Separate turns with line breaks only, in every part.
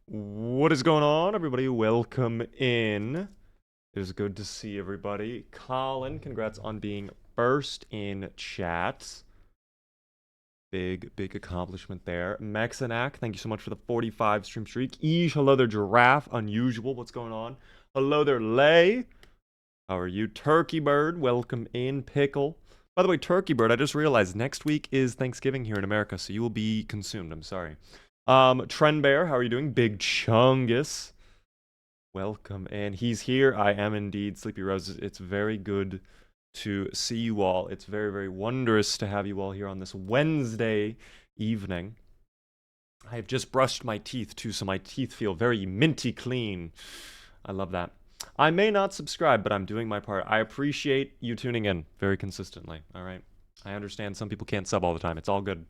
What is going on, everybody? Welcome in. It is good to see everybody. Colin, congrats on being first in chat. Big accomplishment there. Mexanac, thank you so much for the 45 stream streak. Eesh, hello there, Giraffe. Unusual, what's going on? Hello there, Lay. How are you? Turkey Bird, welcome in. Pickle. By the way, Turkey Bird, I just realized next week is Thanksgiving here in America, so you will be consumed. I'm sorry. Trend Bear, how are you doing? Big Chungus. Welcome. And he's here. I am indeed Sleepy Roses. It's very good to see you all. It's very wondrous to have you all here on this Wednesday evening. I have just brushed my teeth too, so my teeth feel very minty clean. I love that. I may not subscribe, but I'm doing my part. I appreciate you tuning in very consistently. All right. I understand some people can't sub all the time. It's all good.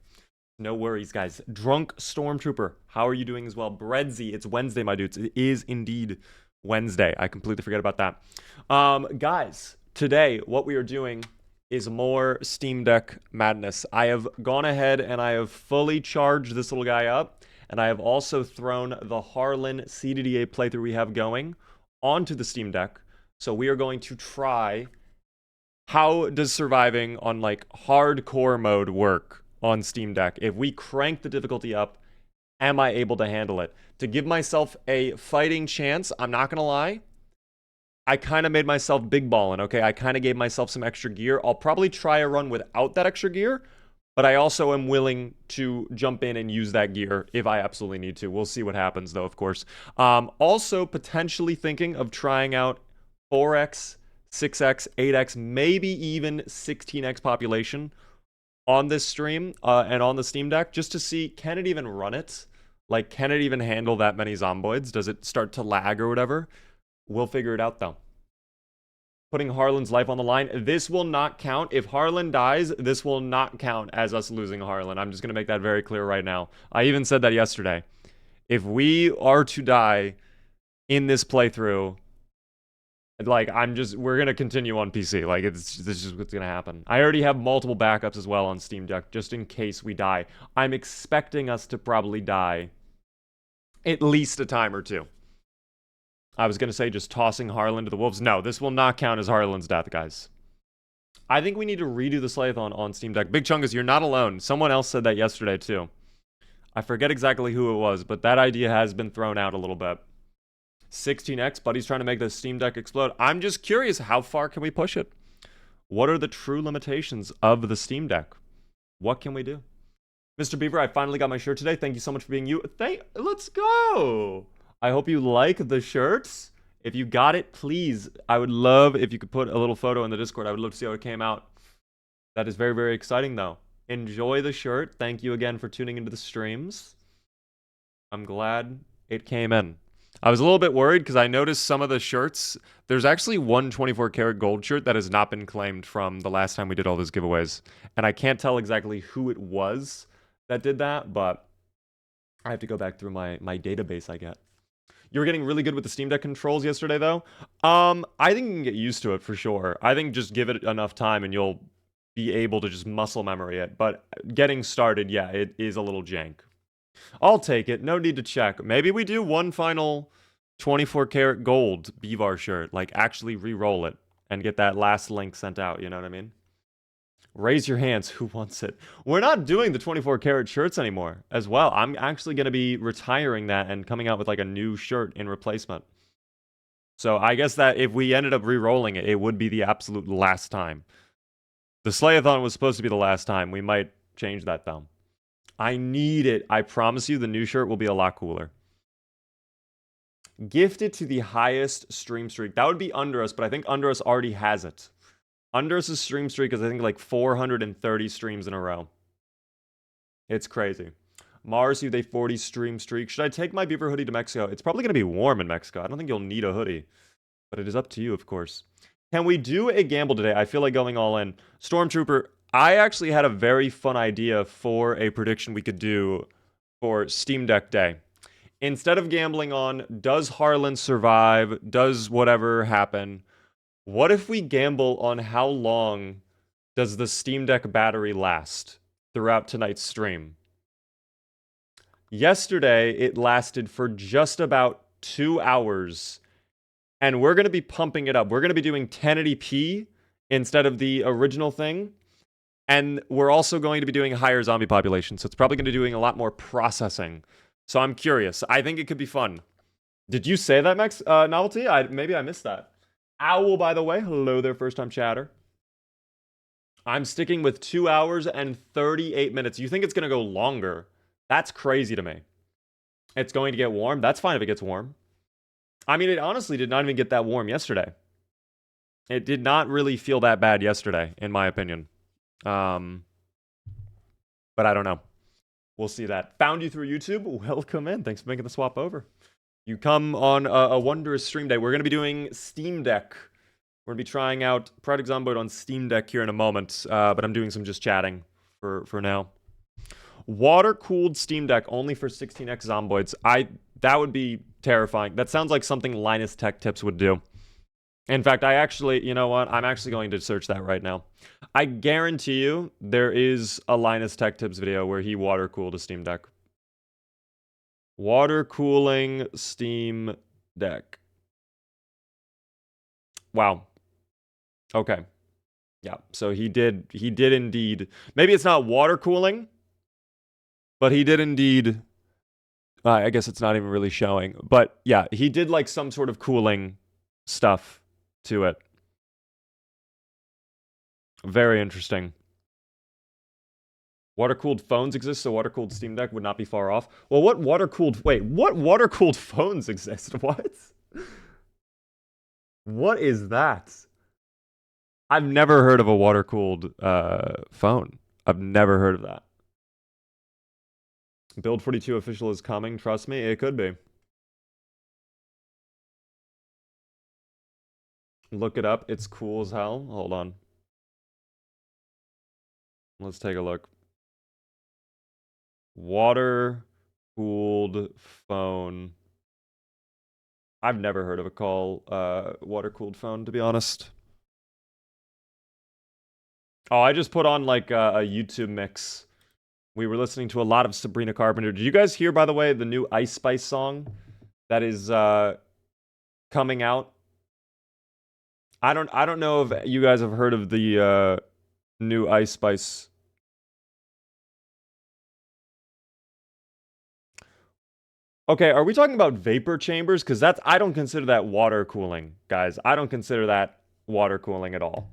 No worries, guys. Drunk Stormtrooper, how are you doing as well? Breadsy, it's Wednesday, my dudes. It is indeed Wednesday. I completely forget about that. Guys, today what we are doing is more Steam Deck madness. I have gone ahead and I have fully charged this little guy up, and I have also thrown the Harlan CDDA playthrough we have going onto the Steam Deck. So we are going to try how does surviving on like hardcore mode work on Steam Deck. If we crank the difficulty up, am I able to handle it? To give myself a fighting chance, I'm not gonna lie, I kind of made myself big ballin', okay? I kind of gave myself some extra gear. I'll probably try a run without that extra gear, but I also am willing to jump in and use that gear if I absolutely need to. We'll see what happens, though, of course. Also, potentially thinking of trying out 4x, 6x, 8x, maybe even 16x population on this stream and on the Steam Deck, just to see, can it even run it? Like, can it even handle that many zomboids? Does it start to lag or whatever? We'll figure it out, though. Putting Harlan's life on the line. This will not count. If Harlan dies, this will not count as us losing Harlan. I'm just going to make that very clear right now. I even said that yesterday. If we are to die in this playthrough, like, we're going to continue on PC. Like, this is just what's going to happen. I already have multiple backups as well on Steam Deck, just in case we die. I'm expecting us to probably die at least a time or two. I was going to say just tossing Harlan to the wolves. No, this will not count as Harlan's death, guys. I think we need to redo the Slayathon on Steam Deck. Big Chungus, you're not alone. Someone else said that yesterday, too. I forget exactly who it was, but that idea has been thrown out a little bit. 16x, Buddy's trying to make the Steam Deck explode. I'm just curious, how far can we push it? What are the true limitations of the Steam Deck? What can we do? Mr. Beaver, I finally got my shirt today. Thank you so much for being you. Let's go! I hope you like the shirts. If you got it, please, I would love if you could put a little photo in the Discord. I would love to see how it came out. That is very exciting, though. Enjoy the shirt. Thank you again for tuning into the streams. I'm glad it came in. I was a little bit worried because I noticed some of the shirts. There's actually one 24 karat gold shirt that has not been claimed from the last time we did all those giveaways. And I can't tell exactly who it was that did that, but I have to go back through my database, I get. You were getting really good with the Steam Deck controls yesterday, though. I think you can get used to it for sure. I think just give it enough time and you'll be able to just muscle memory it. But getting started, yeah, it is a little jank. I'll take it. No need to check. Maybe we do one final 24 karat gold Bevar shirt. Like, actually re-roll it and get that last link sent out. You know what I mean? Raise your hands. Who wants it? We're not doing the 24 karat shirts anymore as well. I'm actually going to be retiring that and coming out with like a new shirt in replacement. So I guess that if we ended up re-rolling it, it would be the absolute last time. The Slayathon was supposed to be the last time. We might change that though. I need it. I promise you the new shirt will be a lot cooler. Gift it to the highest stream streak. That would be Under Us, but I think Under Us already has it. Under Us' stream streak is, I think, like 430 streams in a row. It's crazy. Mars, you have a 40 stream streak. Should I take my beaver hoodie to Mexico? It's probably going to be warm in Mexico. I don't think you'll need a hoodie. But it is up to you, of course. Can we do a gamble today? I feel like going all in. Stormtrooper, I actually had a very fun idea for a prediction we could do for Steam Deck Day. Instead of gambling on, does Harlan survive? Does whatever happen? What if we gamble on how long does the Steam Deck battery last throughout tonight's stream? Yesterday, it lasted for just about 2 hours. And we're going to be pumping it up. We're going to be doing 1080p instead of the original thing. And we're also going to be doing a higher zombie population. So it's probably going to be doing a lot more processing. So I'm curious. I think it could be fun. Did you say that, Max? Novelty? Maybe I missed that. Owl, by the way. Hello there, first-time chatter. I'm sticking with 2 hours and 38 minutes. You think it's going to go longer? That's crazy to me. It's going to get warm? That's fine if it gets warm. I mean, it honestly did not even get that warm yesterday. It did not really feel that bad yesterday, in my opinion. But I don't know. We'll see that. Found you through YouTube. Welcome in. Thanks for making the swap over. You come on a wondrous stream day. We're going to be doing Steam Deck. We're going to be trying out Project Zomboid on Steam Deck here in a moment. But I'm doing some just chatting for now. Water-cooled Steam Deck only for 16x Zomboids. That would be terrifying. That sounds like something Linus Tech Tips would do. In fact, you know what? I'm actually going to search that right now. I guarantee you there is a Linus Tech Tips video where he water-cooled a Steam Deck. Water cooling Steam Deck. Wow. Okay. Yeah, so he did indeed. Maybe it's not water cooling, but he did indeed. I guess it's not even really showing. But yeah, he did like some sort of cooling stuff to it. Very interesting. Water-cooled phones exist, so water-cooled Steam Deck would not be far off. Well, what water-cooled phones exist? What? What is that? I've never heard of a water-cooled phone. I've never heard of that. Build 42 official is coming. Trust me, it could be. Look it up. It's cool as hell. Hold on. Let's take a look. Water-cooled phone. I've never heard of a water-cooled phone, to be honest. Oh, I just put on like a YouTube mix. We were listening to a lot of Sabrina Carpenter. Did you guys hear, by the way, the new Ice Spice song that is coming out? I don't know if you guys have heard of the new Ice Spice. Okay, are we talking about vapor chambers? Because I don't consider that water cooling, guys. I don't consider that water cooling at all.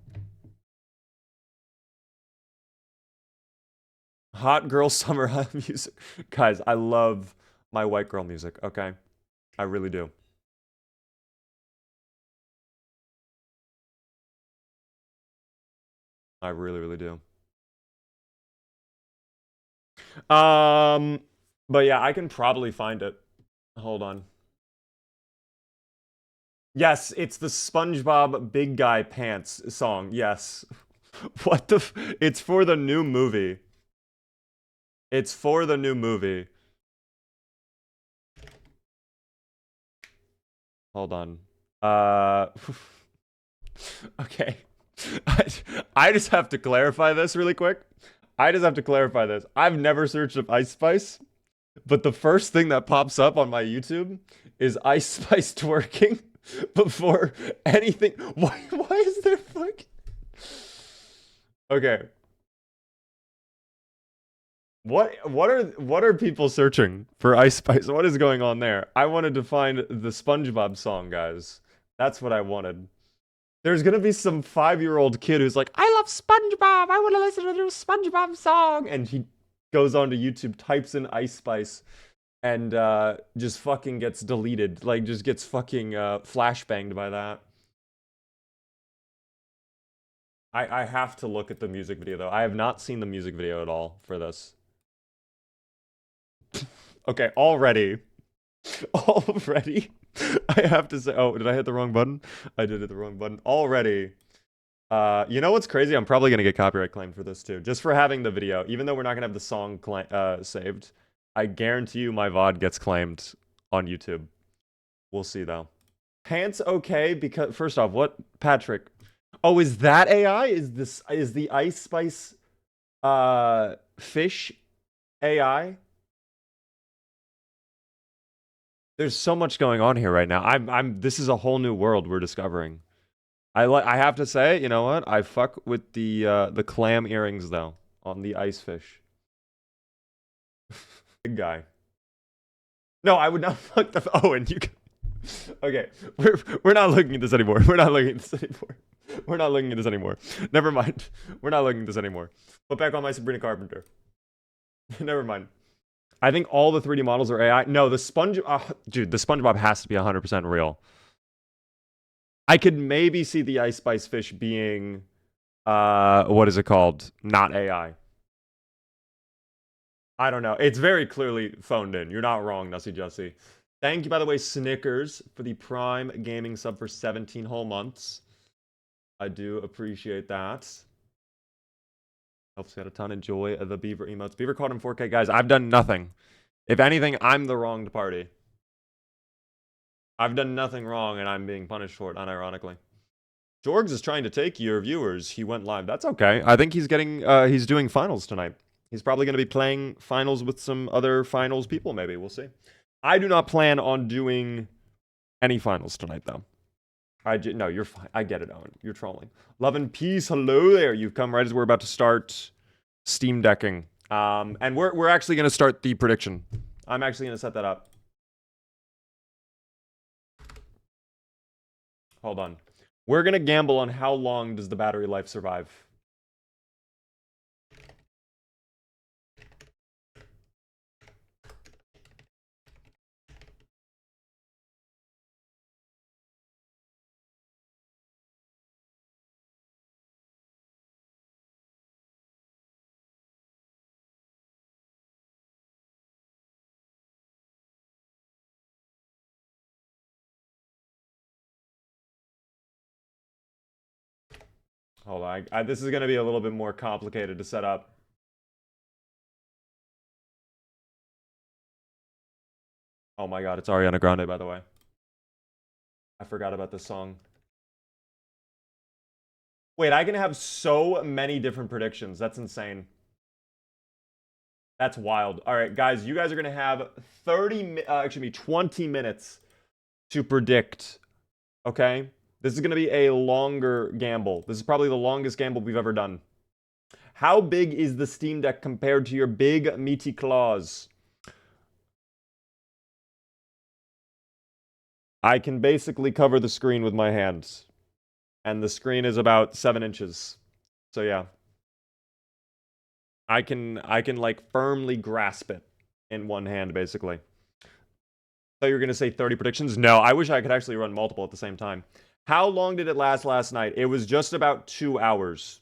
Hot girl summer music. Guys, I love my white girl music, okay? I really do. I really, really do. But yeah, I can probably find it. Hold on. Yes, it's the SpongeBob Big Guy Pants song. Yes. What the it's for the new movie. It's for the new movie. Hold on. Okay. I just have to clarify this really quick. I've never searched up Ice Spice, but the first thing that pops up on my YouTube is Ice Spice twerking before anything. Why is there fucking... Okay. What are people searching for Ice Spice? What is going on there? I wanted to find the SpongeBob song, guys. That's what I wanted. There's gonna be some 5-year-old kid who's like, I love SpongeBob. I want to listen to the new SpongeBob song. And he goes onto YouTube, types in Ice Spice, and just fucking gets deleted. Like, just gets fucking flashbanged by that. I have to look at the music video, though. I have not seen the music video at all for this. Okay, already. I have to say, oh, did I hit the wrong button? I did hit the wrong button. Already. You know what's crazy? I'm probably gonna get copyright claimed for this too, just for having the video. Even though we're not gonna have the song saved, I guarantee you my VOD gets claimed on YouTube. We'll see though. Pants okay because first off, what Patrick? Oh, is that AI? Is the Ice Spice fish AI? There's so much going on here right now. This is a whole new world we're discovering. I have to say, you know what? I fuck with the clam earrings though on the ice fish. Big guy. No, I would not fuck the. Oh, and you. Okay, we're not looking at this anymore. We're not looking at this anymore. We're not looking at this anymore. Never mind. We're not looking at this anymore. Put back on my Sabrina Carpenter. Never mind. I think all the 3D models are AI. No, the dude, the SpongeBob has to be 100% real. I could maybe see the Ice Spice fish being, what is it called? Not AI. I don't know. It's very clearly phoned in. You're not wrong, Nussy Jussie. Thank you, by the way, Snickers, for the Prime Gaming sub for 17 whole months. I do appreciate that. Helps me out a ton. Enjoy the Beaver emotes. Beaver caught him 4K. Guys, I've done nothing. If anything, I'm the wronged party. I've done nothing wrong, and I'm being punished for it, unironically. Jorgs is trying to take your viewers. He went live. That's okay. I think he's getting, he's doing finals tonight. He's probably going to be playing finals with some other finals people, maybe. We'll see. I do not plan on doing any finals tonight, though. No, you're fine. I get it, Owen. You're trolling. Love and peace. Hello there. You've come right as we're about to start Steam decking. And we're actually going to start the prediction. I'm actually going to set that up. Hold on. We're going to gamble on how long does the battery life survive. Hold on. This is going to be a little bit more complicated to set up. Oh my god, it's Ariana Grande, by the way. I forgot about this song. Wait, I can have so many different predictions. That's insane. That's wild. All right, guys, you guys are going to have 20 minutes to predict, okay? This is going to be a longer gamble. This is probably the longest gamble we've ever done. How big is the Steam Deck compared to your big, meaty claws? I can basically cover the screen with my hands. And the screen is about 7 inches. So yeah. I can like firmly grasp it in one hand, basically. So you were going to say 30 predictions? No, I wish I could actually run multiple at the same time. How long did it last night? It was just about 2 hours.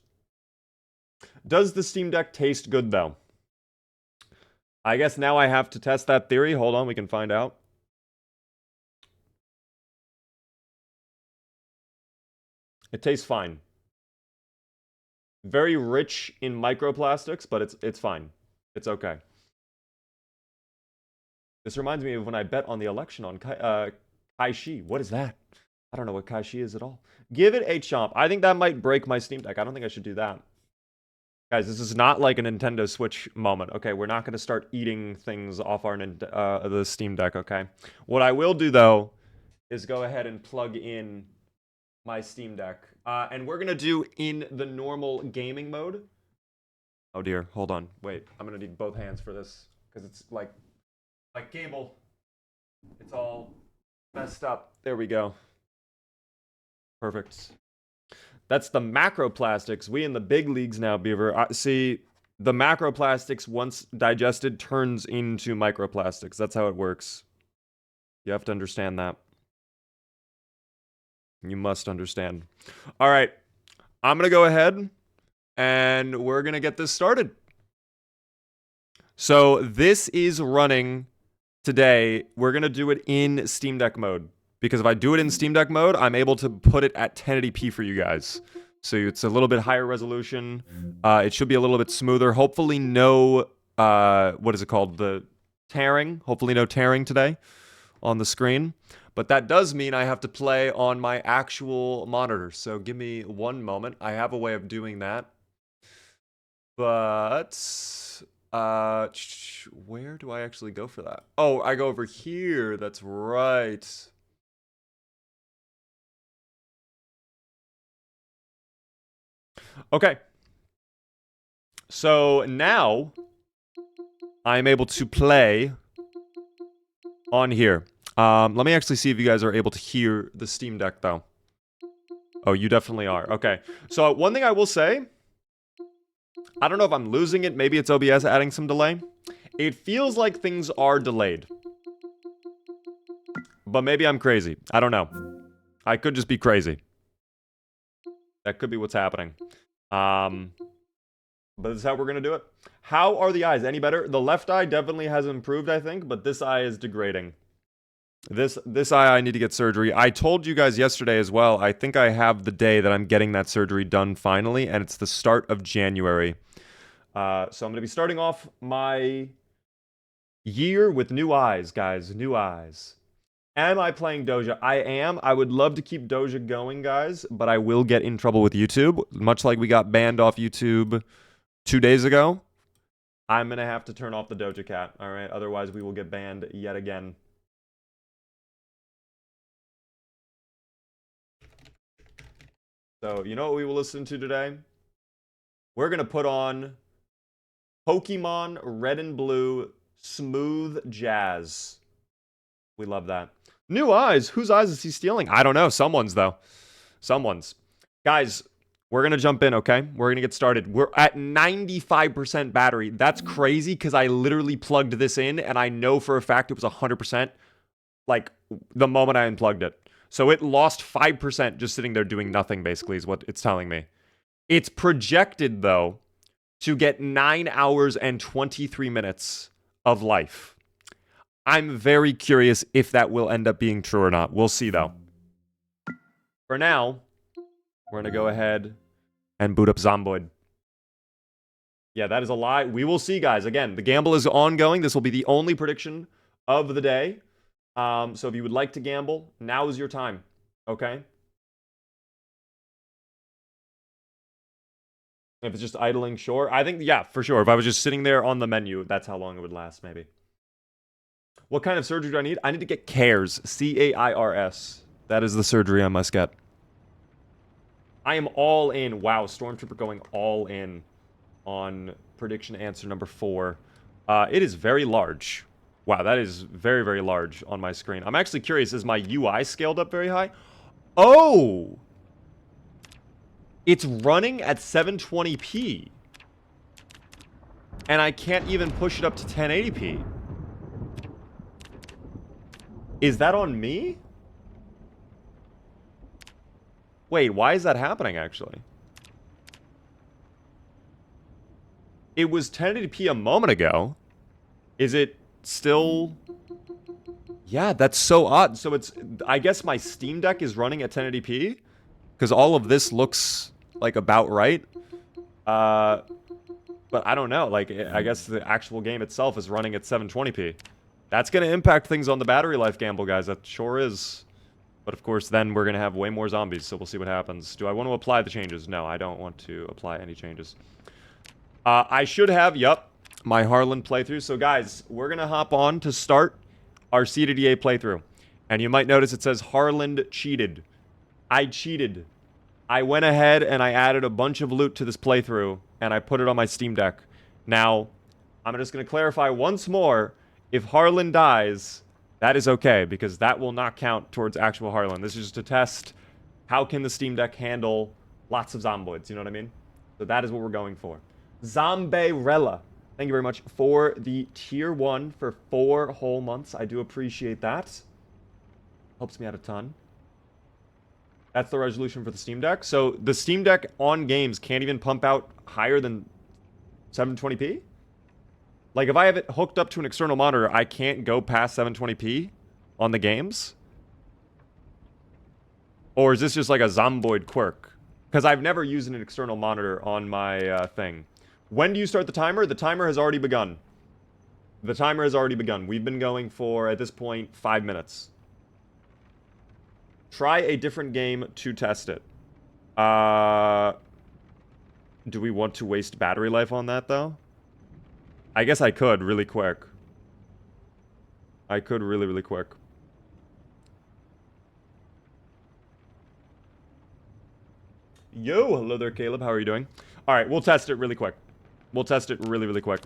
Does the Steam Deck taste good, though? I guess now I have to test that theory. Hold on, we can find out. It tastes fine. Very rich in microplastics, but it's fine. It's okay. This reminds me of when I bet on the election on Kai Shi. What is that? I don't know what Kai Shi is at all. Give it a chomp. I think that might break my Steam Deck. I don't think I should do that. Guys, this is not like a Nintendo Switch moment, okay? We're not going to start eating things off our the Steam Deck, okay? What I will do, though, is go ahead and plug in my Steam Deck. And we're going to do in the normal gaming mode. Oh, dear. Hold on. Wait. I'm going to need both hands for this. Because it's like cable. It's all messed up. There we go. Perfect. That's the macroplastics. We in the big leagues now, Beaver. See, the macroplastics, once digested, turns into microplastics. That's how it works. You have to understand that. You must understand. All right. I'm going to go ahead, and we're going to get this started. So this is running today. We're going to do it in Steam Deck mode. Because if I do it in Steam Deck mode, I'm able to put it at 1080p for you guys. So it's a little bit higher resolution. It should be a little bit smoother. Hopefully no, what is it called? The tearing. Hopefully no tearing today on the screen. But that does mean I have to play on my actual monitor. So give me one moment. I have a way of doing that. But Where do I actually go for that? Oh, I go over here. That's right. Okay. So now I'm able to play on here. Let me actually see if you guys are able to hear the Steam Deck, though. Oh, you definitely are. Okay. So one thing I will say, I don't know if I'm losing it. Maybe it's OBS adding some delay. It feels like things are delayed. But maybe I'm crazy. I don't know. I could just be crazy. That could be what's happening. But this is how we're going to do it. How are the eyes? Any better? The left eye definitely has improved, I think, but this eye is degrading. This eye, I need to get surgery. I told you guys yesterday as well, I think I have the day that I'm getting that surgery done finally, and it's the start of January. So I'm going to be starting off my year with new eyes, guys. New eyes. Am I playing Doja? I am. I would love to keep Doja going, guys, but I will get in trouble with YouTube. Much like we got banned off YouTube 2 days ago, I'm going to have to turn off the Doja Cat, all right? Otherwise, we will get banned yet again. So, you know what we will listen to today? We're going to put on Pokemon Red and Blue Smooth Jazz. We love that. New eyes? Whose eyes is he stealing? I don't know. Someone's, though. Someone's. Guys, we're going to jump in, okay? We're going to get started. We're at 95% battery. That's crazy because I literally plugged this in, and I know for a fact it was 100%, like, the moment I unplugged it. So it lost 5% just sitting there doing nothing, basically, is what it's telling me. It's projected, though, to get 9 hours and 23 minutes of life. I'm very curious if that will end up being true or not. We'll see, though. For now, we're going to go ahead and boot up Zomboid. Yeah, that is a lie. We will see, guys. Again, the gamble is ongoing. This will be the only prediction of the day. So if you would like to gamble, now is your time. Okay? If it's just idling, sure. I think, yeah, for sure. If I was just sitting there on the menu, that's how long it would last, maybe. What kind of surgery do I need? I need to get CAIRS. C-A-I-R-S. That is the surgery I must get. I am all in. Wow, Stormtrooper going all in on prediction answer number 4. It is very large. Wow, that is very, very large on my screen. I'm actually curious, is my UI scaled up very high? Oh! It's running at 720p. And I can't even push it up to 1080p. Is that on me? Wait, why is that happening, actually? It was 1080p a moment ago. Is it still... Yeah, that's so odd. So it's... I guess my Steam Deck is running at 1080p? Because all of this looks, like, about right. But I don't know. Like, I guess the actual game itself is running at 720p. That's going to impact things on the battery life gamble, guys. That sure is. But, of course, then we're going to have way more zombies, so we'll see what happens. Do I want to apply the changes? No, I don't want to apply any changes. I should have, my Harlan playthrough. So, guys, we're going to hop on to start our CDDA playthrough. And you might notice it says Harlan cheated. I cheated. I went ahead and I added a bunch of loot to this playthrough, and I put it on my Steam Deck. Now, I'm just going to clarify once more, if Harlan dies, that is okay, because that will not count towards actual Harlan. This is just to test how can the Steam Deck handle lots of Zomboids, you know what I mean? So that is what we're going for. Zombayrella, thank you very much for the tier 1 for 4 whole months. I do appreciate that. Helps me out a ton. That's the resolution for the Steam Deck. So the Steam Deck on games can't even pump out higher than 720p? Like, if I have it hooked up to an external monitor, I can't go past 720p on the games? Or is this just like a Zomboid quirk? Because I've never used an external monitor on my thing. When do you start the timer? The timer has already begun. The timer has already begun. We've been going for, at this point, 5 minutes. Try a different game to test it. Do we want to waste battery life on that, though? I guess I could really quick. I could really, really quick. Yo, hello there, Caleb. How are you doing? All right, we'll test it really quick. We'll test it really, really quick.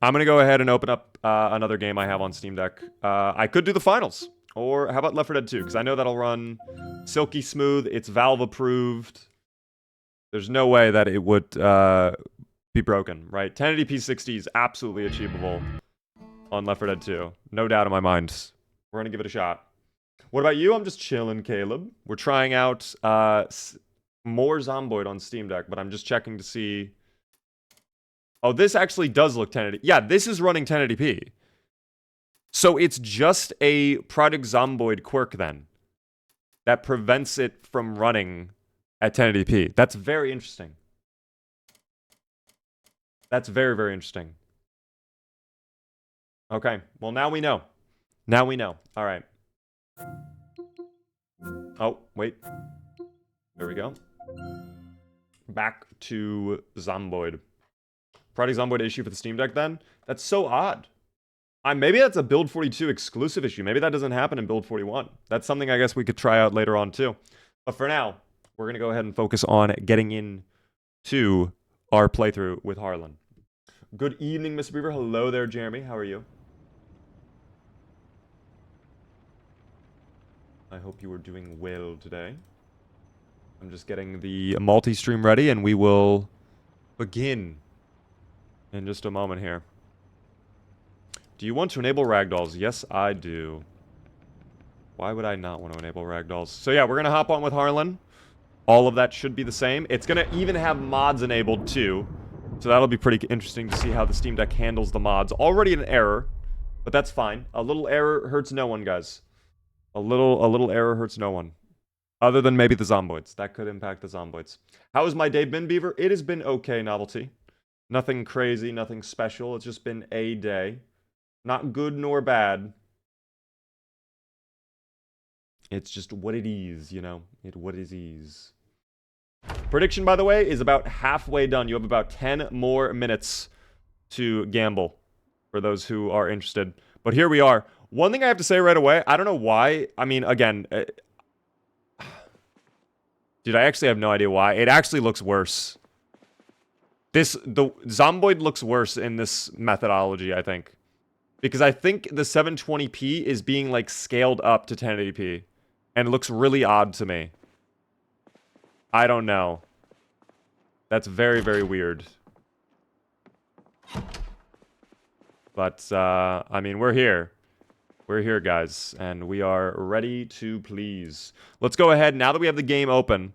I'm going to go ahead and open up another game I have on Steam Deck. I could do the finals. Or how about Left 4 Dead 2? Because I know that'll run silky smooth. It's Valve approved. There's no way that it would be broken, right? 1080p 60 is absolutely achievable on Left 4 Dead 2. No doubt in my mind. We're going to give it a shot. What about you? I'm just chilling, Caleb. We're trying out more Zomboid on Steam Deck, but I'm just checking to see... Oh, this actually does look 1080p. Yeah, this is running 1080p. So it's just a Project Zomboid quirk then that prevents it from running at 1080p. That's very interesting. That's very, very interesting. Okay, well now we know. Now we know. All right. Oh, wait. There we go. Back to Zomboid. Project Zomboid issue for the Steam Deck then? That's so odd. Maybe that's a Build 42 exclusive issue. Maybe that doesn't happen in Build 41. That's something I guess we could try out later on too. But for now, we're going to go ahead and focus on getting into our playthrough with Harlan. Good evening, Mr. Beaver. Hello there, Jeremy. How are you? I hope you are doing well today. I'm just getting the multi-stream ready, and we will begin in just a moment here. Do you want to enable ragdolls? Yes, I do. Why would I not want to enable ragdolls? So yeah, we're going to hop on with Harlan. All of that should be the same. It's going to even have mods enabled too. So that'll be pretty interesting to see how the Steam Deck handles the mods. Already an error, but that's fine. A little error hurts no one, guys. A little error hurts no one. Other than maybe the Zomboids. That could impact the Zomboids. How has my day been, Beaver? It has been okay, Novelty. Nothing crazy, nothing special. It's just been a day. Not good nor bad. It's just what it is, you know? What it is. Prediction, by the way, is about halfway done. You have about 10 more minutes to gamble, for those who are interested. But here we are. One thing I have to say right away, I don't know why. I mean, again... Dude, I actually have no idea why. It actually looks worse. The Zomboid looks worse in this methodology, I think. Because I think the 720p is being, like, scaled up to 1080p. And it looks really odd to me. I don't know. That's very, very weird. But, I mean, we're here. We're here, guys. And we are ready to please. Let's go ahead. Now that we have the game open,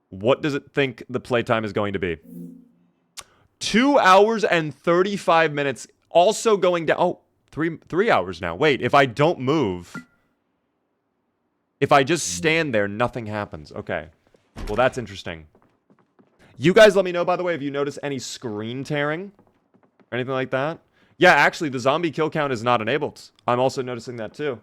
what does it think the playtime is going to be? 2 hours and 35 minutes. Also going down... Oh, three hours now. Wait, if I don't move... If I just stand there, nothing happens. Okay. Well, that's interesting. You guys let me know, by the way, if you notice any screen tearing. Or anything like that. Yeah, actually, the zombie kill count is not enabled. I'm also noticing that, too.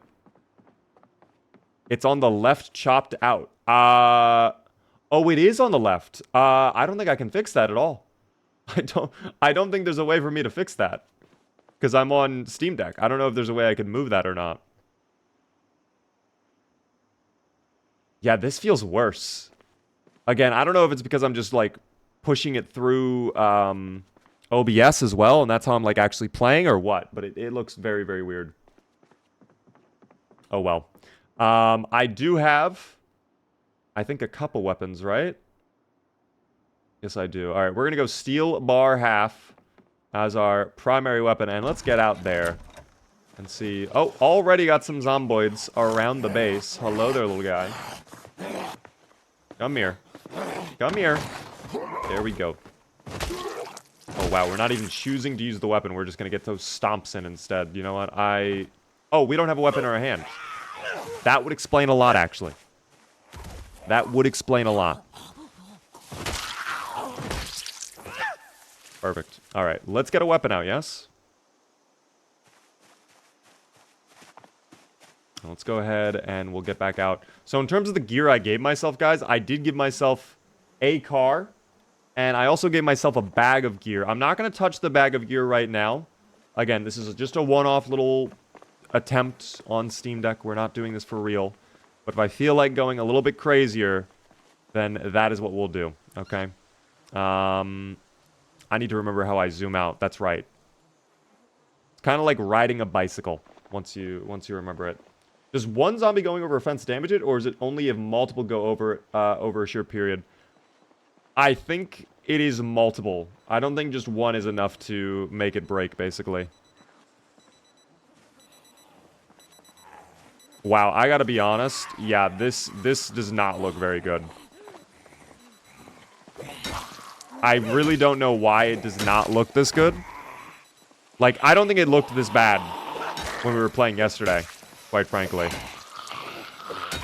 It's on the left, chopped out. Oh, it is on the left. I don't think I can fix that at all. I don't think there's a way for me to fix that. Because I'm on Steam Deck. I don't know if there's a way I could move that or not. Yeah, this feels worse. Again, I don't know if it's because I'm just, like, pushing it through OBS as well, and that's how I'm, like, actually playing or what. But it looks very, very weird. Oh, well. I do have, I think, a couple weapons, right? Yes, I do. All right, we're going to go steel bar half as our primary weapon, and let's get out there and see. Oh, already got some zomboids around the base. Hello there, little guy. Come here. Come here. There we go. Oh, wow, we're not even choosing to use the weapon. We're just going to get those stomps in instead. You know what? Oh, we don't have a weapon in our hand. That would explain a lot, actually. That would explain a lot. Perfect. All right, let's get a weapon out, yes? Let's go ahead and we'll get back out. So in terms of the gear I gave myself, guys, I did give myself a car And I also gave myself a bag of gear. I'm not going to touch the bag of gear right now. Again, this is just a one-off little attempt on Steam Deck. We're not doing this for real. But if I feel like going a little bit crazier, then that is what we'll do. Okay? I need to remember how I zoom out. That's right. It's kind of like riding a bicycle once you remember it. Does one zombie going over a fence damage it, or is it only if multiple go over over a sheer period? I think it is multiple. I don't think just one is enough to make it break, basically. Wow, I gotta be honest. Yeah, this does not look very good. I really don't know why it does not look this good. Like, I don't think it looked this bad when we were playing yesterday, quite frankly.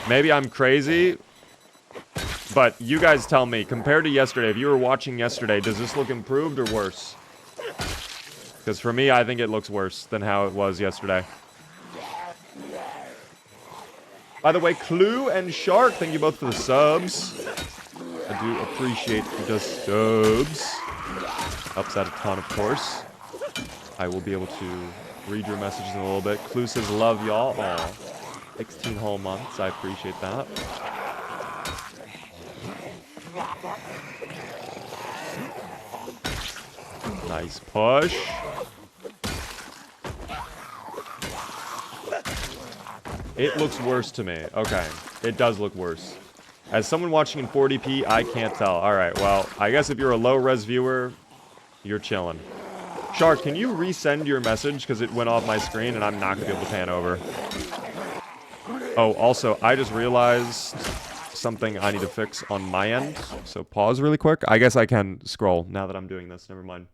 Maybe I'm crazy, but you guys tell me, compared to yesterday, if you were watching yesterday, does this look improved or worse? Because for me, I think it looks worse than how it was yesterday. By the way, Clue and Shark, thank you both for the subs. I do appreciate the subs. Helps out a ton, of course. I will be able to read your messages in a little bit. Clue says, love y'all. Aw, 16 whole months. I appreciate that. Nice push. It looks worse to me. Okay. It does look worse. As someone watching in 40p, I can't tell. Alright, well, I guess if you're a low-res viewer, you're chilling. Shark, can you resend your message? Because it went off my screen and I'm not going to be able to pan over. Oh, also, I just realized something I need to fix on my end. So pause really quick. I guess I can scroll now that I'm doing this. Never mind.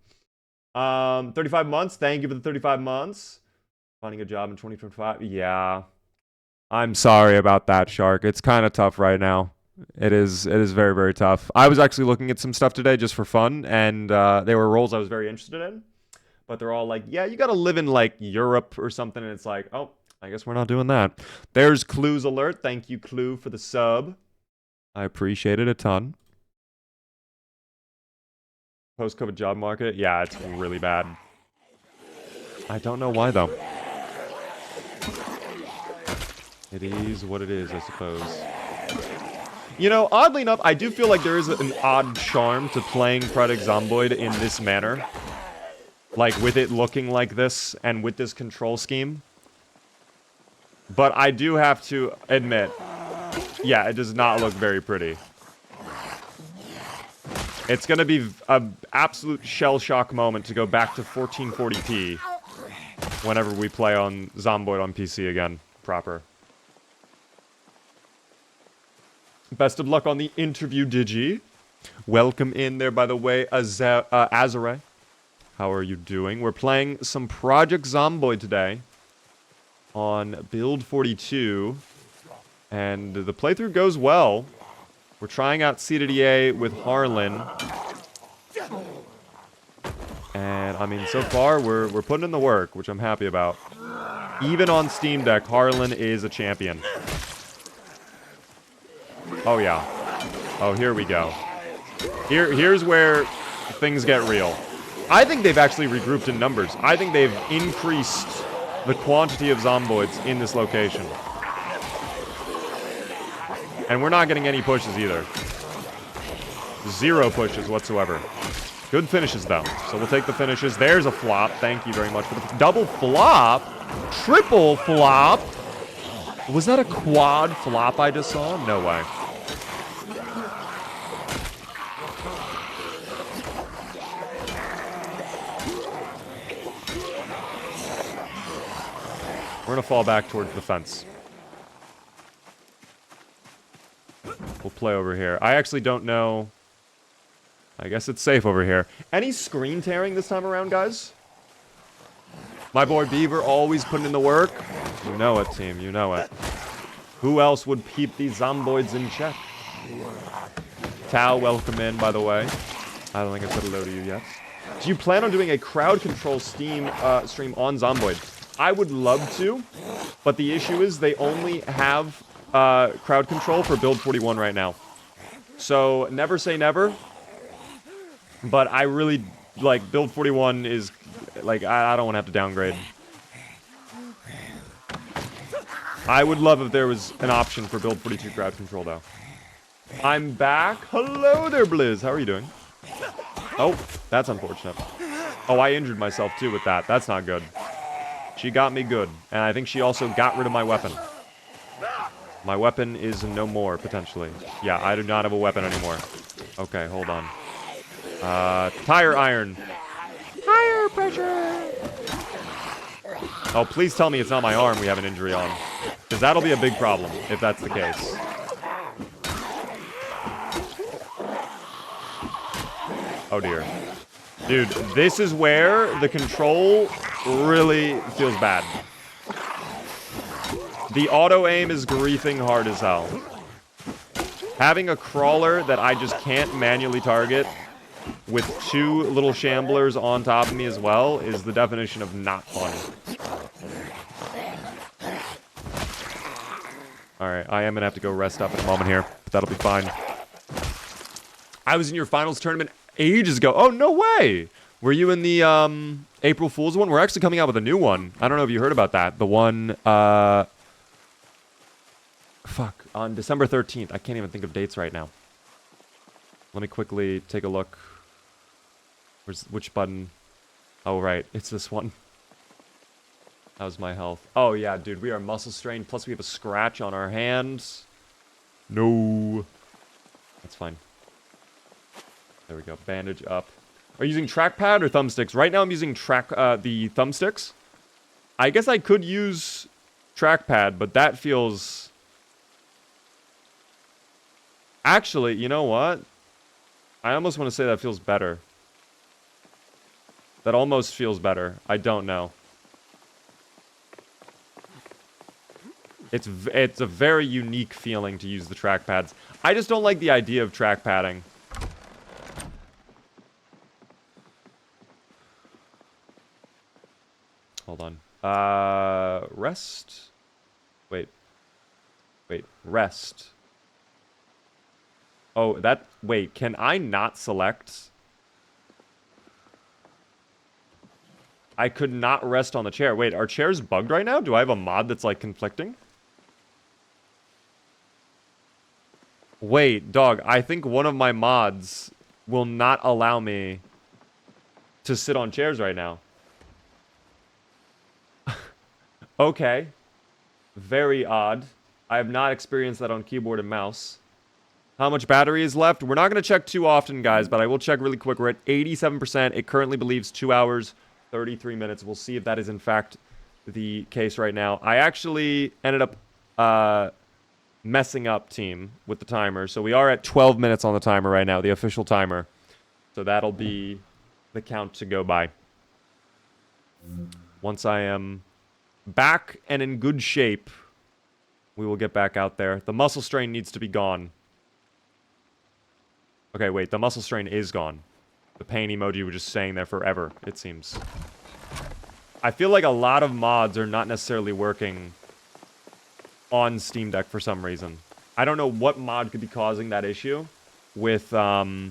35 months. Thank you for the 35 months. Finding a job in 2025. Yeah. I'm sorry about that, Shark. It's kind of tough right now. It is very, very tough. I was actually looking at some stuff today just for fun, and they were roles I was very interested in. But they're all like, yeah, you got to live in, like, Europe or something. And it's like, oh, I guess we're not doing that. There's Clue's alert. Thank you, Clue, for the sub. I appreciate it a ton. Post-COVID job market? Yeah, it's really bad. I don't know why, though. It is what it is, I suppose. You know, oddly enough, I do feel like there is an odd charm to playing Project Zomboid in this manner. Like, with it looking like this, and with this control scheme. But I do have to admit, yeah, it does not look very pretty. It's gonna be an absolute shell shock moment to go back to 1440p whenever we play on Zomboid on PC again, proper. Best of luck on the interview, Digi. Welcome in there, by the way, Azare. How are you doing? We're playing some Project Zomboid today on build 42, and the playthrough goes well. We're trying out CDDA with Harlan, and I mean, so far we're putting in the work, which I'm happy about. Even on Steam Deck, Harlan is a champion. Oh yeah. Oh, here we go. Here's where things get real. I think they've actually regrouped in numbers. I think they've increased the quantity of zomboids in this location. And we're not getting any pushes either. 0 pushes whatsoever. Good finishes, though. So we'll take the finishes. There's a flop. Thank you very much for the double flop. Triple flop. Was that a quad flop I just saw? No way. We're going to fall back towards the fence. We'll play over here. I actually don't know. I guess it's safe over here. Any screen tearing this time around, guys? My boy Beaver always putting in the work. You know it, team. You know it. Who else would keep these zomboids in check? Tao, welcome in, by the way. I don't think I said hello to you yet. Do you plan on doing a crowd control stream on Zomboid? I would love to, but the issue is they only have crowd control for build 41 right now. So never say never, But I really, like, build 41 is, like, I don't want to have to downgrade. I would love if there was an option for build 42 crowd control, though. I'm back. Hello there, Blizz. How are you doing? Oh, that's unfortunate. Oh, I injured myself, too, with that. That's not good. She got me good. And I think she also got rid of my weapon. My weapon is no more, potentially. Yeah, I do not have a weapon anymore. Okay, hold on. Tire iron. Tire pressure. Oh, please tell me it's not my arm we have an injury on. Because that'll be a big problem, if that's the case. Oh, dear. Dude, this is where the control really feels bad. The auto-aim is griefing hard as hell. Having a crawler that I just can't manually target with two little shamblers on top of me as well is the definition of not fun. Alright, I am gonna have to go rest up in a moment here, but that'll be fine. I was in your finals tournament ages ago. Oh, no way! Were you in the, April Fool's one? We're actually coming out with a new one. I don't know if you heard about that. The one, fuck, on December 13th. I can't even think of dates right now. Let me quickly take a look. Which button? Oh, right. It's this one. How's my health? Oh, yeah, dude. We are muscle strained. Plus, we have a scratch on our hands. No. That's fine. There we go. Bandage up. Are you using trackpad or thumbsticks? Right now, I'm using the thumbsticks. I guess I could use trackpad, but that feels... Actually, you know what? I almost want to say that feels better. That almost feels better. I don't know. It's a very unique feeling to use the trackpads. I just don't like the idea of trackpadding. Hold on. Rest. Wait, rest. Oh, wait, can I not select? I could not rest on the chair. Wait, are chairs bugged right now? Do I have a mod that's, like, conflicting? Wait, dog, I think one of my mods will not allow me to sit on chairs right now. Okay. Very odd. I have not experienced that on keyboard and mouse. How much battery is left? We're not going to check too often, guys, but I will check really quick. We're at 87%. It currently believes 2 hours, 33 minutes. We'll see if that is, in fact, the case right now. I actually ended up messing up, team, with the timer. So we are at 12 minutes on the timer right now, the official timer. So that'll be the count to go by. Once I am back and in good shape, we will get back out there. The muscle strain needs to be gone. Okay, wait, the muscle strain is gone. The pain emoji was just saying there forever, it seems. I feel like a lot of mods are not necessarily working on Steam Deck for some reason. I don't know what mod could be causing that issue with not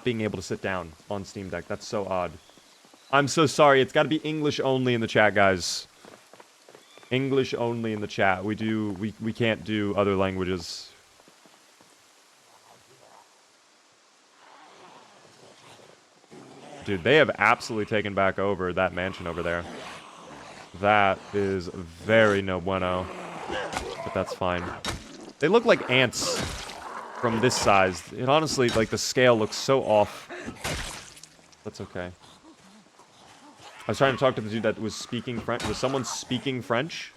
being able to sit down on Steam Deck. That's so odd. I'm so sorry. It's got to be English only in the chat, guys. English only in the chat. We can't do other languages. Dude, they have absolutely taken back over that mansion over there. That is very no bueno. But that's fine. They look like ants from this size. It honestly, like, the scale looks so off. That's okay. I was trying to talk to the dude that was speaking French. Was someone speaking French?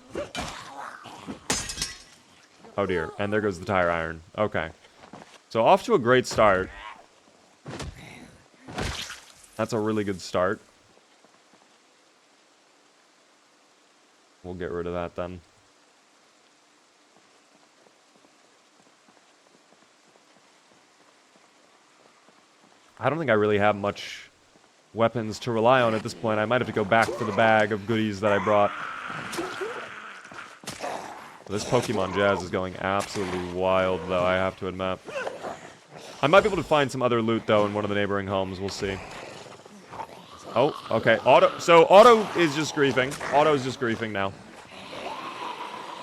Oh dear. And there goes the tire iron. Okay. So off to a great start. That's a really good start. We'll get rid of that then. I don't think I really have much weapons to rely on at this point. I might have to go back for the bag of goodies that I brought. This Pokemon Jazz is going absolutely wild, though, I have to admit. I might be able to find some other loot, though, in one of the neighboring homes. We'll see. Oh, okay. So Auto is just griefing. Auto's just griefing now.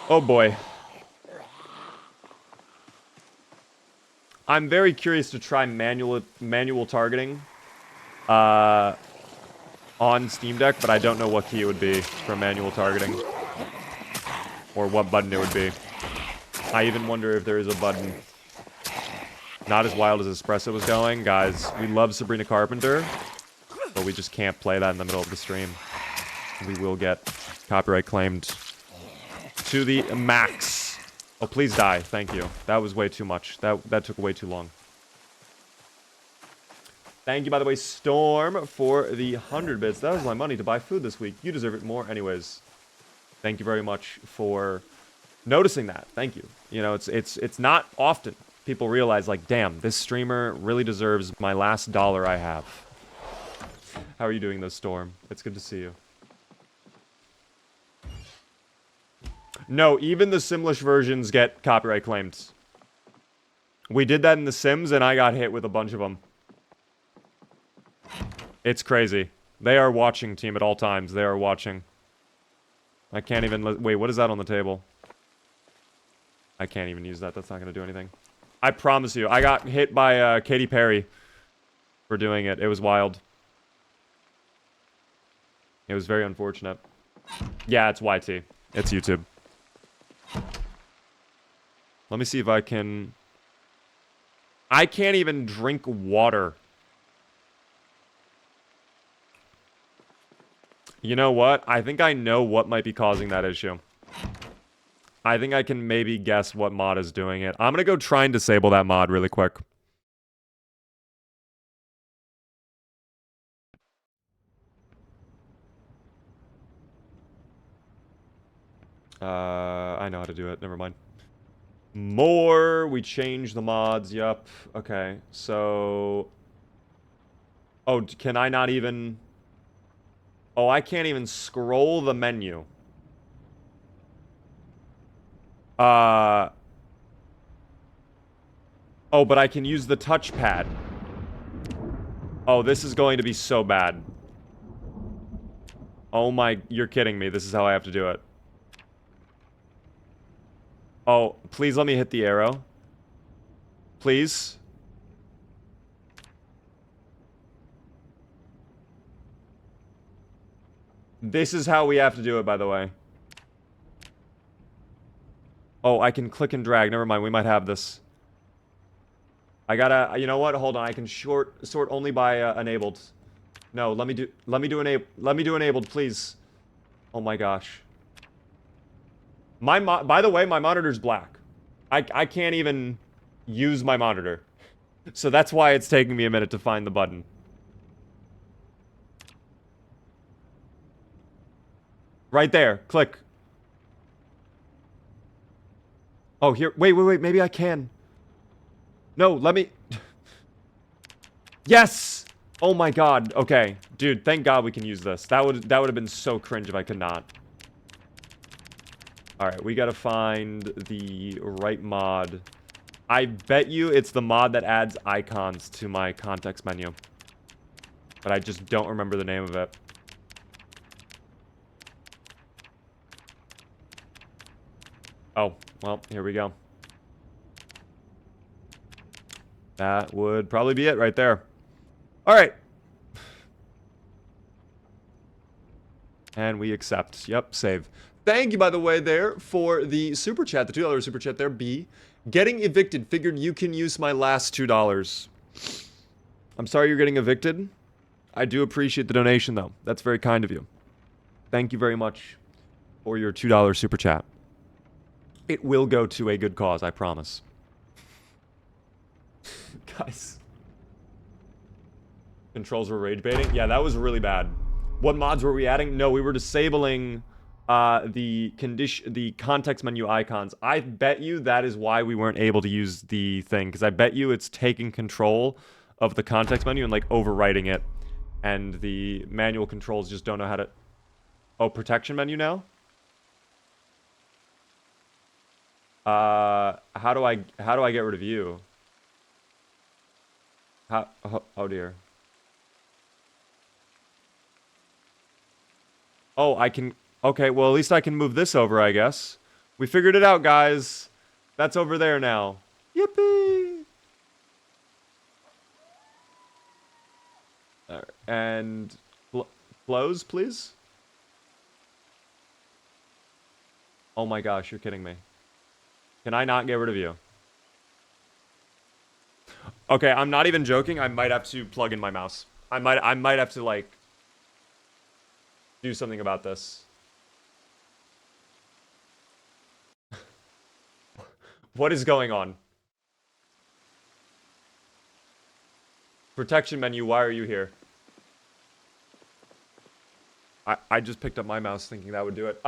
Oh, boy. I'm very curious to try manual targeting on Steam Deck, but I don't know what key it would be for manual targeting. Or what button it would be. I even wonder if there is a button. Not as wild as Espresso was going. Guys, we love Sabrina Carpenter, but we just can't play that in the middle of the stream. We will get copyright claimed to the max. Oh, please die. Thank you. That was way too much. That took way too long. Thank you, by the way, Storm, for the 100 bits. That was my money to buy food this week. You deserve it more anyways. Thank you very much for noticing that. Thank you. You know, it's not often people realize, like, damn, this streamer really deserves my last dollar I have. How are you doing, though, Storm? It's good to see you. No, even the Simlish versions get copyright claimed. We did that in The Sims, and I got hit with a bunch of them. It's crazy. They are watching, team, at all times. They are watching. I can't even... Wait, what is that on the table? I can't even use that. That's not going to do anything. I promise you. I got hit by Katy Perry for doing it. It was wild. It was very unfortunate. Yeah, it's YT. It's YouTube. Let me see if I can... I can't even drink water. You know what? I think I know what might be causing that issue. I think I can maybe guess what mod is doing it. I'm going to go try and disable that mod really quick. I know how to do it. Never mind. More. We changed the mods. Yup. Okay. So... Oh, can I not even... Oh, I can't even scroll the menu. Oh, but I can use the touchpad. Oh, this is going to be so bad. Oh my... You're kidding me. This is how I have to do it. Oh, please let me hit the arrow. Please. This is how we have to do it, by the way. Oh, I can click and drag. Never mind, we might have this. I gotta... You know what? Hold on. I can sort only by enabled. No, let me do enabled, please. Oh my gosh. By the way, my monitor's black. I can't even use my monitor. So that's why it's taking me a minute to find the button. Right there. Click. Oh, here. Wait. Maybe I can. No, let me... Yes! Oh my god. Okay. Dude, thank god we can use this. That would have been so cringe if I could not. Alright, we gotta find the right mod. I bet you it's the mod that adds icons to my context menu. But I just don't remember the name of it. Oh, well, here we go. That would probably be it right there. Alright. And we accept. Yep, save. Thank you, by the way, there for the super chat, the $2 super chat there, B. Getting evicted. Figured you can use my last $2. I'm sorry you're getting evicted. I do appreciate the donation, though. That's very kind of you. Thank you very much for your $2 super chat. It will go to a good cause, I promise. Guys. Controls were rage baiting? Yeah, that was really bad. What mods were we adding? No, we were disabling the context menu icons. I bet you that is why we weren't able to use the thing, because I bet you it's taking control of the context menu and like overwriting it, and the manual controls just don't know how to... Oh, protection menu now? How do I get rid of you? How, oh dear. Oh, I can... Okay, well, at least I can move this over, I guess. We figured it out, guys. That's over there now. Yippee! And... Close, please? Oh my gosh, you're kidding me. Can I not get rid of you? Okay, I'm not even joking. I might have to plug in my mouse. I might have to, like... do something about this. What is going on? Protection menu, why are you here? I just picked up my mouse thinking that would do it.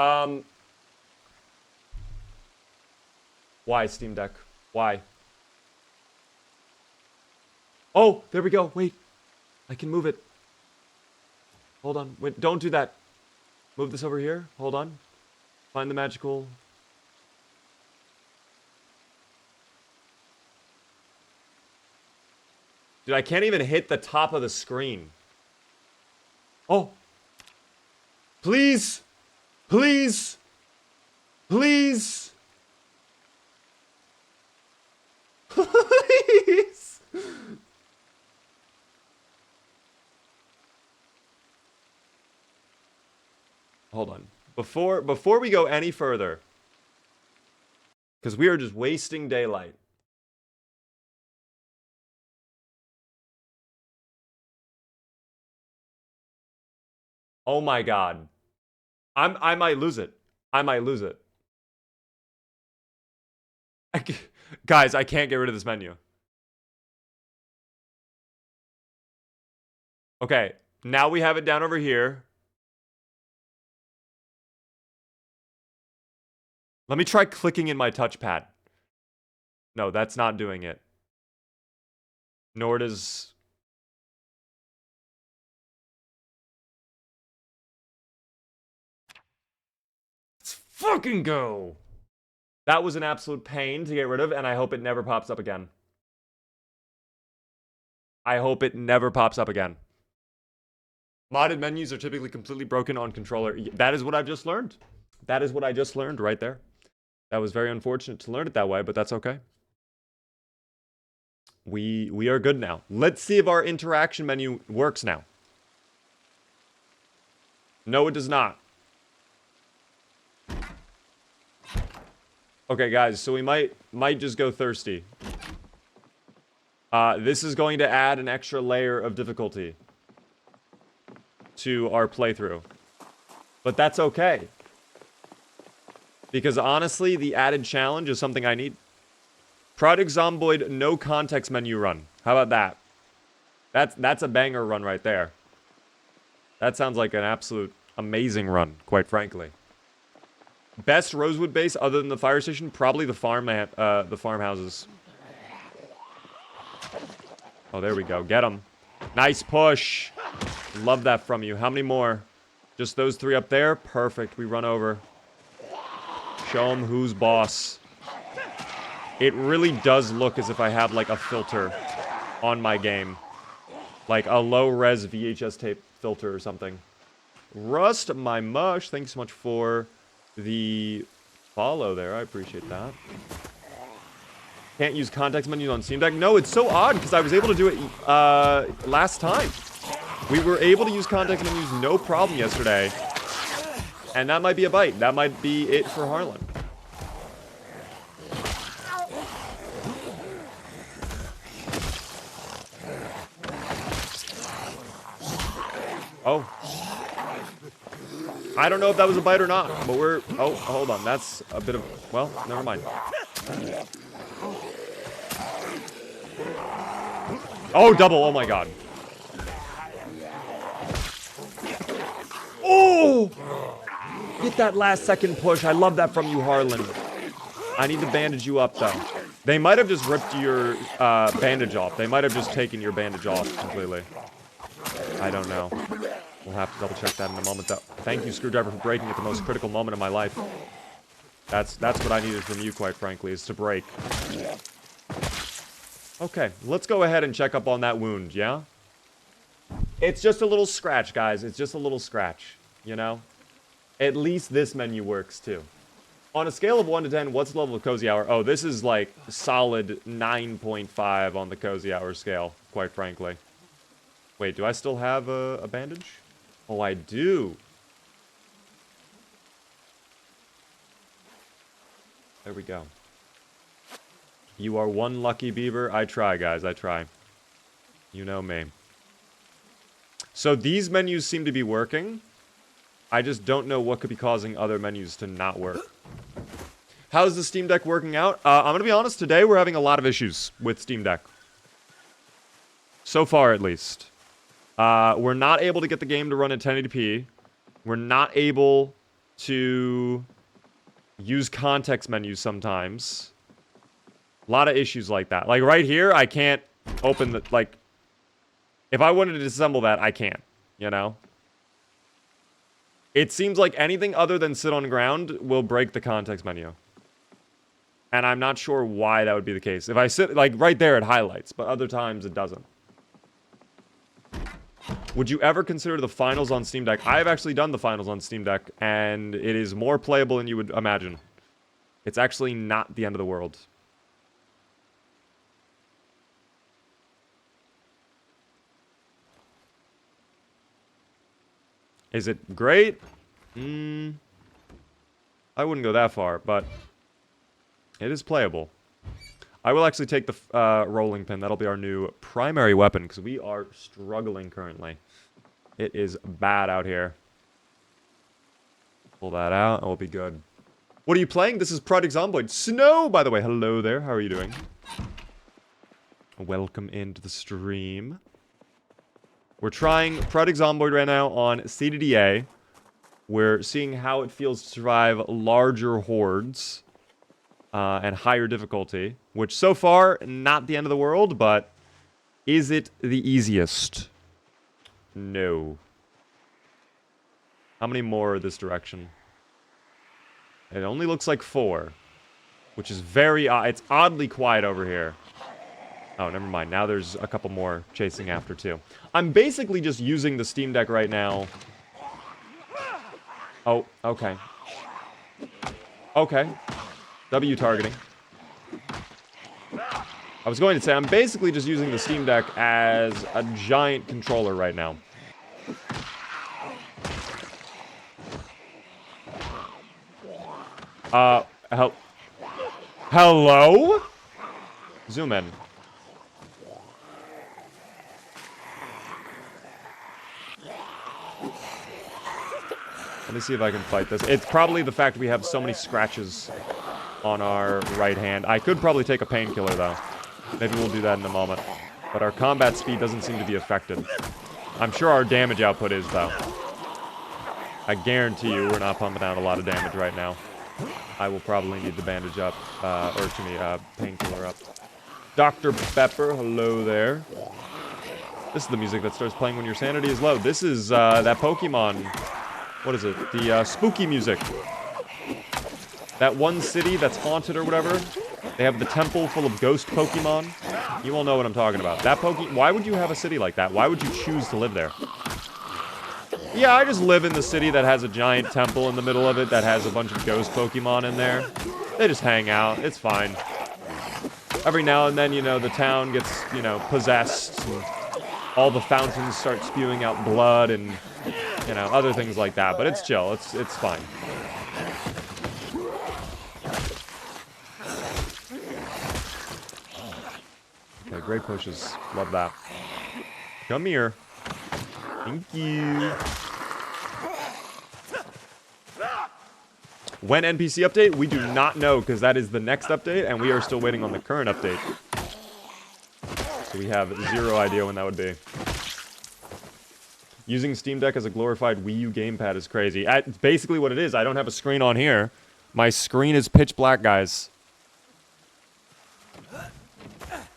Why, Steam Deck? Why? Oh, there we go. Wait. I can move it. Hold on. Wait, don't do that. Move this over here. Hold on. Find the magical... Dude, I can't even hit the top of the screen. Oh. Please. Please. Please. Please. Hold on. Before we go any further, because we are just wasting daylight. Oh my god. I might lose it. I might lose it. Guys, I can't get rid of this menu. Okay, now we have it down over here. Let me try clicking in my touchpad. No, that's not doing it. Nor does... Let's fucking go! That was an absolute pain to get rid of, and I hope it never pops up again. I hope it never pops up again. Modded menus are typically completely broken on controller. That is what I've just learned. That is what I just learned right there. That was very unfortunate to learn it that way, but that's okay. We are good now. Let's see if our interaction menu works now. No, it does not. Okay, guys, so we might just go thirsty. This is going to add an extra layer of difficulty to our playthrough. But that's okay. Because honestly, the added challenge is something I need. Project Zomboid no context menu run. How about that? That's a banger run right there. That sounds like an absolute amazing run, quite frankly. Best Rosewood base other than the fire station, probably the farmhouses. Oh, there we go. Get them. Nice push. Love that from you. How many more? Just those 3 up there? Perfect. We run over. Show them who's boss. It really does look as if I have, like, a filter on my game. Like, a low-res VHS tape filter or something. Rust, my mush. Thanks so much for the follow there. I appreciate that. Can't use context menus on Steam Deck. No, it's so odd because I was able to do it last time. We were able to use context menus no problem yesterday. And that might be a bite. That might be it for Harlan. Oh. I don't know if that was a bite or not, but we're... Oh, hold on. That's a bit of... Well, never mind. Oh, double. Oh, my God. Oh! Get that last second push. I love that from you, Harlan. I need to bandage you up, though. They might have just ripped your bandage off. They might have just taken your bandage off completely. I don't know. We'll have to double check that in a moment, though. Thank you, Screwdriver, for breaking at the most critical moment of my life. That's what I needed from you, quite frankly, is to break. Okay, let's go ahead and check up on that wound, yeah? It's just a little scratch, guys. It's just a little scratch, you know? At least this menu works, too. On a scale of 1 to 10, what's the level of Cozy Hour? Oh, this is, like, solid 9.5 on the Cozy Hour scale, quite frankly. Wait, do I still have a bandage? Oh, I do. There we go. You are one lucky beaver. I try, guys. I try. You know me. So these menus seem to be working. I just don't know what could be causing other menus to not work. How's the Steam Deck working out? I'm going to be honest. Today, we're having a lot of issues with Steam Deck. So far, at least. We're not able to get the game to run at 1080p. We're not able to use context menus sometimes. A lot of issues like that. Like, right here, I can't open the... Like, if I wanted to disassemble that, I can't. You know? It seems like anything other than sit on ground will break the context menu. And I'm not sure why that would be the case. If I sit... Like, right there, it highlights. But other times, it doesn't. Would you ever consider the finals on Steam Deck? I have actually done the finals on Steam Deck, and it is more playable than you would imagine. It's actually not the end of the world. Is it great? I wouldn't go that far, but it is playable. I will actually take the rolling pin. That'll be our new primary weapon, because we are struggling currently. It is bad out here. Pull that out, and we'll be good. What are you playing? This is Project Zomboid. Snow, by the way. Hello there. How are you doing? Welcome into the stream. We're trying Project Zomboid right now on CDDA. We're seeing how it feels to survive larger hordes and higher difficulty, which so far, not the end of the world, but is it the easiest? No. How many more are this direction? It only looks like 4, which is very odd. It's oddly quiet over here. Oh, never mind. Now there's a couple more chasing after, too. I'm basically just using the Steam Deck right now. Oh, okay. Okay. W targeting. I was going to say, I'm basically just using the Steam Deck as a giant controller right now. Hello? Zoom in. Let me see if I can fight this. It's probably the fact we have so many scratches on our right hand. I could probably take a painkiller, though. Maybe we'll do that in a moment. But our combat speed doesn't seem to be affected. I'm sure our damage output is, though. I guarantee you we're not pumping out a lot of damage right now. I will probably need the bandage up, painkiller up. Dr. Pepper, hello there. This is the music that starts playing when your sanity is low. This is, that Pokemon... What is it? The, spooky music. That one city that's haunted or whatever. They have the temple full of ghost Pokemon. You all know what I'm talking about. That Why would you have a city like that? Why would you choose to live there? Yeah, I just live in the city that has a giant temple in the middle of it that has a bunch of ghost Pokemon in there. They just hang out. It's fine. Every now and then, you know, the town gets, you know, possessed. And all the fountains start spewing out blood and, you know, other things like that. But it's chill. It's fine. Okay, great pushes. Love that. Come here. Thank you. When NPC update? We do not know, because that is the next update, and we are still waiting on the current update. So we have zero idea when that would be. Using Steam Deck as a glorified Wii U gamepad is crazy. It's basically what it is. I don't have a screen on here. My screen is pitch black, guys.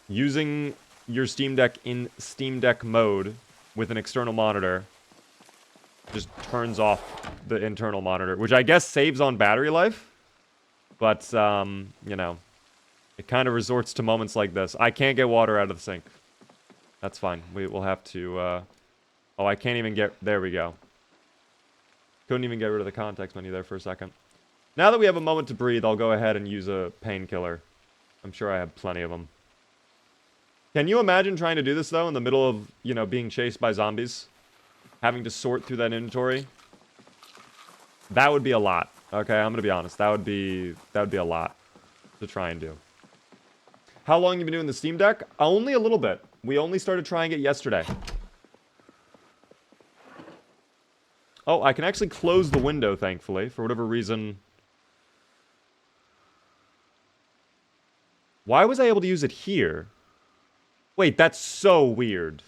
Using your Steam Deck in Steam Deck mode with an external monitor just turns off the internal monitor, which I guess saves on battery life. But, you know, It kind of resorts to moments like this. I can't get water out of the sink. That's fine. We'll have to, Oh, I can't even get... There we go. Couldn't even get rid of the context menu there for a second. Now that we have a moment to breathe, I'll go ahead and use a painkiller. I'm sure I have plenty of them. Can you imagine trying to do this, though, in the middle of, you know, being chased by zombies? Having to sort through that inventory? That would be a lot. Okay, I'm gonna be honest. That would be a lot to try and do. How long have you been doing the Steam Deck? Only a little bit. We only started trying it yesterday. Oh, I can actually close the window, thankfully, for whatever reason. Why was I able to use it here? Wait, that's so weird.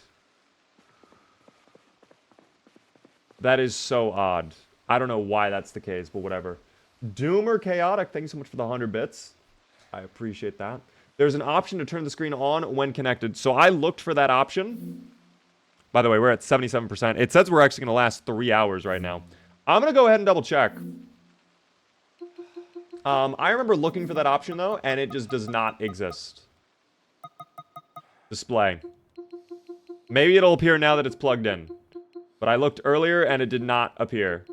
That is so odd. I don't know why that's the case, but whatever. Doomer Chaotic, thanks so much for the 100 bits. I appreciate that. There's an option to turn the screen on when connected. So I looked for that option. By the way, we're at 77%. It says we're actually going to last 3 hours right now. I'm going to go ahead and double check. I remember looking for that option, though, and it just does not exist. Display. Maybe it'll appear now that it's plugged in. But I looked earlier, and it did not appear.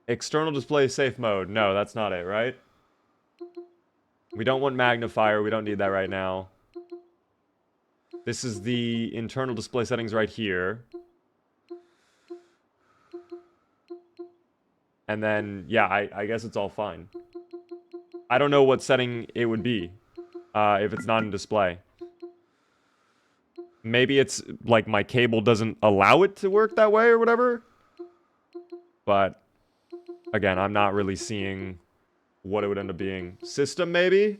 External display safe mode. No, that's not it, right? We don't want magnifier. We don't need that right now. This is the internal display settings right here. And then, yeah, I guess it's all fine. I don't know what setting it would be if it's not in display. Maybe it's like my cable doesn't allow it to work that way or whatever. But, again, I'm not really seeing what it would end up being. System, maybe?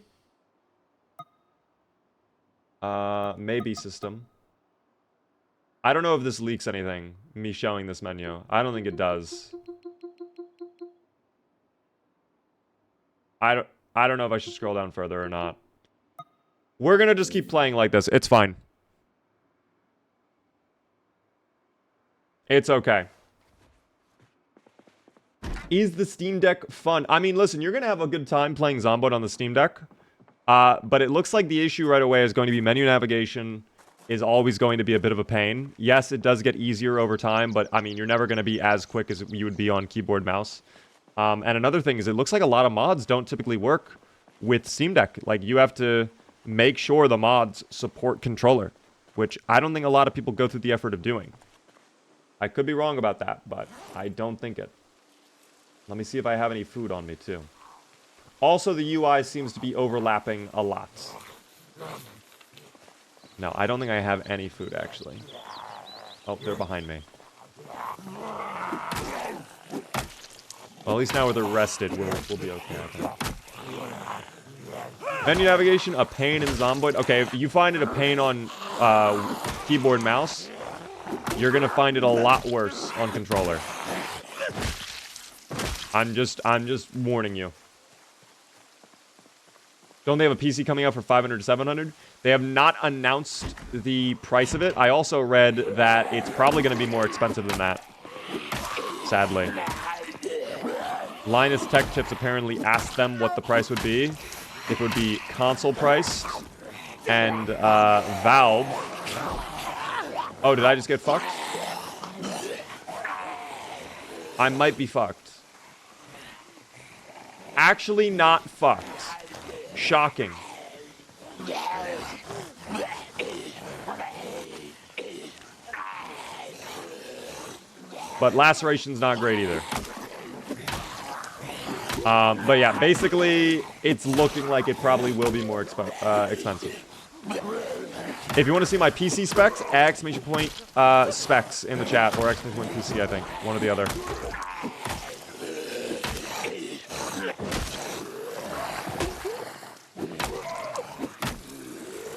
Maybe system. I don't know if this leaks anything, me showing this menu. I don't think it does. I don't know if I should scroll down further or not. We're gonna just keep playing like this. It's fine. It's okay. Is the Steam Deck fun? I mean, listen, you're gonna have a good time playing Zomboid on the Steam Deck. But it looks like the issue right away is going to be menu navigation is always going to be a bit of a pain. Yes, it does get easier over time, but I mean, you're never going to be as quick as you would be on keyboard mouse. And another thing is it looks like a lot of mods don't typically work with Steam Deck. Like, you have to make sure the mods support controller, which I don't think a lot of people go through the effort of doing. I could be wrong about that, but I don't think it. Let me see if I have any food on me, too. Also, the UI seems to be overlapping a lot. No, I don't think I have any food, actually. Oh, they're behind me. Well, at least now they're rested, we'll be okay, I think. Menu navigation, a pain in Zomboid. Okay, if you find it a pain on keyboard mouse, you're gonna find it a lot worse on controller. I'm just warning you. Don't they have a PC coming out for 500 to 700? They have not announced the price of it. I also read that it's probably going to be more expensive than that. Sadly. Linus Tech Tips apparently asked them what the price would be. If it would be console priced. And Valve. Oh, did I just get fucked? I might be fucked. Actually not fucked. Shocking. But laceration's not great either. But yeah, basically, it's looking like it probably will be more expensive. If you want to see my PC specs, exclamation point specs in the chat, or exclamation point PC, I think. One or the other.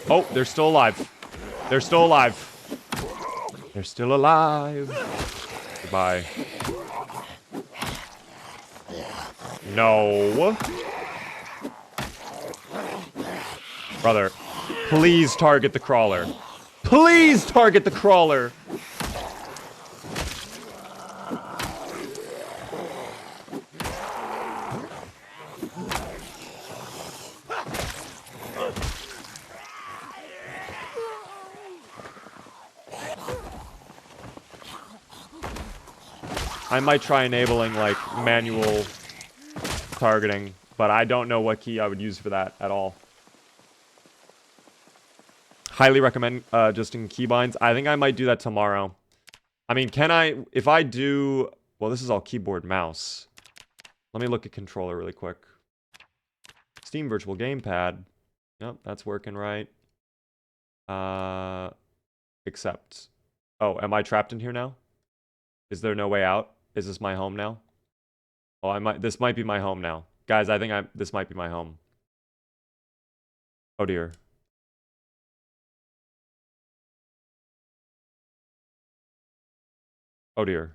Oh, they're still alive. They're still alive. They're still alive. Goodbye. No. Brother, please target the crawler. Please target the crawler. I might try enabling, like, manual targeting, but I don't know what key I would use for that at all. Highly recommend adjusting keybinds. I think I might do that tomorrow. I mean, can I... If I do... Well, this is all keyboard, mouse. Let me look at controller really quick. Steam Virtual Gamepad. Yep, that's working right. Accept. Oh, am I trapped in here now? Is there no way out? Is this my home now? Oh, this might be my home now. Guys, I think this might be my home. Oh dear. Oh dear.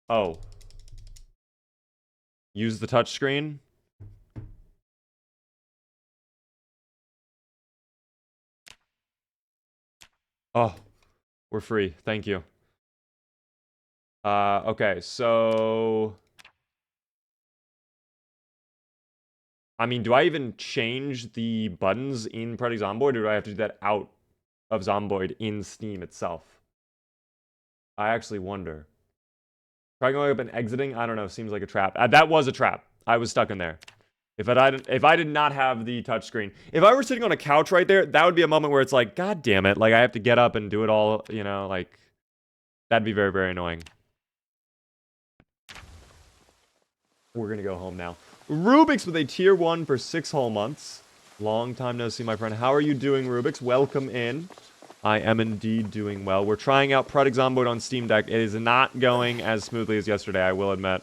Oh. Use the touchscreen. Oh, we're free. Thank you. Okay, so... I mean, do I even change the buttons in Project Zomboid, or do I have to do that out of Zomboid in Steam itself? I actually wonder. Try going up and exiting? I don't know. Seems like a trap. That was a trap. I was stuck in there. If I did not have the touchscreen. If I were sitting on a couch right there, that would be a moment where it's like, God damn it. Like, I have to get up and do it all, you know, like... That'd be very, very annoying. We're gonna go home now. Rubik's with a tier 1 for 6 whole months. Long time no see, my friend. How are you doing, Rubik's? Welcome in. I am indeed doing well. We're trying out Project Zomboid on Steam Deck. It is not going as smoothly as yesterday, I will admit.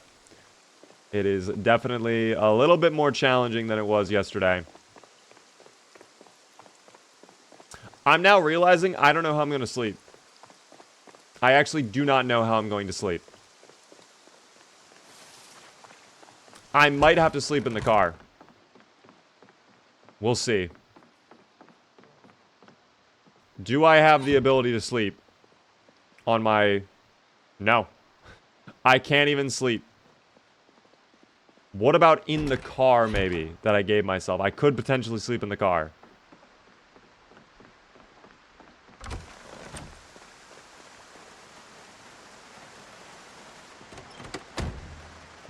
It is definitely a little bit more challenging than it was yesterday. I'm now realizing I don't know how I'm going to sleep. I actually do not know how I'm going to sleep. I might have to sleep in the car. We'll see. Do I have the ability to sleep on my... No. I can't even sleep. What about in the car, maybe, that I gave myself? I could potentially sleep in the car.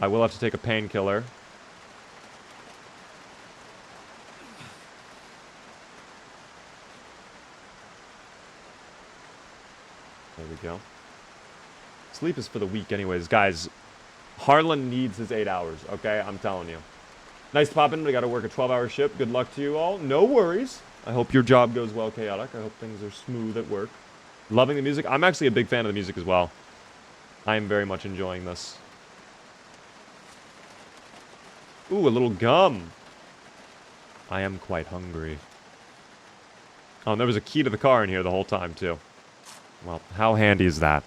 I will have to take a painkiller. There we go. Sleep is for the weak anyways. Guys, Harlan needs his 8 hours, okay? I'm telling you. Nice to pop in. We got to work a 12-hour shift. Good luck to you all. No worries. I hope your job goes well, Chaotic. I hope things are smooth at work. Loving the music. I'm actually a big fan of the music as well. I am very much enjoying this. Ooh, a little gum. I am quite hungry. Oh, and there was a key to the car in here the whole time, too. Well, how handy is that?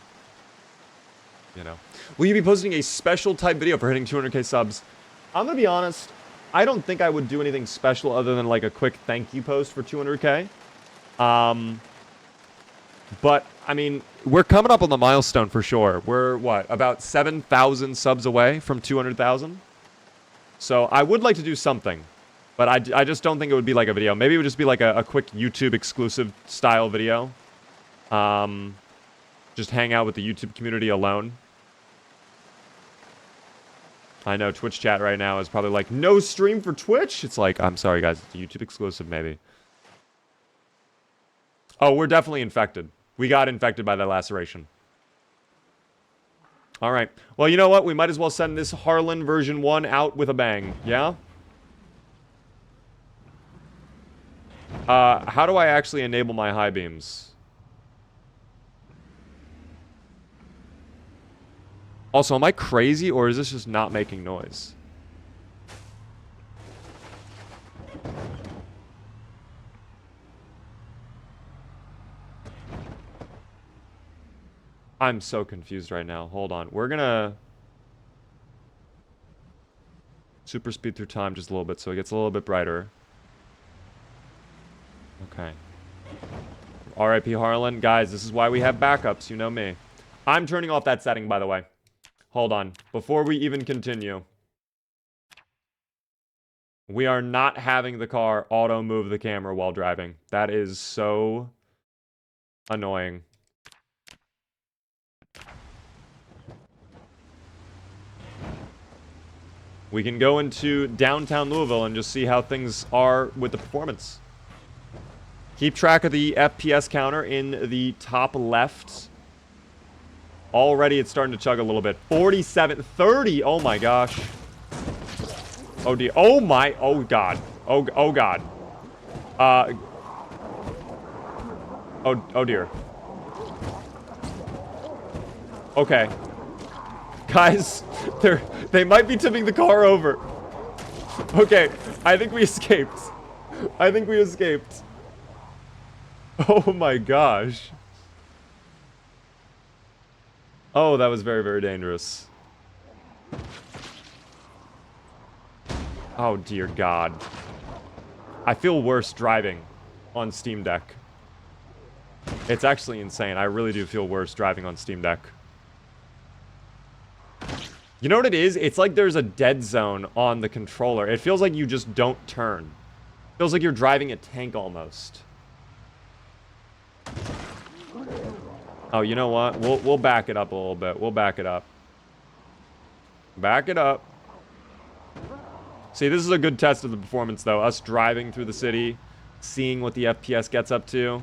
You know. Will you be posting a special type video for hitting 200k subs? I'm gonna be honest. I don't think I would do anything special other than like a quick thank you post for 200k. But, I mean, we're coming up on the milestone for sure. We're, what, about 7,000 subs away from 200,000? So I would like to do something. But I just don't think it would be like a video. Maybe it would just be like a quick YouTube exclusive style video. Just hang out with the YouTube community alone. I know Twitch chat right now is probably like, no stream for Twitch? It's like, I'm sorry guys, it's a YouTube exclusive maybe. Oh, we're definitely infected. We got infected by that laceration. Alright. Well, you know what? We might as well send this Harlan version 1 out with a bang. Yeah? How do I actually enable my high beams? Also, am I crazy or is this just not making noise? I'm so confused right now. Hold on. We're gonna super speed through time just a little bit so it gets a little bit brighter. Okay. RIP Harlan. Guys, this is why we have backups. You know me. I'm turning off that setting, by the way. Hold on. Before we even continue. We are not having the car auto-move the camera while driving. That is so annoying. we can go into downtown Louisville and just see how things are with the performance. Keep track of the FPS counter in the top left. Already it's starting to chug a little bit. 47, 30. Oh my gosh. Oh dear. Oh my. Oh god. Oh god. Oh dear. Okay. Guys, they might be tipping the car over. Okay, I think we escaped. I think we escaped. Oh my gosh. Oh, that was very, very dangerous. Oh dear God. I feel worse driving on Steam Deck. It's actually insane. I really do feel worse driving on Steam Deck. You know what it is? It's like there's a dead zone on the controller. It feels like you just don't turn. It feels like you're driving a tank almost. Oh, you know what? We'll back it up a little bit. We'll back it up. Back it up. See, this is a good test of the performance, though. Us driving through the city, seeing what the FPS gets up to.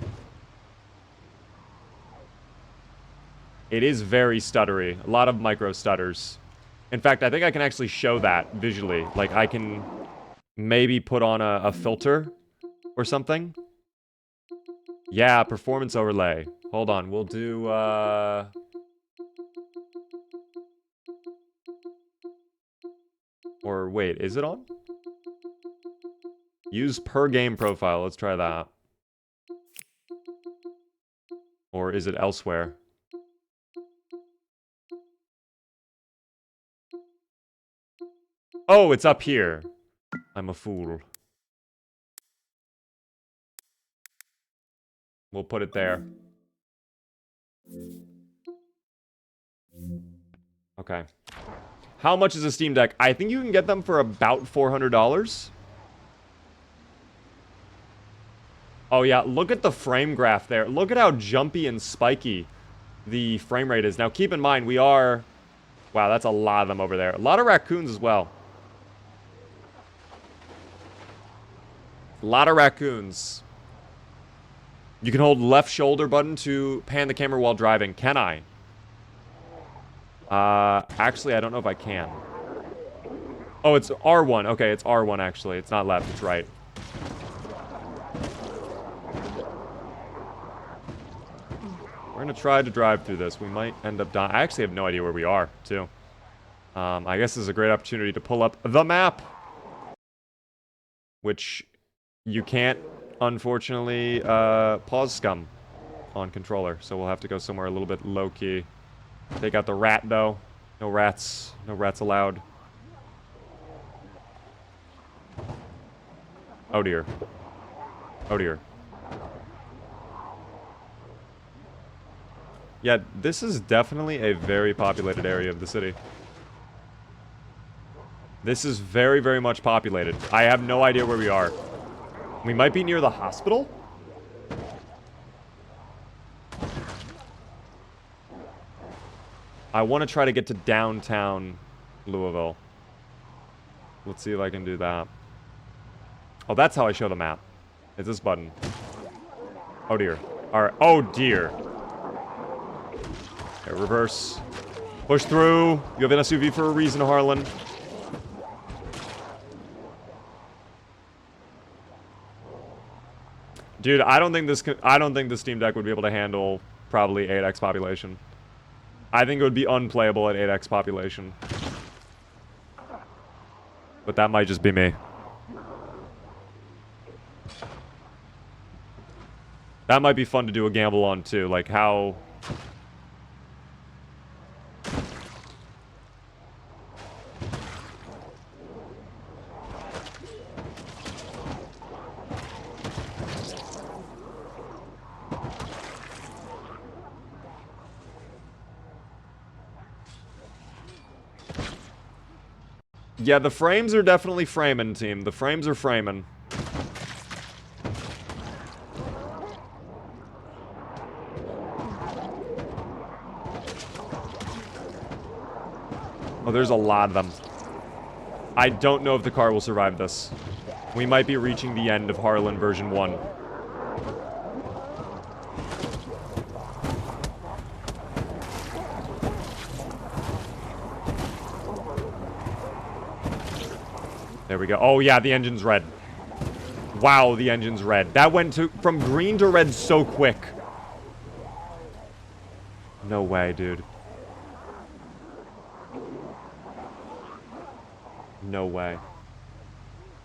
It is very stuttery. A lot of micro stutters. In fact, I think I can actually show that visually. Like, I can maybe put on a filter or something. Yeah, performance overlay. Hold on, we'll do, or wait, is it on? Use per game profile. Let's try that. Or is it elsewhere? Oh, it's up here. I'm a fool. We'll put it there. Okay. How much is a Steam Deck? I think you can get them for about $400. Oh yeah, look at the frame graph there. Look at how jumpy and spiky the frame rate is. Now keep in mind, we are... Wow, that's a lot of them over there. A lot of raccoons as well. A lot of raccoons. You can hold left shoulder button to pan the camera while driving. Can I? Actually, I don't know if I can. Oh, it's R1. Okay, it's R1, actually. It's not left, it's right. We're gonna try to drive through this. We might end up dying. I actually have no idea where we are, too. I guess this is a great opportunity to pull up the map. Which you can't, unfortunately, pause scum on controller. So we'll have to go somewhere a little bit low-key. Take out the rat, though. No rats. No rats allowed. Oh, dear. Oh, dear. Yeah, this is definitely a very populated area of the city. This is very, very much populated. I have no idea where we are. We might be near the hospital? I want to try to get to downtown Louisville. Let's see if I can do that. Oh, that's how I show the map. It's this button. Oh, dear. Alright. Oh, dear. Okay, reverse. Push through. You have an SUV for a reason, Harlan. Dude, I don't think the Steam Deck would be able to handle probably 8x population. I think it would be unplayable at 8x population. But that might just be me. That might be fun to do a gamble on too, like how... Yeah, the frames are definitely framing, team. The frames are framing. Oh, there's a lot of them. I don't know if the car will survive this. We might be reaching the end of Harlan version 1. There we go. Oh, yeah, the engine's red. Wow, the engine's red. That went from green to red so quick. No way, dude. No way.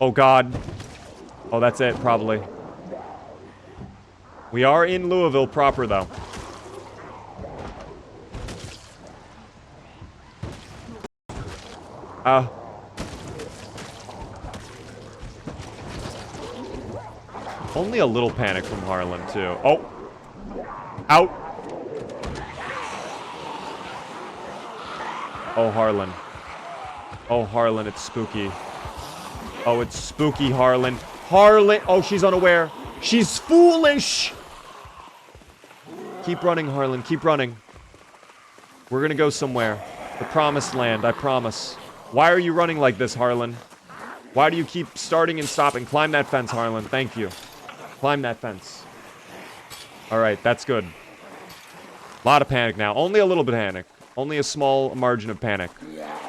Oh, God. Oh, that's it, probably. We are in Louisville proper, though. Only a little panic from Harlan, too. Oh. Out. Oh, Harlan. Oh, Harlan, it's spooky. Oh, it's spooky, Harlan. Harlan! Oh, she's unaware. She's foolish! Keep running, Harlan. Keep running. We're gonna go somewhere. The promised land, I promise. Why are you running like this, Harlan? Why do you keep starting and stopping? Climb that fence, Harlan. Thank you. Climb that fence. Alright, that's good. A lot of panic now. Only a little bit of panic. Only a small margin of panic.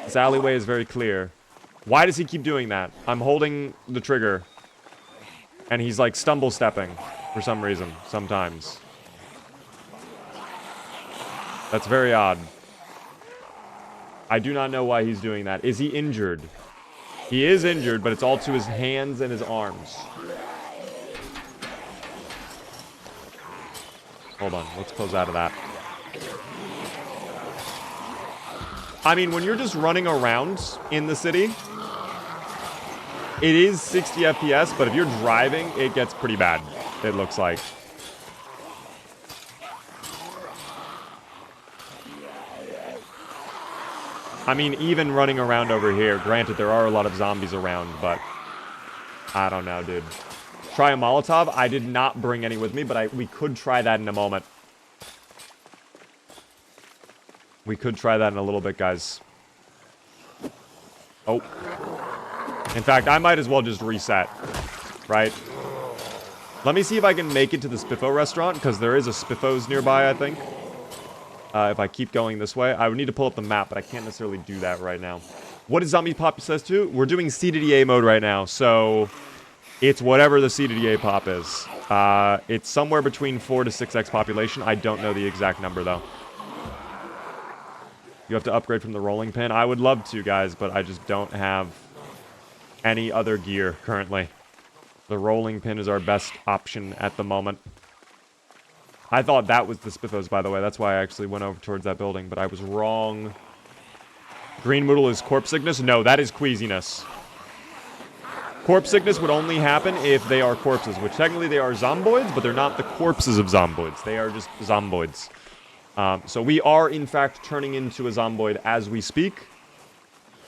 This alleyway is very clear. Why does he keep doing that? I'm holding the trigger. And he's like stumble stepping for some reason, sometimes. That's very odd. I do not know why he's doing that. Is he injured? He is injured, but it's all to his hands and his arms. Hold on, let's close out of that. I mean, when you're just running around in the city, it is 60 FPS, but if you're driving, it gets pretty bad, it looks like. I mean, even running around over here, granted, there are a lot of zombies around, but I don't know, dude. Try a Molotov. I did not bring any with me, but we could try that in a moment. We could try that in a little bit, guys. Oh. In fact, I might as well just reset, right? Let me see if I can make it to the Spiffo restaurant, because there is a Spiffos nearby, I think. If I keep going this way. I would need to pull up the map, but I can't necessarily do that right now. What does Zombie Pop says to? We're doing CDDA mode right now, so it's whatever the CDDA pop is. It's somewhere between 4 to 6x population. I don't know the exact number, though. You have to upgrade from the rolling pin. I would love to, guys, but I just don't have any other gear currently. The rolling pin is our best option at the moment. I thought that was the Spiffos, by the way. That's why I actually went over towards that building, but I was wrong. Green Moodle is corpse sickness? No, that is queasiness. Corpse sickness would only happen if they are corpses, which technically they are zomboids, but they're not the corpses of zomboids. They are just zomboids. So we are, in fact, turning into a zomboid as we speak.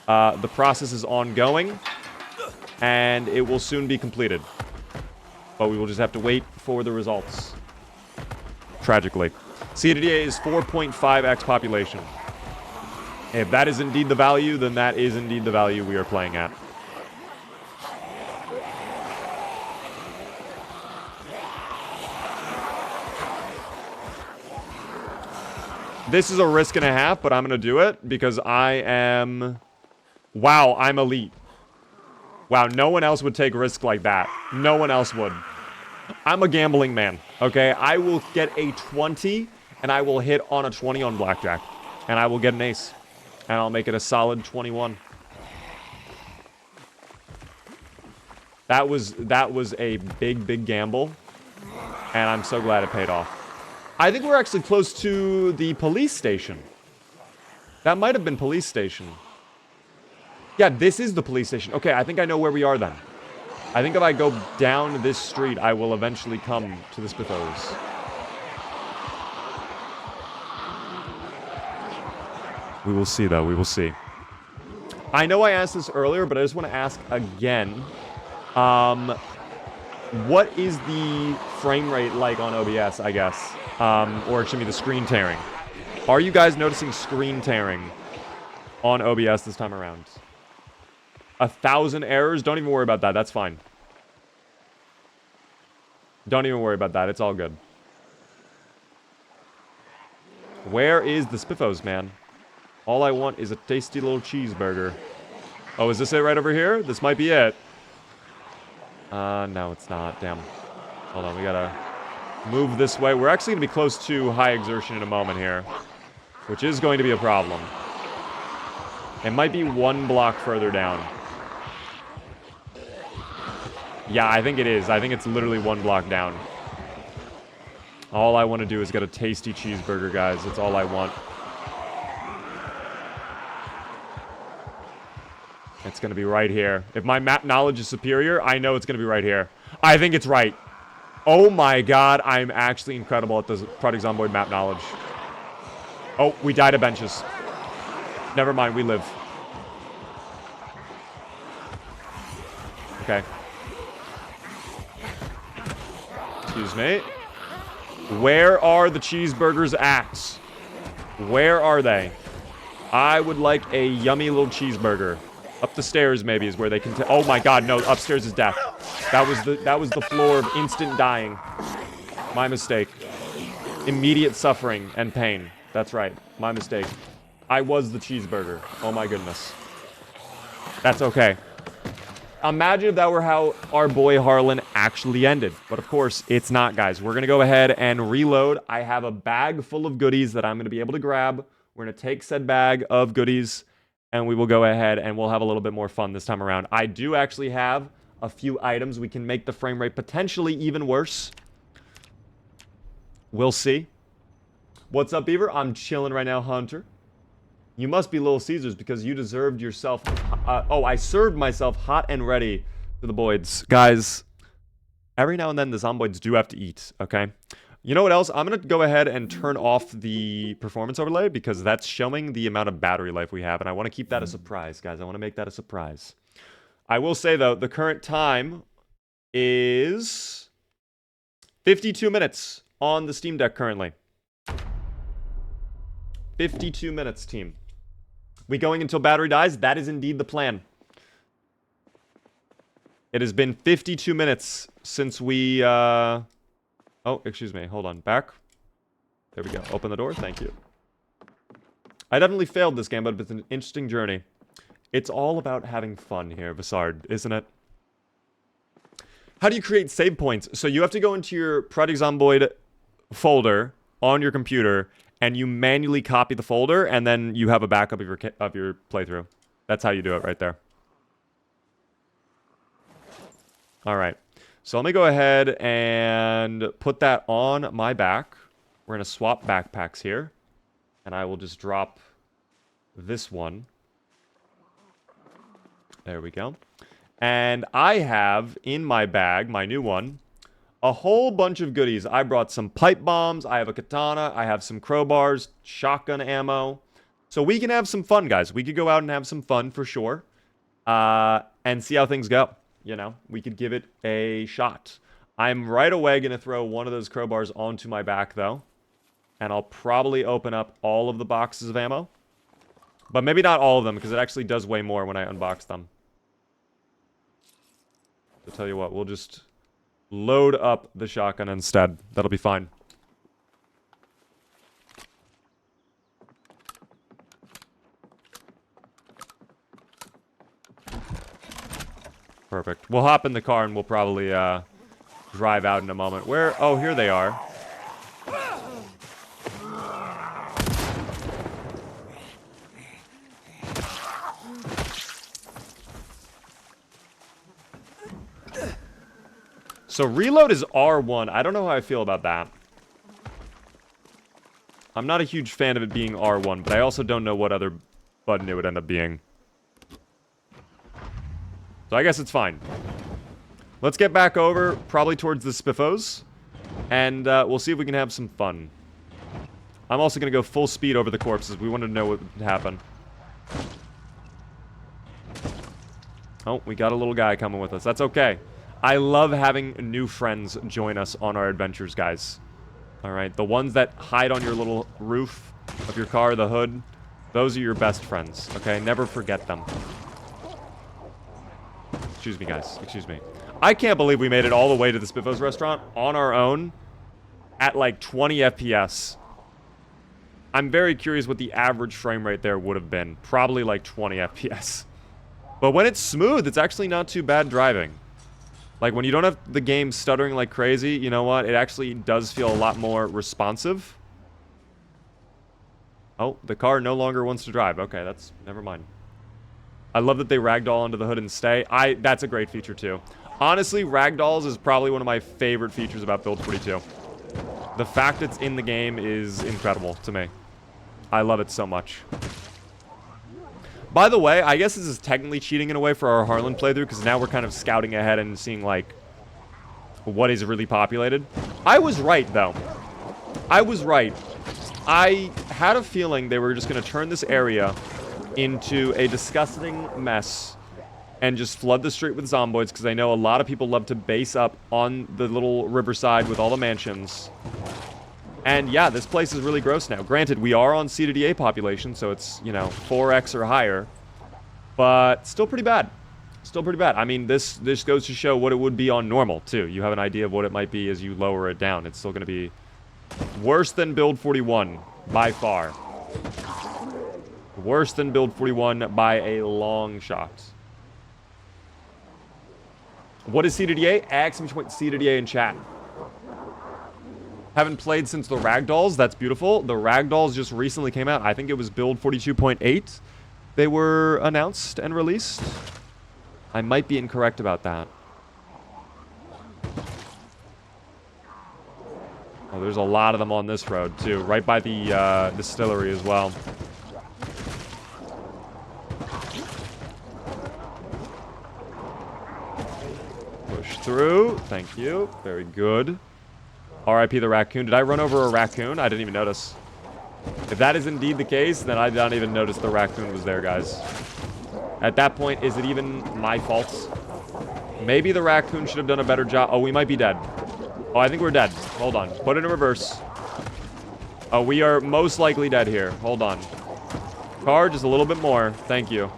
The process is ongoing, and it will soon be completed. But we will just have to wait for the results. Tragically. CDDA is 4.5x population. If that is indeed the value, then that is indeed the value we are playing at. This is a risk and a half, but I'm going to do it because I am... Wow, I'm elite. Wow, no one else would take risks like that. No one else would. I'm a gambling man, okay? I will get a 20, and I will hit on a 20 on blackjack. And I will get an ace. And I'll make it a solid 21. That was a big, big gamble. And I'm so glad it paid off. I think we're actually close to the police station. That might have been police station. Yeah, this is the police station. Okay, I think I know where we are then. I think if I go down this street, I will eventually come to the Spiffos. We will see, though. We will see. I know I asked this earlier, but I just want to ask again. What is the frame rate like on OBS, I guess? Or it should be the screen tearing. Are you guys noticing screen tearing on OBS this time around? 1,000 errors. Don't even worry about that. That's fine. Don't even worry about that. It's all good. Where is the Spiffos, man? All I want is a tasty little cheeseburger. Oh, is this it right over here? This might be it. No, it's not. Damn. Hold on, we gotta move this way. We're actually gonna be close to high exertion in a moment here, which is going to be a problem. It might be 1 block further down. Yeah, I think it is. I think it's literally 1 block down. All I want to do is get a tasty cheeseburger, guys. That's all I want. It's going to be right here. If my map knowledge is superior, I know it's going to be right here. I think it's right. Oh my god, I'm actually incredible at this Project Zomboid map knowledge. Oh, we died of benches. Never mind, we live. Okay. Excuse me. Where are the cheeseburgers at? Where are they? I would like a yummy little cheeseburger. Up the stairs, maybe, is where they can. Oh my god, no! Upstairs is death. That was the floor of instant dying. My mistake. Immediate suffering and pain. That's right. My mistake. I was the cheeseburger. Oh my goodness. That's okay. Imagine if that were how our boy Harlan actually ended. But of course, it's not, guys. We're gonna go ahead and reload. I have a bag full of goodies that I'm gonna be able to grab. We're gonna take said bag of goodies, and we will go ahead and we'll have a little bit more fun this time around. I do actually have a few items. We can make the frame rate potentially even worse. We'll see. What's up, Beaver? I'm chilling right now, Hunter. You must be Little Caesars because you deserved yourself... oh, I served myself hot and ready to the boids. Guys, every now and then the zomboids do have to eat, okay? You know what else? I'm going to go ahead and turn off the performance overlay because that's showing the amount of battery life we have, and I want to keep that a surprise, guys. I want to make that a surprise. I will say, though, the current time is 52 minutes on the Steam Deck currently. 52 minutes, team. We going until battery dies? That is indeed the plan. It has been 52 minutes since we, Oh, excuse me. Hold on. Back. There we go. Open the door. Thank you. I definitely failed this game, but it's an interesting journey. It's all about having fun here, Visard, isn't it? How do you create save points? So you have to go into your Project Zomboid folder on your computer, and you manually copy the folder, and then you have a backup of your playthrough. That's how you do it right there. All right. So let me go ahead and put that on my back. We're going to swap backpacks here. And I will just drop this one. There we go. And I have in my bag, my new one, a whole bunch of goodies. I brought some pipe bombs. I have a katana. I have some crowbars, shotgun ammo. So we can have some fun, guys. We could go out and have some fun for sure. And see how things go. You know, we could give it a shot. I'm right away going to throw one of those crowbars onto my back, though. And I'll probably open up all of the boxes of ammo. But maybe not all of them, because it actually does weigh more when I unbox them. So tell you what, we'll just load up the shotgun instead. That'll be fine. Perfect. We'll hop in the car and we'll probably drive out in a moment. Where? Oh, here they are. So reload is R1. I don't know how I feel about that. I'm not a huge fan of it being R1, but I also don't know what other button it would end up being. So I guess it's fine. Let's get back over, probably towards the Spiffos, and we'll see if we can have some fun. I'm also going to go full speed over the corpses. We wanted to know what would happen. Oh, we got a little guy coming with us. That's okay. I love having new friends join us on our adventures, guys. Alright, the ones that hide on your little roof of your car, the hood, those are your best friends, okay? Never forget them. Excuse me, guys. Excuse me. I can't believe we made it all the way to the Spiffos restaurant on our own at like 20 FPS. I'm very curious what the average frame rate there would have been. Probably like 20 FPS. But when it's smooth, it's actually not too bad driving. Like, when you don't have the game stuttering like crazy, you know what? It actually does feel a lot more responsive. Oh, the car no longer wants to drive. Okay, that's... never mind. I love that they ragdoll onto the hood and stay. That's a great feature, too. Honestly, ragdolls is probably one of my favorite features about Build 42. The fact it's in the game is incredible to me. I love it so much. By the way, I guess this is technically cheating in a way for our Harlan playthrough, because now we're kind of scouting ahead and seeing, like, what is really populated. I was right, though. I was right. I had a feeling they were just going to turn this area into a disgusting mess and just flood the street with zomboids, because I know a lot of people love to base up on the little riverside with all the mansions. And yeah, this place is really gross now. Granted, we are on CDDA population, so it's, you know, 4x or higher. But still pretty bad. Still pretty bad. I mean, this goes to show what it would be on normal, too. You have an idea of what it might be as you lower it down. It's still going to be worse than Build 41, by far. Worse than Build 41 by a long shot. What is CDDA? !CDDA in chat. Haven't played since the Ragdolls. That's beautiful. The Ragdolls just recently came out. I think it was Build 42.8. They were announced and released. I might be incorrect about that. Oh, there's a lot of them on this road, too. Right by the distillery as well. Push through. Thank you. Very good. R.I.P. the raccoon. Did I run over a raccoon? I didn't even notice. If that is indeed the case, then I did not even notice the raccoon was there, guys. At that point, is it even my fault? Maybe the raccoon should have done a better job. Oh, we might be dead. Oh, I think we're dead. Hold on. Put it in reverse. Oh, we are most likely dead here. Hold on. Car, just a little bit more. Thank you.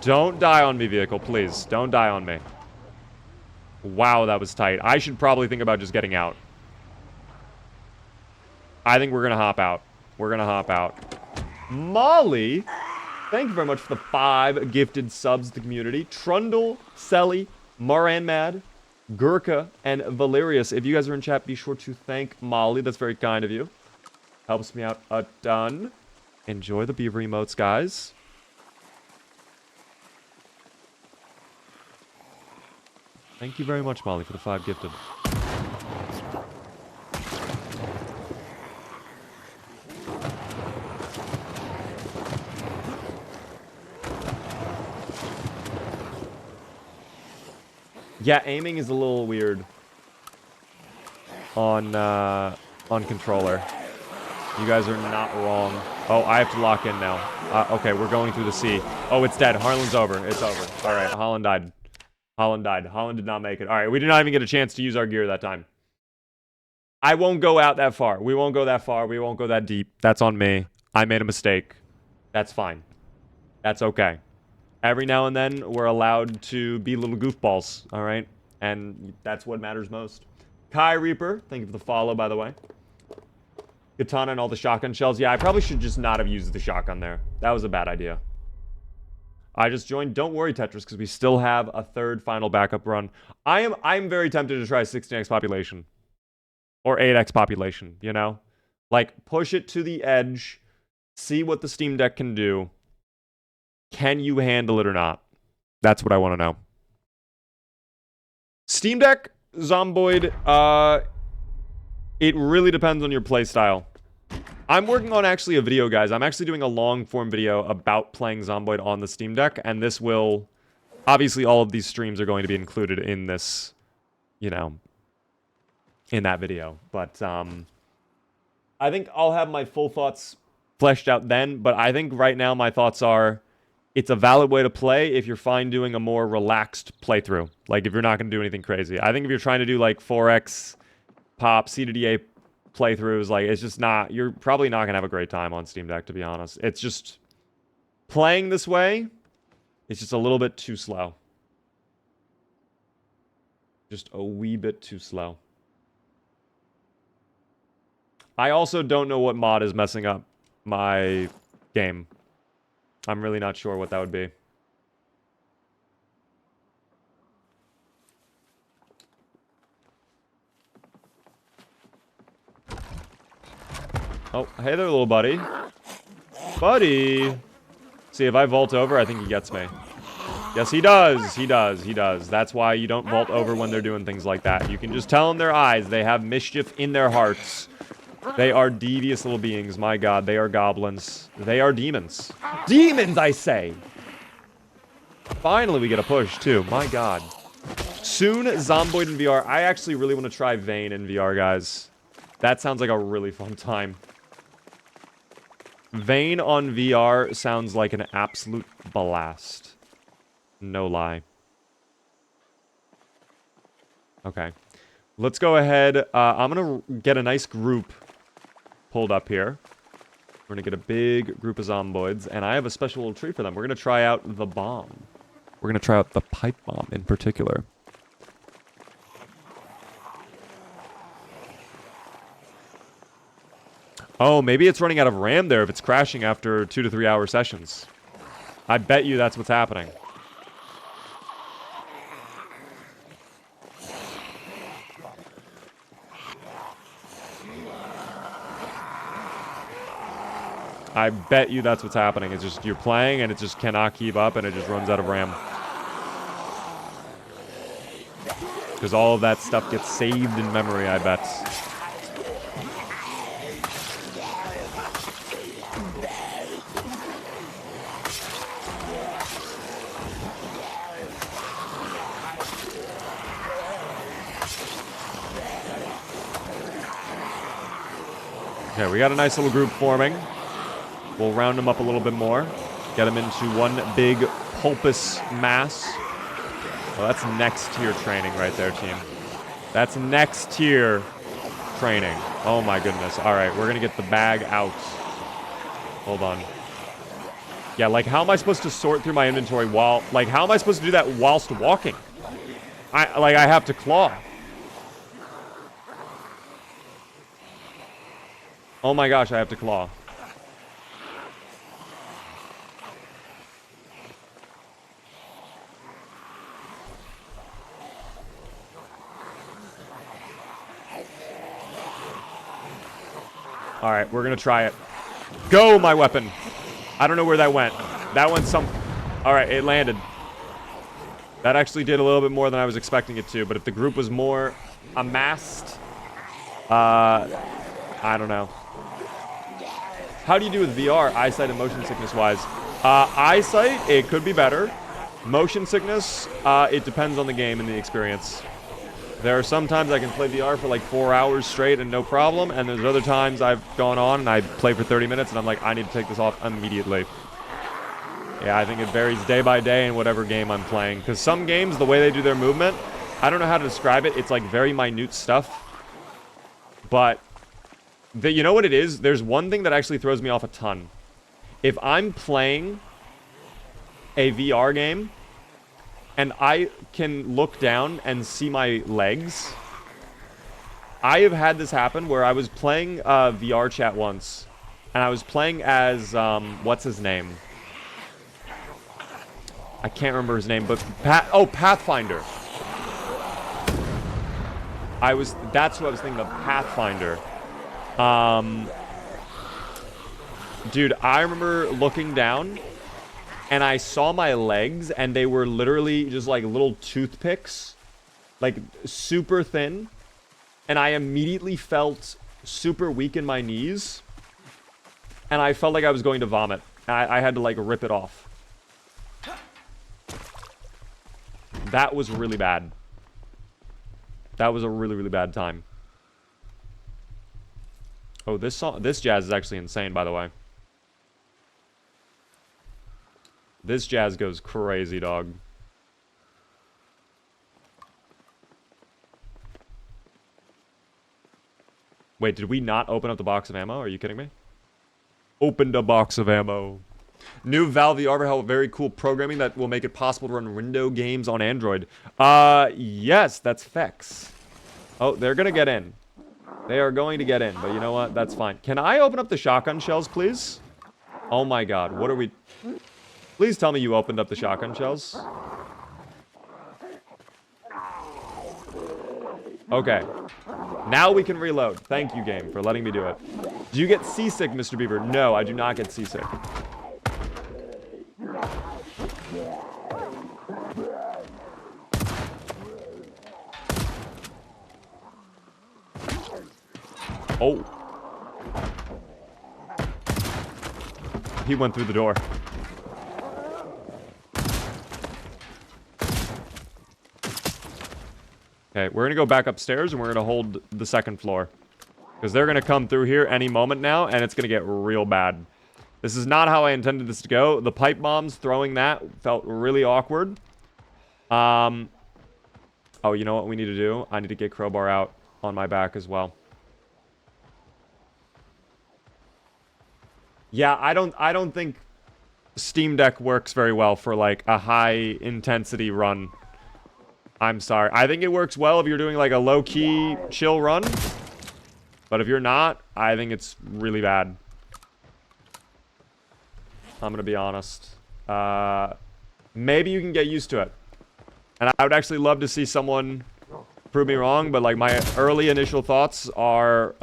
Don't die on me, vehicle, please. Don't die on me. Wow, that was tight. I should probably think about just getting out. I think we're going to hop out. We're going to hop out. Molly, thank you very much for the 5 gifted subs to the community. Trundle, Selly, Maranmad, Gurkha, and Valerius. If you guys are in chat, be sure to thank Molly. That's very kind of you. Helps me out a ton. Enjoy the beaver emotes, guys. Thank you very much, Molly, for the 5 gifted. Yeah, aiming is a little weird on controller. You guys are not wrong. Oh, I have to lock in now. Okay, we're going through the sea. Oh, it's dead. Harlan's over. It's over. All right, Holland died. Holland died. Holland did not make it. All right, we did not even get a chance to use our gear that time. I won't go out that far. We won't go that far. We won't go that deep. That's on me. I made a mistake. That's fine. That's okay. Every now and then, we're allowed to be little goofballs, all right? And that's what matters most. Kai Reaper, thank you for the follow, by the way. Katana and all the shotgun shells. Yeah, I probably should just not have used the shotgun there. That was a bad idea. I just joined. Don't worry, Tetris, because we still have a third final backup run. I'm very tempted to try 16x population. Or 8x population, you know? Like, push it to the edge. See what the Steam Deck can do. Can you handle it or not? That's what I want to know. Steam Deck, Zomboid, it really depends on your playstyle. I'm working on actually a video, guys. I'm actually doing a long-form video about playing Zomboid on the Steam Deck, and this will... Obviously, all of these streams are going to be included in this, you know, in that video. But, I think I'll have my full thoughts fleshed out then, but I think right now my thoughts are... It's a valid way to play if you're fine doing a more relaxed playthrough. Like, if you're not going to do anything crazy. I think if you're trying to do, like, 4x pop, CDDA playthroughs, like, it's just not... You're probably not going to have a great time on Steam Deck, to be honest. It's just... Playing this way, it's just a little bit too slow. Just a wee bit too slow. I also don't know what mod is messing up my game. I'm really not sure what that would be. Oh, hey there, little buddy. Buddy! See, if I vault over, I think he gets me. Yes, he does. He does. He does. That's why you don't vault over when they're doing things like that. You can just tell in their eyes. They have mischief in their hearts. They are devious little beings. My god, they are goblins. They are demons. Demons, I say! Finally, we get a push, too. My god. Soon, Zomboid in VR. I actually really want to try Vayne in VR, guys. That sounds like a really fun time. Vayne on VR sounds like an absolute blast. No lie. Okay. Let's go ahead. I'm going to get a nice group pulled up here. We're going to get a big group of Zomboids, and I have a special little treat for them. We're going to try out the bomb. We're going to try out the pipe bomb in particular. Oh, maybe it's running out of RAM there if it's crashing after 2 to 3 hour sessions. I bet you that's what's happening. I bet you that's what's happening. It's just you're playing and it just cannot keep up and it just runs out of RAM. Because all of that stuff gets saved in memory, I bet. Okay, we got a nice little group forming. We'll round them up a little bit more. Get them into one big pulpous mass. Well, that's next tier training right there, team. That's next tier training. Oh my goodness. All right, we're gonna get the bag out. Hold on. Yeah, like how am I supposed to sort through my inventory while, like how am I supposed to do that whilst walking? I have to claw. Oh my gosh, I have to claw. Alright, we're gonna try it. Go, my weapon! I don't know where that went. That went some... Alright, it landed. That actually did a little bit more than I was expecting it to, but if the group was more amassed... I don't know. How do you do with VR, eyesight and motion sickness-wise? Eyesight, it could be better. Motion sickness, it depends on the game and the experience. There are some times I can play VR for like 4 hours straight and no problem, and there's other times I've gone on and I play for 30 minutes and I'm like, I need to take this off immediately. Yeah, I think it varies day by day in whatever game I'm playing. Because some games, the way they do their movement, I don't know how to describe it. It's like very minute stuff. But, you know what it is? There's one thing that actually throws me off a ton. If I'm playing a VR game and I can look down and see my legs, I have had this happen where I was playing VR chat once, and I was playing as, what's his name? I can't remember his name, but Pathfinder. That's what I was thinking of, Pathfinder. Dude, I remember looking down, and I saw my legs, and they were literally just like little toothpicks, like super thin, and I immediately felt super weak in my knees, and I felt like I was going to vomit. I had to like rip it off. That was really bad. That was a really, really bad time. Oh, this jazz is actually insane, by the way. This jazz goes crazy, dog. Wait, did we not open up the box of ammo? Are you kidding me? Opened a box of ammo. New Valve VR will have very cool programming that will make it possible to run window games on Android. Yes, that's Fex. Oh, they're gonna get in. They are going to get in, but you know what? That's fine. Can I open up the shotgun shells, please? Oh my god, what are we... Please tell me you opened up the shotgun shells. Okay. Now we can reload. Thank you, game, for letting me do it. Do you get seasick, Mr. Beaver? No, I do not get seasick. Oh. He went through the door. Okay, we're gonna go back upstairs and we're gonna hold the second floor. Because they're gonna come through here any moment now, and it's gonna get real bad. This is not how I intended this to go. The pipe bombs, throwing that, felt really awkward. Oh, you know what we need to do? I need to get Crowbar out on my back as well. Yeah, I don't think Steam Deck works very well for, like, a high-intensity run. I'm sorry. I think it works well if you're doing, like, a low-key chill run. But if you're not, I think it's really bad. I'm gonna be honest. Maybe you can get used to it. And I would actually love to see someone prove me wrong, but, like, my early initial thoughts are,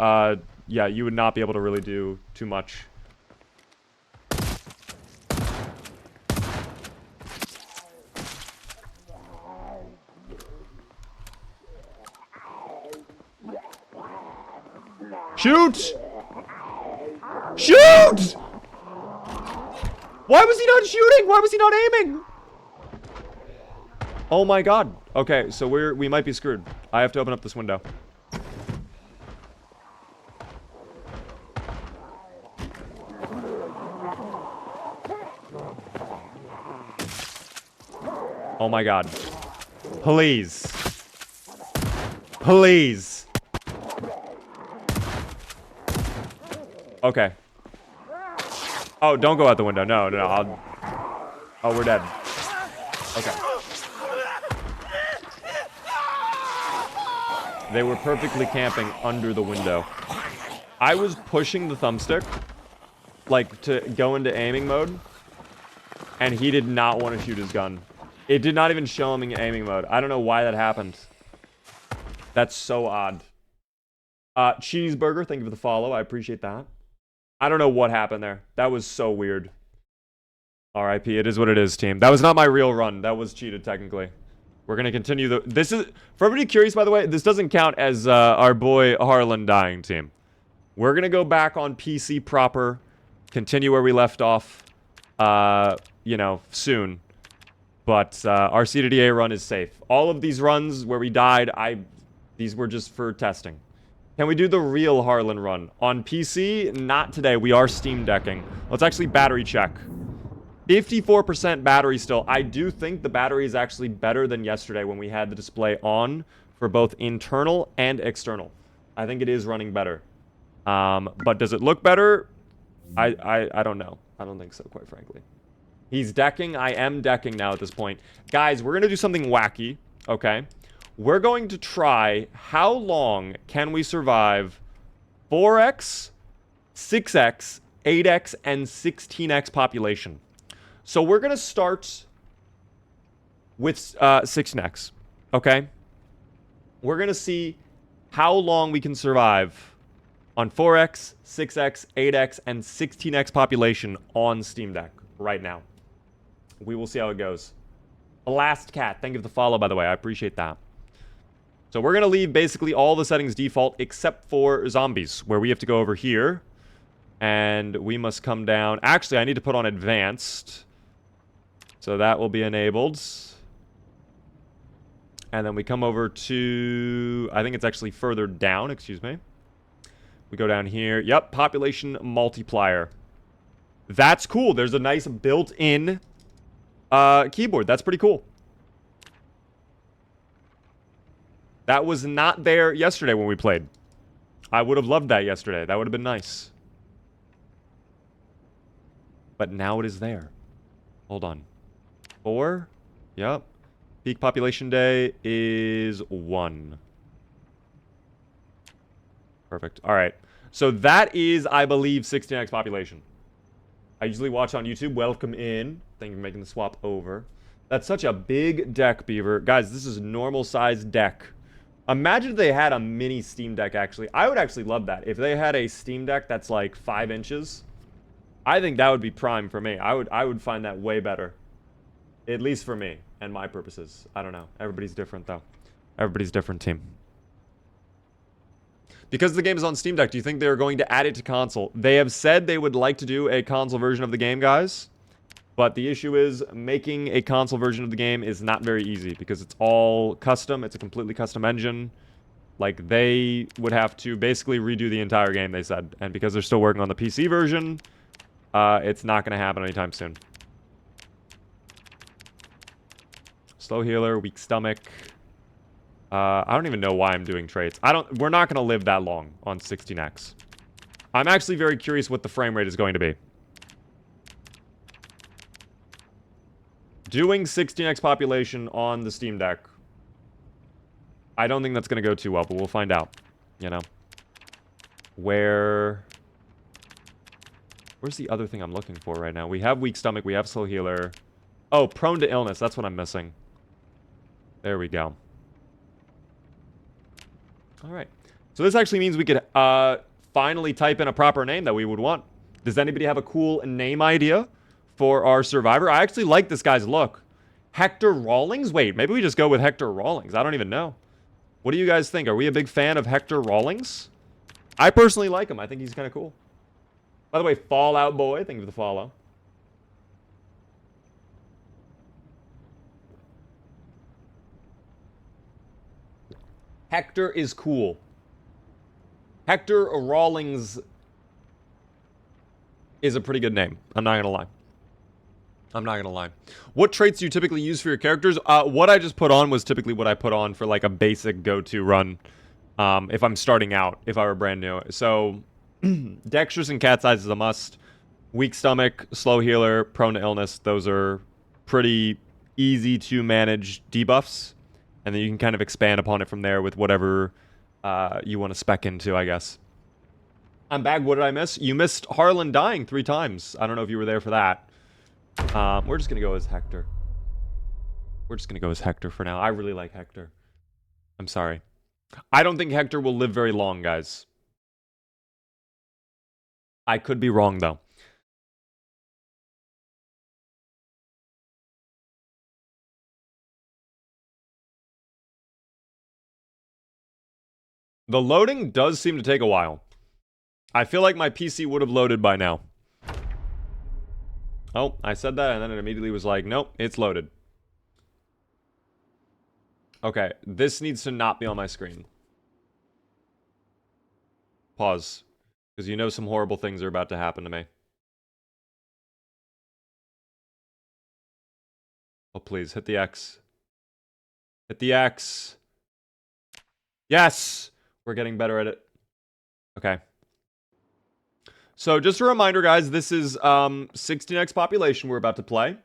yeah, you would not be able to really do too much. Shoot! Shoot! Why was he not shooting? Why was he not aiming? Oh my god. Okay, so we might be screwed. I have to open up this window. Oh my god. Please. Please. Okay. Oh, don't go out the window. No, no, Oh, we're dead. Okay. They were perfectly camping under the window. I was pushing the thumbstick, like, to go into aiming mode, and he did not want to shoot his gun. It did not even show him in aiming mode. I don't know why that happened. That's so odd. Cheeseburger, thank you for the follow. I appreciate that. I don't know what happened there. That was so weird. RIP, it is what it is, team. That was not my real run. That was cheated, technically. We're going to continue the... This is... For everybody curious, by the way, this doesn't count as our boy Harlan dying, team. We're going to go back on PC proper. Continue where we left off. You know, soon. But our CDDA run is safe. All of these runs where we died, these were just for testing. Can we do the real Harlan run? On PC, not today. We are Steam Decking. Let's actually battery check. 54% battery still. I do think the battery is actually better than yesterday when we had the display on for both internal and external. I think it is running better. But does it look better? I don't know. I don't think so, quite frankly. He's decking. I am decking now at this point. Guys, we're going to do something wacky, okay? We're going to try how long can we survive 4x, 6x, 8x, and 16x population. So we're going to start with 16x, okay? We're going to see how long we can survive on 4x, 6x, 8x, and 16x population on Steam Deck right now. We will see how it goes. Last Cat, thank you for the follow, by the way. I appreciate that. So we're going to leave basically all the settings default except for zombies, where we have to go over here. And we must come down. Actually, I need to put on advanced. So that will be enabled. And then we come over to... I think it's actually further down, excuse me. We go down here. Yep, population multiplier. That's cool. There's a nice built-in keyboard. That's pretty cool. That was not there yesterday when we played. I would have loved that yesterday. That would have been nice. but now it is there. Hold on. 4? Yep. Peak population day is 1. Perfect. All right. So that is, I believe, 16x population. I usually watch on YouTube. Welcome in. Thank you for making the swap over. That's such a big deck, Beaver. Guys, this is a normal-sized deck. Imagine if they had a mini Steam Deck, actually. I would actually love that. If they had a Steam Deck that's like 5 inches, I think that would be prime for me. I would find that way better. At least for me and my purposes. I don't know. Everybody's different, though. Everybody's different, team. Because the game is on Steam Deck, do you think they're going to add it to console? They have said they would like to do a console version of the game, guys. But the issue is making a console version of the game is not very easy because it's all custom. It's a completely custom engine. Like, they would have to basically redo the entire game, they said. And because they're still working on the PC version, it's not going to happen anytime soon. Slow healer, weak stomach. I don't even know why I'm doing traits. We're not going to live that long on 16x. I'm actually very curious what the frame rate is going to be. Doing 16x population on the Steam Deck, I don't think that's going to go too well, but we'll find out, you know. Where's the other thing I'm looking for right now? We have weak stomach, we have slow healer. Oh, prone to illness, that's what I'm missing. There we go. All right. So this actually means we could finally type in a proper name that we would want. Does anybody have a cool name idea for our survivor? I actually like this guy's look. Hector Rawlings? Wait, maybe we just go with Hector Rawlings. I don't even know. What do you guys think? Are we a big fan of Hector Rawlings? I personally like him. I think he's kind of cool. By the way, Fallout Boy, thank you for the follow. Hector is cool. Hector Rawlings is a pretty good name. I'm not going to lie. I'm not going to lie. What traits do you typically use for your characters? What I just put on was typically what I put on for like a basic go-to run. If I'm starting out, if I were brand new. So, dexterous and cat's eyes is a must. Weak stomach, slow healer, prone to illness. Those are pretty easy to manage debuffs. And then you can kind of expand upon it from there with whatever you want to spec into, I guess. I'm back. What did I miss? You missed Harlan dying 3 times. I don't know if you were there for that. We're just going to go as Hector. We're just going to go as Hector for now. I really like Hector. I'm sorry. I don't think Hector will live very long, guys. I could be wrong, though. The loading does seem to take a while. I feel like my PC would have loaded by now. Oh, I said that and then it immediately was like, nope, it's loaded. Okay, this needs to not be on my screen. Pause. Because you know some horrible things are about to happen to me. Oh, please, hit the X. Hit the X. Yes! We're getting better at it. Okay. So, just a reminder, guys, this is 16x population we're about to play.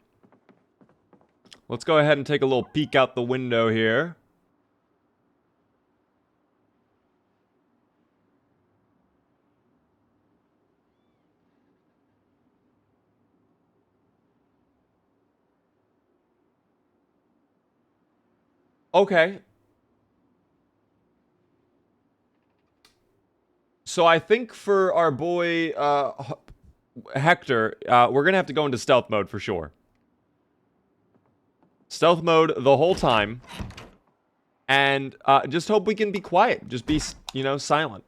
Let's go ahead and take a little peek out the window here. Okay. So I think for our boy Hector, we're going to have to go into stealth mode for sure. Stealth mode the whole time. And just hope we can be quiet. Just be, you know, silent.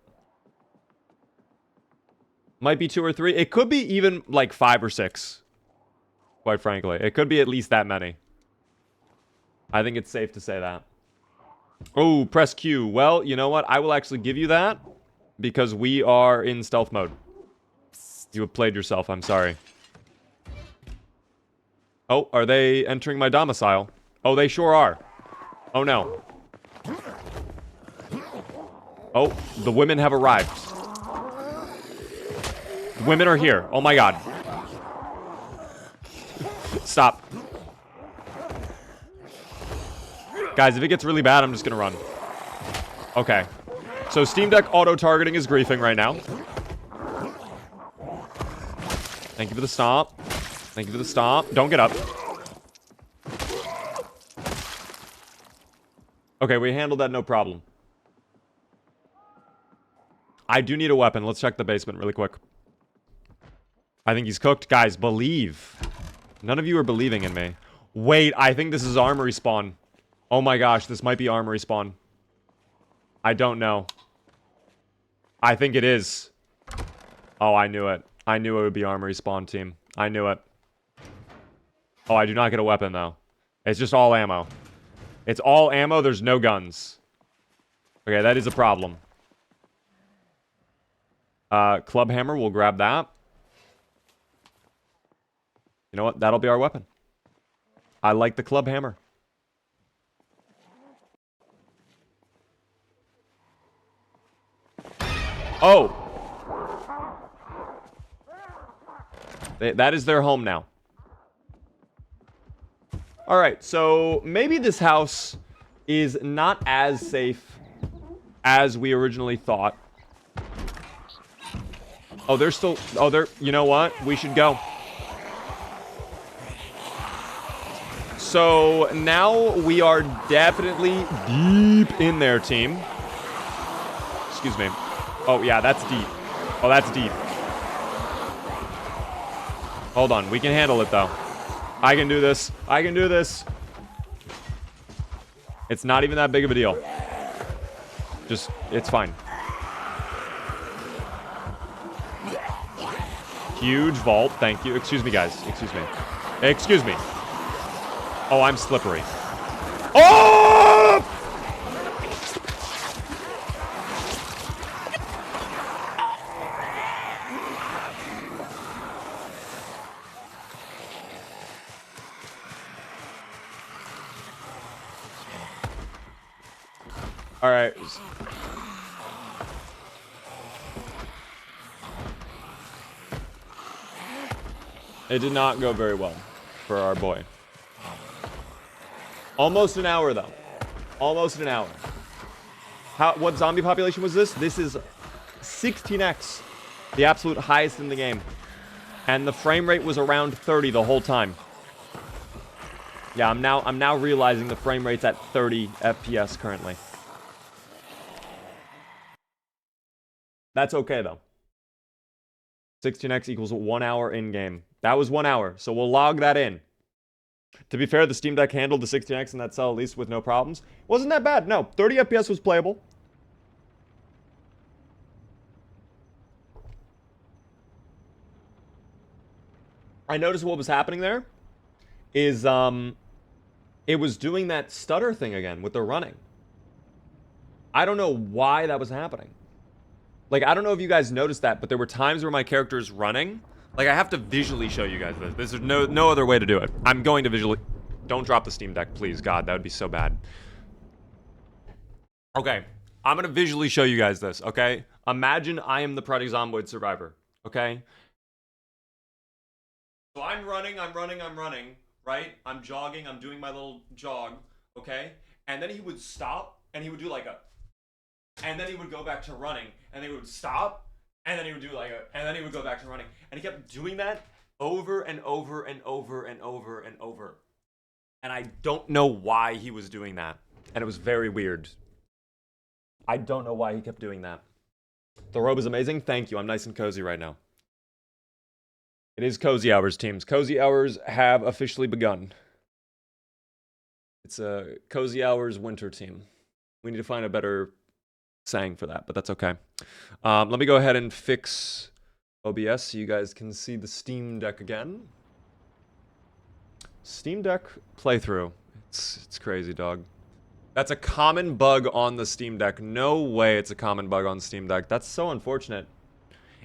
Might be 2 or 3. It could be even like 5 or 6. Quite frankly. It could be at least that many. I think it's safe to say that. Oh, press Q. Well, you know what? I will actually give you that. Because we are in stealth mode. You have played yourself. I'm sorry. Oh, are they entering my domicile? Oh, they sure are. Oh, no. Oh, the women have arrived. The women are here. Oh, my God. Stop. Guys, if it gets really bad, I'm just gonna run. Okay. So Steam Deck auto-targeting is griefing right now. Thank you for the stomp. Thank you for the stomp. Don't get up. Okay, we handled that no problem. I do need a weapon. Let's check the basement really quick. I think he's cooked. Guys, believe. None of you are believing in me. Wait, I think this is armory spawn. Oh my gosh, this might be armory spawn. I don't know. I think it is. Oh, I knew it. I knew it would be armory spawn, team. I knew it. Oh, I do not get a weapon, though. It's just all ammo. It's all ammo. There's no guns. Okay, that is a problem. Club hammer. We'll grab that. You know what? That'll be our weapon. I like the club hammer. Oh! That is their home now. Alright, so maybe this house is not as safe as we originally thought. Oh, they're still... Oh, they're... You know what? We should go. So, now we are definitely deep in there, team. Excuse me. Oh, yeah, that's deep. Oh, that's deep. Hold on. We can handle it, though. I can do this. I can do this. It's not even that big of a deal. Just, it's fine. Huge vault. Thank you. Excuse me, guys. Excuse me. Excuse me. Oh, I'm slippery. Oh! All right. It did not go very well for our boy. Almost an hour, though. Almost an hour. What zombie population was this? This is 16x, the absolute highest in the game. And the frame rate was around 30 the whole time. Yeah, I'm now realizing the frame rate's at 30 FPS currently. That's okay, though. 16x equals 1 hour in-game. That was 1 hour, so we'll log that in. To be fair, the Steam Deck handled the 16x in that cell at least with no problems. Wasn't that bad. No, 30 FPS was playable. I noticed what was happening there is it was doing that stutter thing again with the running. I don't know why that was happening. Like, I don't know if you guys noticed that, but there were times where my character is running. Like, I have to visually show you guys this. There's no other way to do it. I'm going to visually... Don't drop the Steam Deck, please. God, that would be so bad. Okay. I'm going to visually show you guys this, okay? Imagine I am the Project Zomboid survivor, okay? So I'm running, right? I'm jogging, I'm doing my little jog, okay? And then he would stop, and he would do like a... And then he would go back to running, and he would stop, and then he would do like a... And then he would go back to running. And he kept doing that over and over and over and over and over. And I don't know why he was doing that. And it was very weird. I don't know why he kept doing that. The robe is amazing. Thank you. I'm nice and cozy right now. It is cozy hours, teams. Cozy hours have officially begun. It's a cozy hours winter team. We need to find a better saying for that, but that's okay. Let me go ahead and fix OBS so you guys can see the Steam Deck again. Steam Deck playthrough. It's crazy, dog. That's a common bug on the Steam Deck. No way it's a common bug on Steam Deck. That's so unfortunate.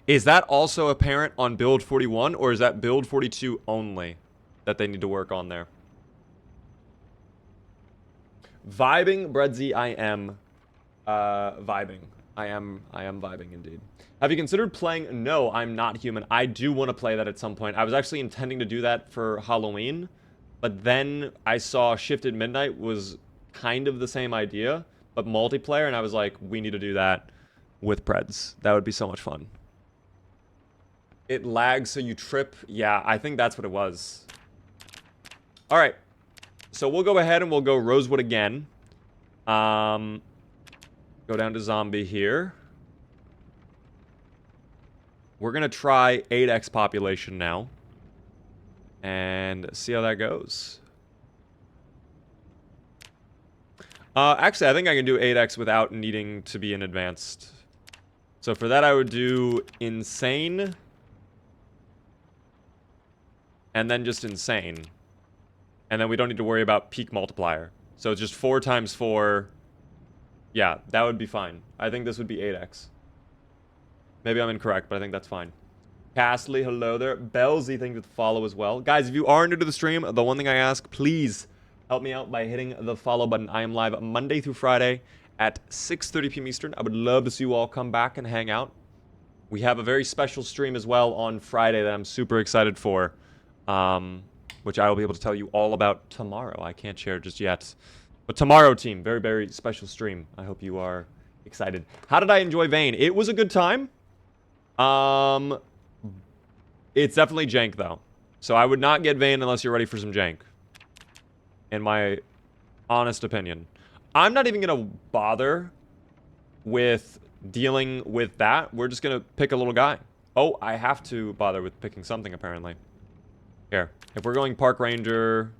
Is that also apparent on build 41, or is that build 42 only that they need to work on there? Vibing, Breadsy, I am vibing. I am vibing indeed. Have you considered playing? No, I'm Not Human. I do want to play that at some point. I was actually intending to do that for Halloween, but then I saw Shifted Midnight was kind of the same idea, but multiplayer, and I was like, we need to do that with Preds. That would be so much fun. It lags so you trip. Yeah, I think that's what it was. All right. So we'll go ahead and we'll go Rosewood again. Go down to Zombie here. We're going to try 8x population now. And see how that goes. Actually, I think I can do 8x without needing to be in advanced. So for that, I would do insane. And then just insane. And then we don't need to worry about peak multiplier. So it's just 4 times 4. Yeah, that would be fine. I think this would be 8x. Maybe I'm incorrect, but I think that's fine. Castly, hello there. Bellsy, thank you for the follow as well. Guys, if you are new to the stream, the one thing I ask, please help me out by hitting the follow button. I am live Monday through Friday at 6:30 p.m. Eastern. I would love to see you all come back and hang out. We have a very special stream as well on Friday that I'm super excited for, which I will be able to tell you all about tomorrow. I can't share just yet. But tomorrow, team, very, very special stream. I hope you are excited. How did I enjoy Vayne? It was a good time. It's definitely jank, though. So I would not get Vayne unless you're ready for some jank. In my honest opinion. I'm not even going to bother with dealing with that. We're just going to pick a little guy. Oh, I have to bother with picking something, apparently. Here. If we're going Park Ranger...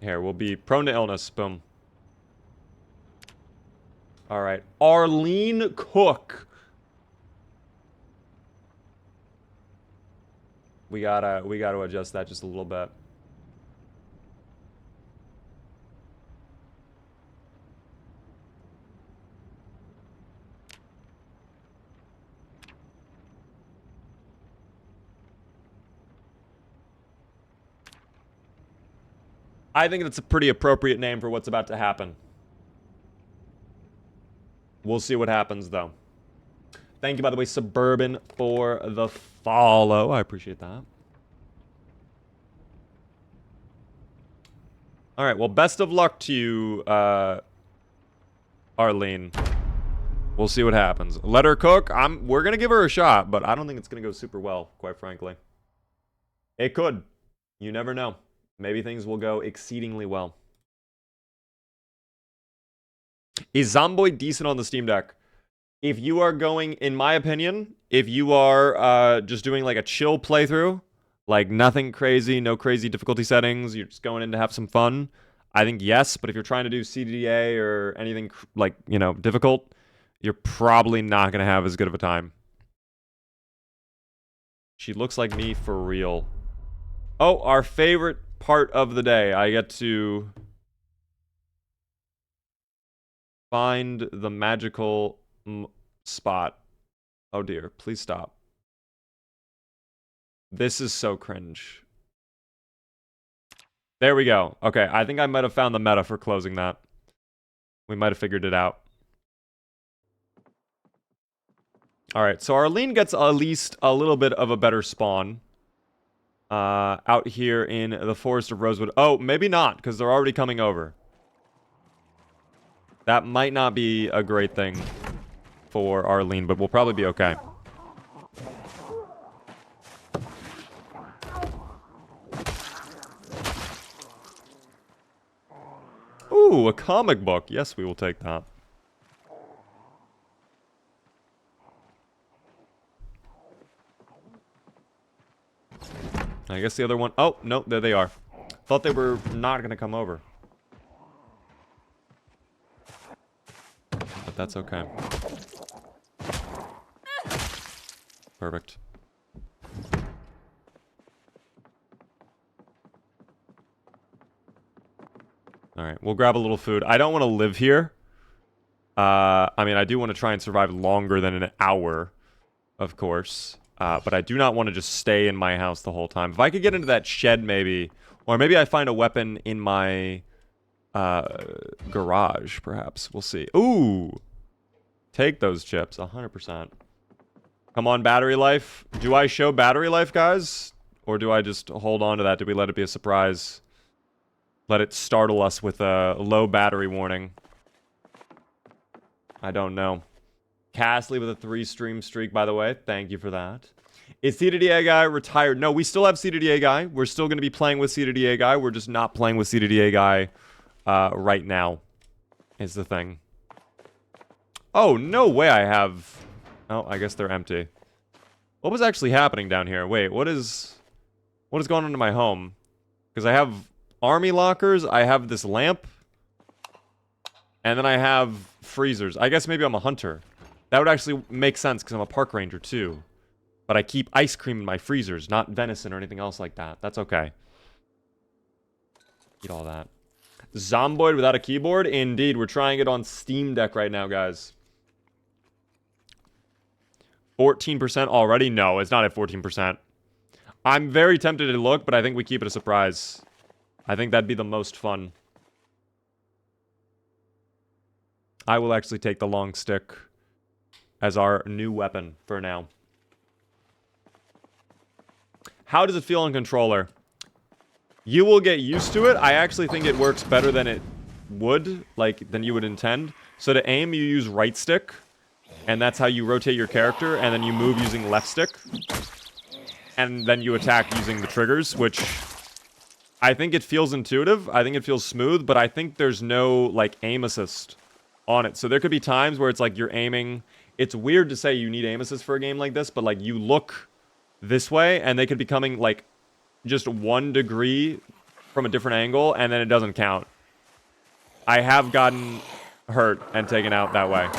Here, we'll be prone to illness. Boom. Alright. Arlene Cook. We gotta adjust that just a little bit. I think that's a pretty appropriate name for what's about to happen. We'll see what happens, though. Thank you, by the way, Suburban, for the follow. I appreciate that. All right, well, best of luck to you, Arlene. We'll see what happens. Let her cook. We're going to give her a shot, but I don't think it's going to go super well, quite frankly. It could. You never know. Maybe things will go exceedingly well. Is Zomboid decent on the Steam Deck? If you are going, in my opinion, if you are just doing like a chill playthrough, like nothing crazy, no crazy difficulty settings, you're just going in to have some fun, I think yes. But if you're trying to do CDDA or anything like, you know, difficult, you're probably not going to have as good of a time. She looks like me for real. Oh, our favorite part of the day. I get to find the magical spot. Oh dear, please stop. This is so cringe. There we go. Okay, I think I might have found the meta for closing that. We might have figured it out. Alright, so Arlene gets at least a little bit of a better spawn. Out here in the Forest of Rosewood. Oh, maybe not, because they're already coming over. That might not be a great thing for Arlene, but we'll probably be okay. Ooh, a comic book. Yes, we will take that. I guess the other one... Oh, no, there they are. Thought they were not going to come over. But that's okay. Perfect. Alright, we'll grab a little food. I don't want to live here. I mean, I do want to try and survive longer than an hour, of course. But I do not want to just stay in my house the whole time. If I could get into that shed, maybe... Or maybe I find a weapon in my garage, perhaps. We'll see. Ooh! Take those chips, 100%. Come on, battery life. Do I show battery life, guys? Or do I just hold on to that? Do we let it be a surprise? Let it startle us with a low battery warning? I don't know. Castley with a 3-stream streak, by the way. Thank you for that. Is CDDA guy retired? No, we still have CDDA guy. We're still going to be playing with CDDA guy. We're just not playing with CDDA guy right now, is the thing. Oh, no way I have... Oh, I guess they're empty. What was actually happening down here? Wait, what is going on in my home? Because I have army lockers, I have this lamp, and then I have freezers. I guess maybe I'm a hunter. That would actually make sense because I'm a park ranger too. But I keep ice cream in my freezers, not venison or anything else like that. That's okay. Eat all that. Zomboid without a keyboard? Indeed, we're trying it on Steam Deck right now, guys. 14% already? No, it's not at 14%. I'm very tempted to look, but I think we keep it a surprise. I think that'd be the most fun. I will actually take the long stick as our new weapon for now. How does it feel on controller? You will get used to it. I actually think it works better than it would, like, than you would intend. So to aim, you use right stick. And that's how you rotate your character, and then you move using left stick. And then you attack using the triggers, which I think it feels intuitive. I think it feels smooth, but I think there's no, like, aim assist on it. So there could be times where it's like you're aiming. It's weird to say you need aim assist for a game like this, but, like, you look this way, and they could be coming, like, just 1 degree from a different angle, and then it doesn't count. I have gotten hurt and taken out that way.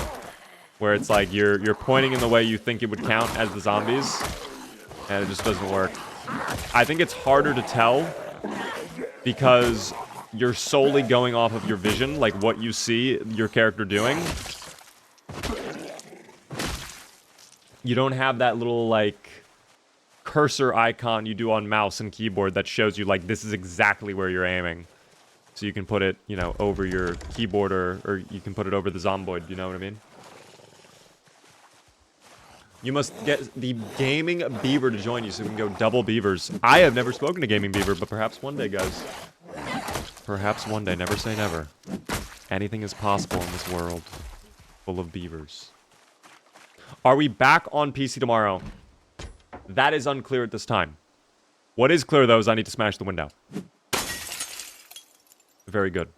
Where it's like you're pointing in the way you think it would count as the zombies, and it just doesn't work. I think it's harder to tell because you're solely going off of your vision, like what you see your character doing. You don't have that little, like, cursor icon you do on mouse and keyboard that shows you, like, this is exactly where you're aiming. So you can put it, you know, over your keyboard, or you can put it over the Zomboid, you know what I mean? You must get the Gaming Beaver to join you so we can go double beavers. I have never spoken to Gaming Beaver, but perhaps one day, guys. Perhaps one day. Never say never. Anything is possible in this world full of beavers. Are we back on PC tomorrow? That is unclear at this time. What is clear, though, is I need to smash the window. Very good.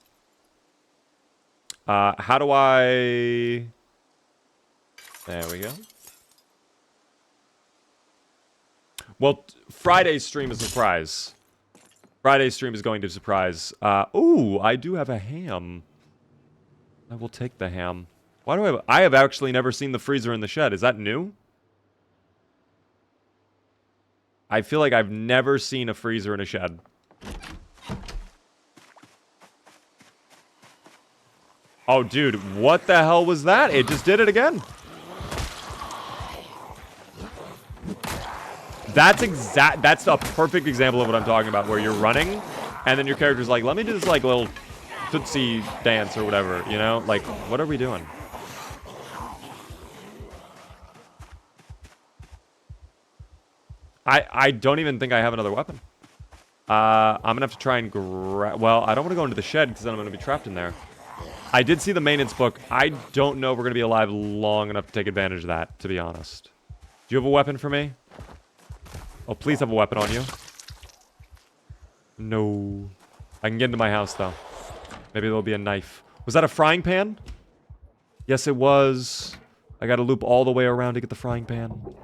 How do I... There we go. Well, Friday's stream is a surprise. Friday's stream is going to surprise. Ooh, I do have a ham. I will take the ham. Why do I have actually never seen the freezer in the shed. Is that new? I feel like I've never seen a freezer in a shed. Oh, dude, what the hell was that? It just did it again. That's a perfect example of what I'm talking about, where you're running, and then your character's like, let me do this, like, little Tootsie dance or whatever, you know? Like, what are we doing? I don't even think I have another weapon. I'm gonna have to try and grab... Well, I don't want to go into the shed, because then I'm gonna be trapped in there. I did see the maintenance book. I don't know if we're gonna be alive long enough to take advantage of that, to be honest. Do you have a weapon for me? Oh, please have a weapon on you. No. I can get into my house, though. Maybe there'll be a knife. Was that a frying pan? Yes, it was. I gotta loop all the way around to get the frying pan.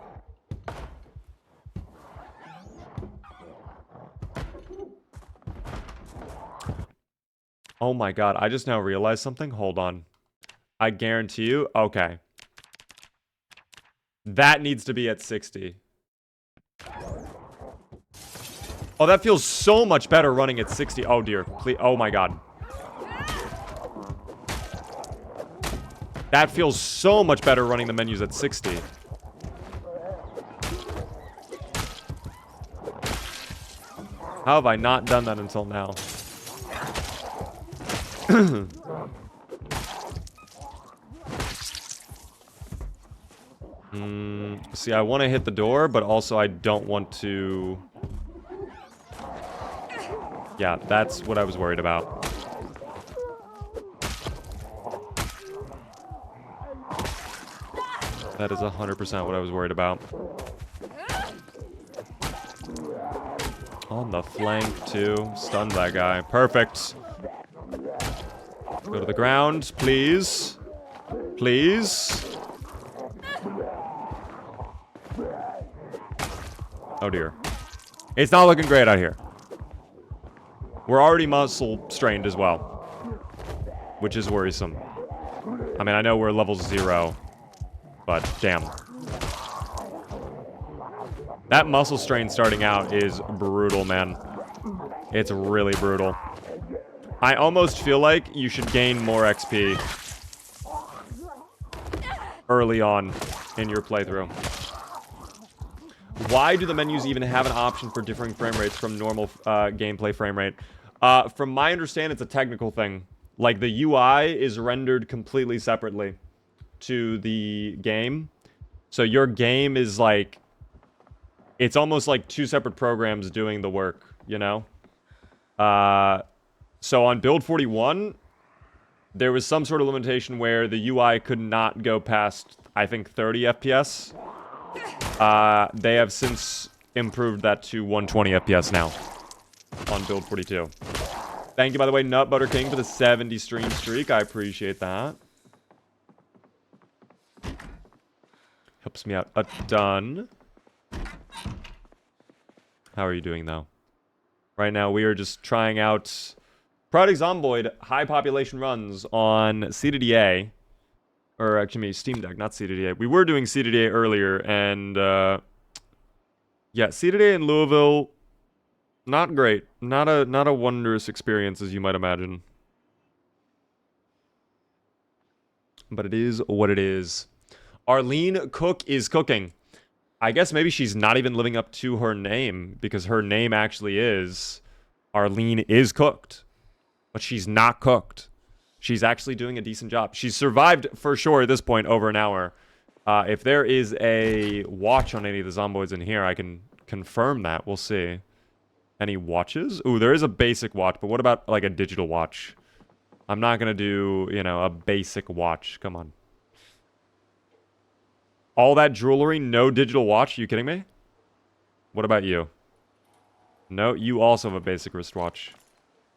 Oh my god, I just now realized something. Hold on. I guarantee you... Okay. That needs to be at 60. Oh, that feels so much better running at 60. Oh, dear. Please. Oh, my God. That feels so much better running the menus at 60. How have I not done that until now? See, I want to hit the door, but also I don't want to... Yeah, that's what I was worried about. That is 100% what I was worried about. On the flank, too. Stun that guy. Perfect. Go to the ground, please. Please. Oh, dear. It's not looking great out here. We're already muscle strained as well, which is worrisome. I mean, I know we're level 0, but damn. That muscle strain starting out is brutal, man. It's really brutal. I almost feel like you should gain more XP early on in your playthrough. Why do the menus even have an option for differing frame rates from normal gameplay frame rate? From my understanding, it's a technical thing. Like, the UI is rendered completely separately to the game. So your game is like... It's almost like 2 separate programs doing the work, you know? So on build 41, there was some sort of limitation where the UI could not go past, I think, 30 FPS. They have since improved that to 120 FPS now on build 42. Thank you, by the way, Nut Butter King, for the 70 stream streak. I appreciate that. Helps me out a ton. How are you doing, though? Right now, we are just trying out Project Zomboid high population runs on CDDA. Or actually, Steam Deck, not CDDA. We were doing CDDA earlier, and yeah, CDDA in Louisville, not great. Not a wondrous experience, as you might imagine. But it is what it is. Arlene Cook is cooking. I guess maybe she's not even living up to her name, because her name actually is Arlene is cooked. But she's not cooked. She's actually doing a decent job. She's survived, for sure, at this point, over an hour. If there is a watch on any of the Zomboids in here, I can confirm that. We'll see. Any watches? Ooh, there is a basic watch, but what about, like, a digital watch? I'm not gonna do, you know, a basic watch. Come on. All that jewelry, no digital watch? Are you kidding me? What about you? No, you also have a basic wristwatch.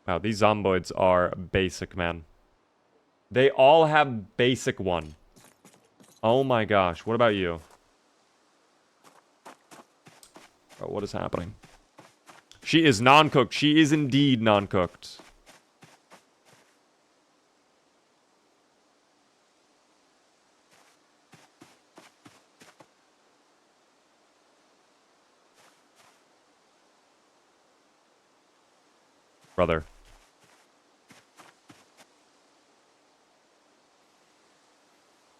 Wow, these Zomboids are basic, man. They all have basic one. Oh my gosh, what about you? Oh, what is happening? She is non-cooked. She is indeed non-cooked. Brother.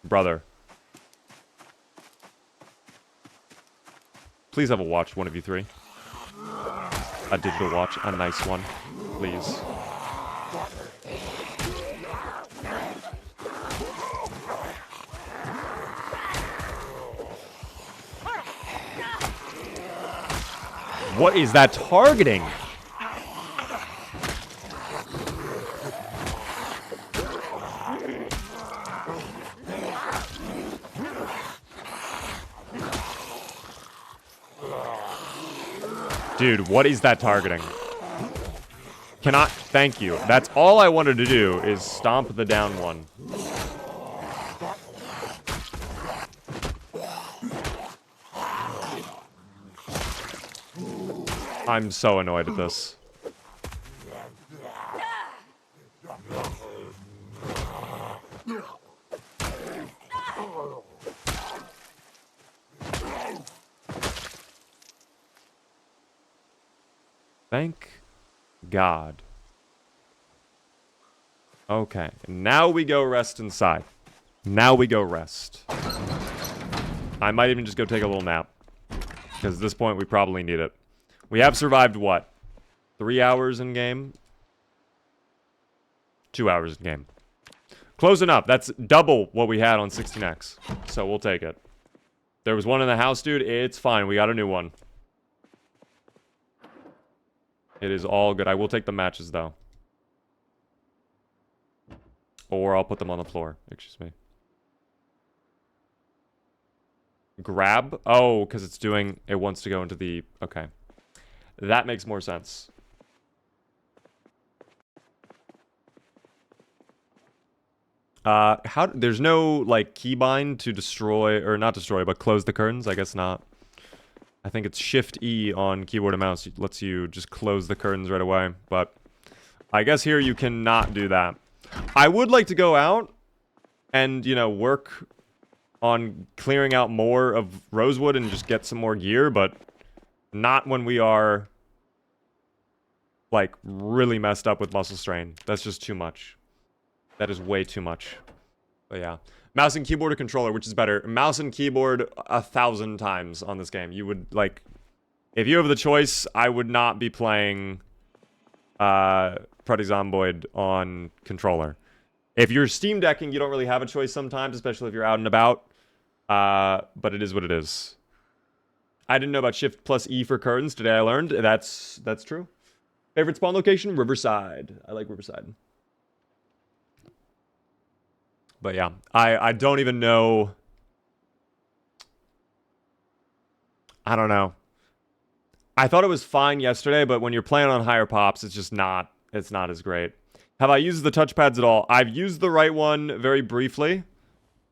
Brother. Please have a watch, one of you three. A digital watch, a nice one. Please. What is that targeting? Dude, what is that targeting? Cannot... Thank you. That's all I wanted to do, is stomp the down one. I'm so annoyed at this. Thank God. Okay, now we go rest inside. Now we go rest. I might even just go take a little nap. Because at this point, we probably need it. We have survived, what? 3 hours in game? 2 hours in game. Close enough. That's double what we had on 16X. So we'll take it. There was one in the house, dude. It's fine. We got a new one. It is all good. I will take the matches, though. Or I'll put them on the floor. Excuse me. Grab? Oh, because it's doing... It wants to go into the... Okay. That makes more sense. There's no, like, keybind to destroy... Or not destroy, but close the curtains? I guess not. I think it's Shift-E on keyboard and mouse. It lets you just close the curtains right away. But I guess here you cannot do that. I would like to go out and, you know, work on clearing out more of Rosewood and just get some more gear, but not when we are, like, really messed up with muscle strain. That's just too much. That is way too much. But yeah. Mouse and keyboard or controller, which is better? Mouse and keyboard 1,000 times on this game. You would, like... If you have the choice, I would not be playing Project Zomboid on controller. If you're Steam Decking, you don't really have a choice sometimes, especially if you're out and about. But it is what it is. I didn't know about Shift plus E for curtains. Today I learned. That's true. Favorite spawn location? Riverside. I like Riverside. But yeah, I don't even know. I don't know. I thought it was fine yesterday, but when you're playing on higher pops, it's just not, it's not as great. Have I used the touchpads at all? I've used the right one very briefly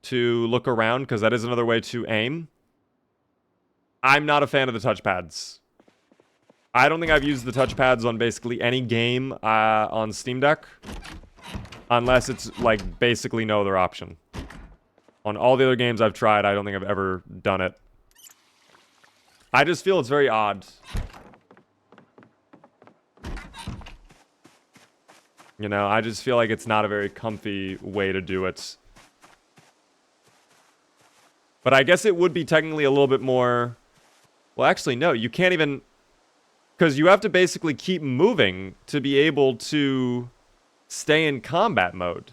to look around, because that is another way to aim. I'm not a fan of the touchpads. I don't think I've used the touchpads on basically any game on Steam Deck. Unless it's, like, basically no other option. On all the other games I've tried, I don't think I've ever done it. I just feel it's very odd. You know, I just feel like it's not a very comfy way to do it. But I guess it would be technically a little bit more... Well, actually, no. You can't even... Because you have to basically keep moving to be able to... stay in combat mode.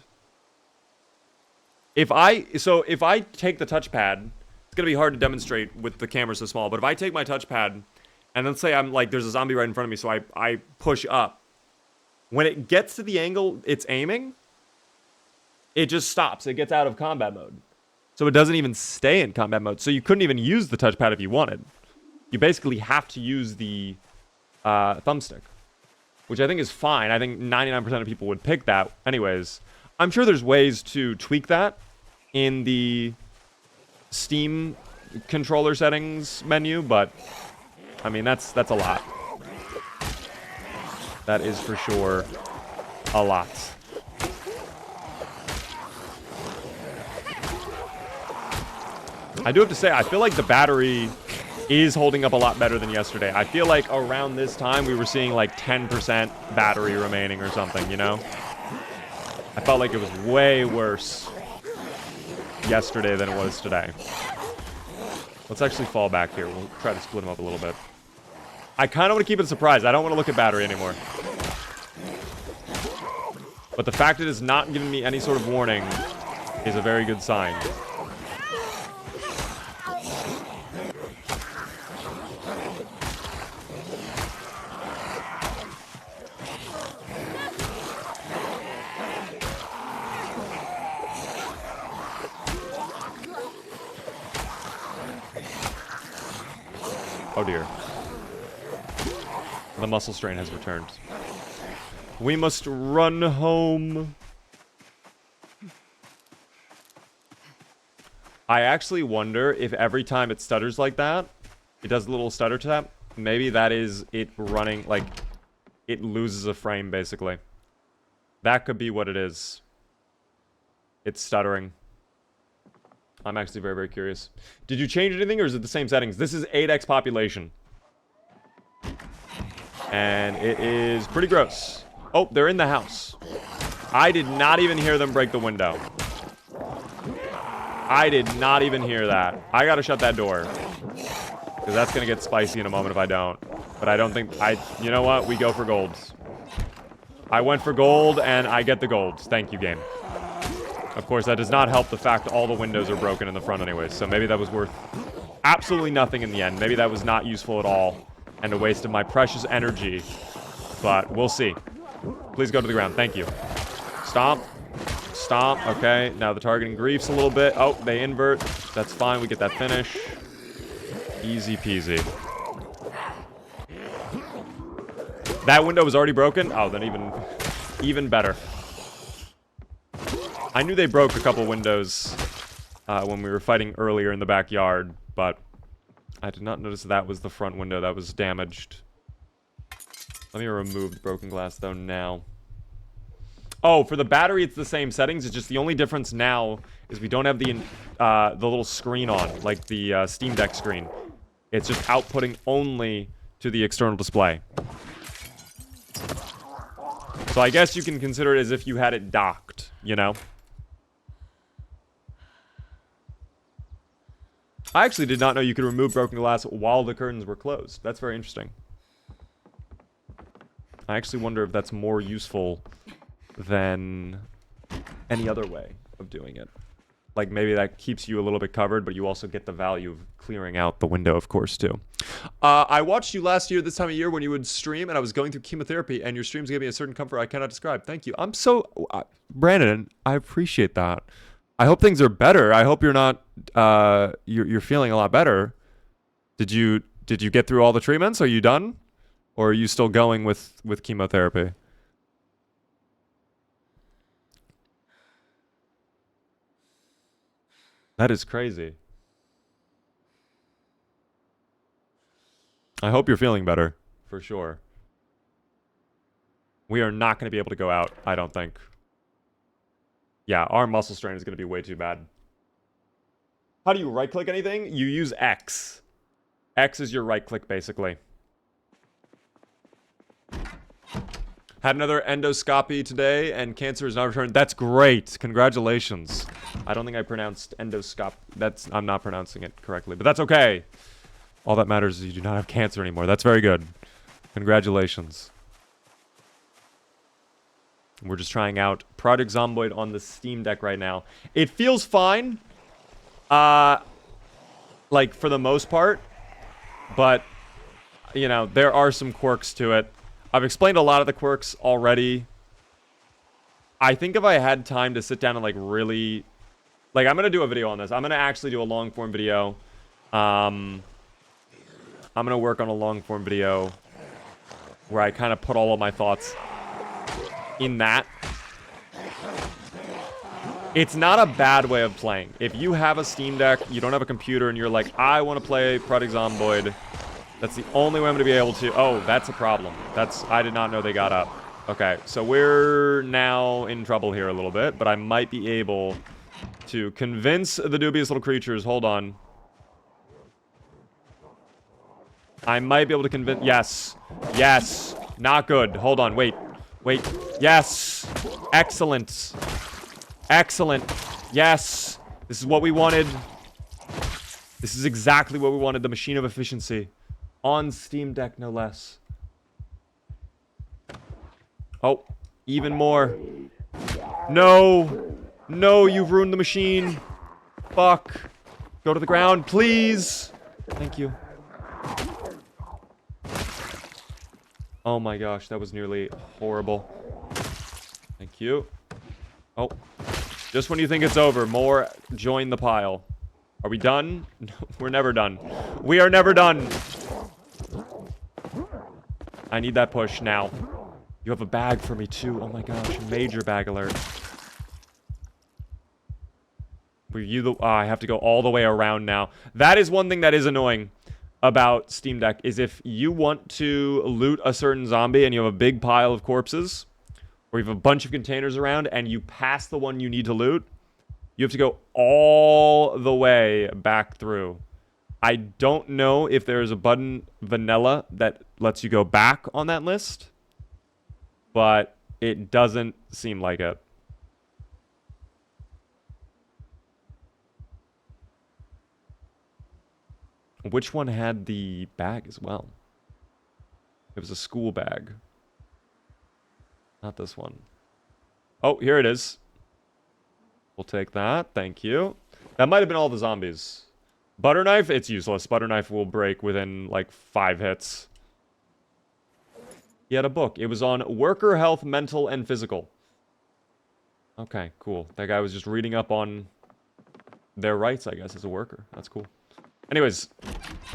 If I take the touchpad, it's gonna be hard to demonstrate with the camera so small, but if I take my touchpad and let's say I'm like, there's a zombie right in front of me, so I push up. When it gets to the angle it's aiming, it just stops. It gets out of combat mode. So it doesn't even stay in combat mode. So you couldn't even use the touchpad if you wanted. You basically have to use the thumbstick. Which I think is fine. I think 99% of people would pick that. Anyways, I'm sure there's ways to tweak that in the Steam controller settings menu, but I mean, that's a lot. That is for sure a lot. I do have to say, I feel like the battery is holding up a lot better than yesterday. I feel like around this time we were seeing like 10% battery remaining or something, you know? I felt like it was way worse yesterday than it was today. Let's actually fall back here. We'll try to split them up a little bit. I kind of want to keep it a surprise. I don't want to look at battery anymore. But the fact it is not giving me any sort of warning is a very good sign. Oh dear. The muscle strain has returned. We must run home. I actually wonder if every time it stutters like that, it does a little stutter tap. Maybe that is it running, like, it loses a frame, basically. That could be what it is. It's stuttering. I'm actually very, very curious. Did you change anything, or is it the same settings? This is 8x population. And it is pretty gross. Oh, they're in the house. I did not even hear them break the window. I did not even hear that. I gotta shut that door. Because that's gonna get spicy in a moment if I don't. But I don't think... you know what? We go for golds. I went for gold, and I get the gold. Thank you, game. Of course, that does not help the fact all the windows are broken in the front anyways, so maybe that was worth absolutely nothing in the end. Maybe that was not useful at all, and a waste of my precious energy. But we'll see. Please go to the ground. Thank you. Stomp. Stomp. Okay, now the targeting griefs a little bit. Oh, they invert. That's fine. We get that finish. Easy peasy. That window was already broken? Oh, then even better. I knew they broke a couple windows when we were fighting earlier in the backyard, but I did not notice that was the front window that was damaged. Let me remove the broken glass, though, now. Oh, for the battery, it's the same settings. It's just the only difference now is we don't have the little screen on, like the Steam Deck screen. It's just outputting only to the external display. So I guess you can consider it as if you had it docked, you know? I actually did not know you could remove broken glass while the curtains were closed. That's very interesting. I actually wonder if that's more useful than any other way of doing it. Like, maybe that keeps you a little bit covered, but you also get the value of clearing out the window, of course, too. I watched you last year, this time of year, when you would stream, and I was going through chemotherapy, and your streams gave me a certain comfort I cannot describe. Thank you. I'm so... Brandon, I appreciate that. I hope things are better. I hope you're not... you're feeling a lot better. Did you get through all the treatments? Are you done? Or are you still going with chemotherapy? That is crazy. I hope you're feeling better, for sure. We are not going to be able to go out, I don't think. Yeah, our muscle strain is going to be way too bad. How do you right-click anything? You use X. X is your right-click, basically. Had another endoscopy today, and cancer is not returned. That's great. Congratulations. I don't think I pronounced endoscop. I'm not pronouncing it correctly, but that's okay. All that matters is you do not have cancer anymore. That's very good. Congratulations. We're just trying out Project Zomboid on the Steam Deck right now. It feels fine. Like, for the most part. But, you know, there are some quirks to it. I've explained a lot of the quirks already. I think if I had time to sit down and, like, really... Like, I'm going to do a video on this. I'm going to actually do a long-form video. I'm going to work on a long-form video where I kind of put all of my thoughts in that. It's not a bad way of playing. If you have a Steam Deck, you don't have a computer, and you're like, I want to play Project Zomboid... That's the only way I'm going to be able to... Oh, that's a problem. I did not know they got up. Okay, so we're now in trouble here a little bit, but I might be able to convince the dubious little creatures. Hold on. I might be able to convince... Yes. Yes. Not good. Hold on. Wait. Wait. Yes. Excellent. Excellent. Yes. This is what we wanted. This is exactly what we wanted. The machine of efficiency. On Steam Deck, no less. Oh, even more. No. No, you've ruined the machine. Fuck. Go to the ground, please. Thank you. Oh my gosh, that was nearly horrible. Thank you. Oh. Just when you think it's over, more join the pile. Are we done? No, we're never done. We are never done. I need that push now. You have a bag for me, too. Oh my gosh. Major bag alert. I have to go all the way around now. That is one thing that is annoying about Steam Deck, is if you want to loot a certain zombie and you have a big pile of corpses, or you have a bunch of containers around, and you pass the one you need to loot, you have to go all the way back through. I don't know if there's a button, vanilla, that lets you go back on that list, but it doesn't seem like it. Which one had the bag as well? It was a school bag. Not this one. Oh, here it is. We'll take that. Thank you. That might have been all the zombies. Butter knife, it's useless. Butter knife will break within, like, 5 hits. He had a book. It was on worker health, mental, and physical. Okay, cool. That guy was just reading up on their rights, I guess, as a worker. That's cool. Anyways,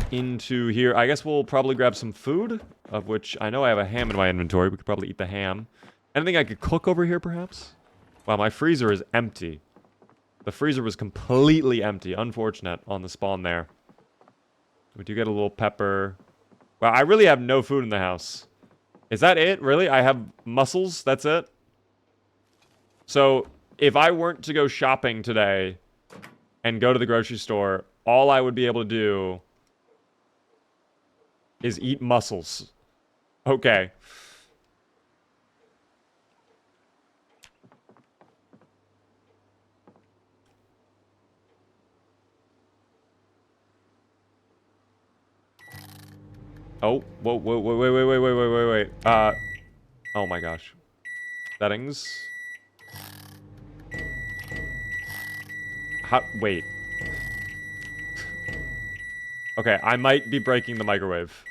into here. I guess we'll probably grab some food, of which I know I have a ham in my inventory. We could probably eat the ham. Anything I could cook over here, perhaps? Wow, my freezer is empty. The freezer was completely empty. Unfortunate on the spawn there. We do get a little pepper. Wow, I really have no food in the house. Is that it? Really? I have mussels? That's it? So, if I weren't to go shopping today and go to the grocery store, all I would be able to do is eat mussels. Okay. Oh, whoa, whoa, wait. Oh my gosh. Settings. Wait. Okay, I might be breaking the microwave.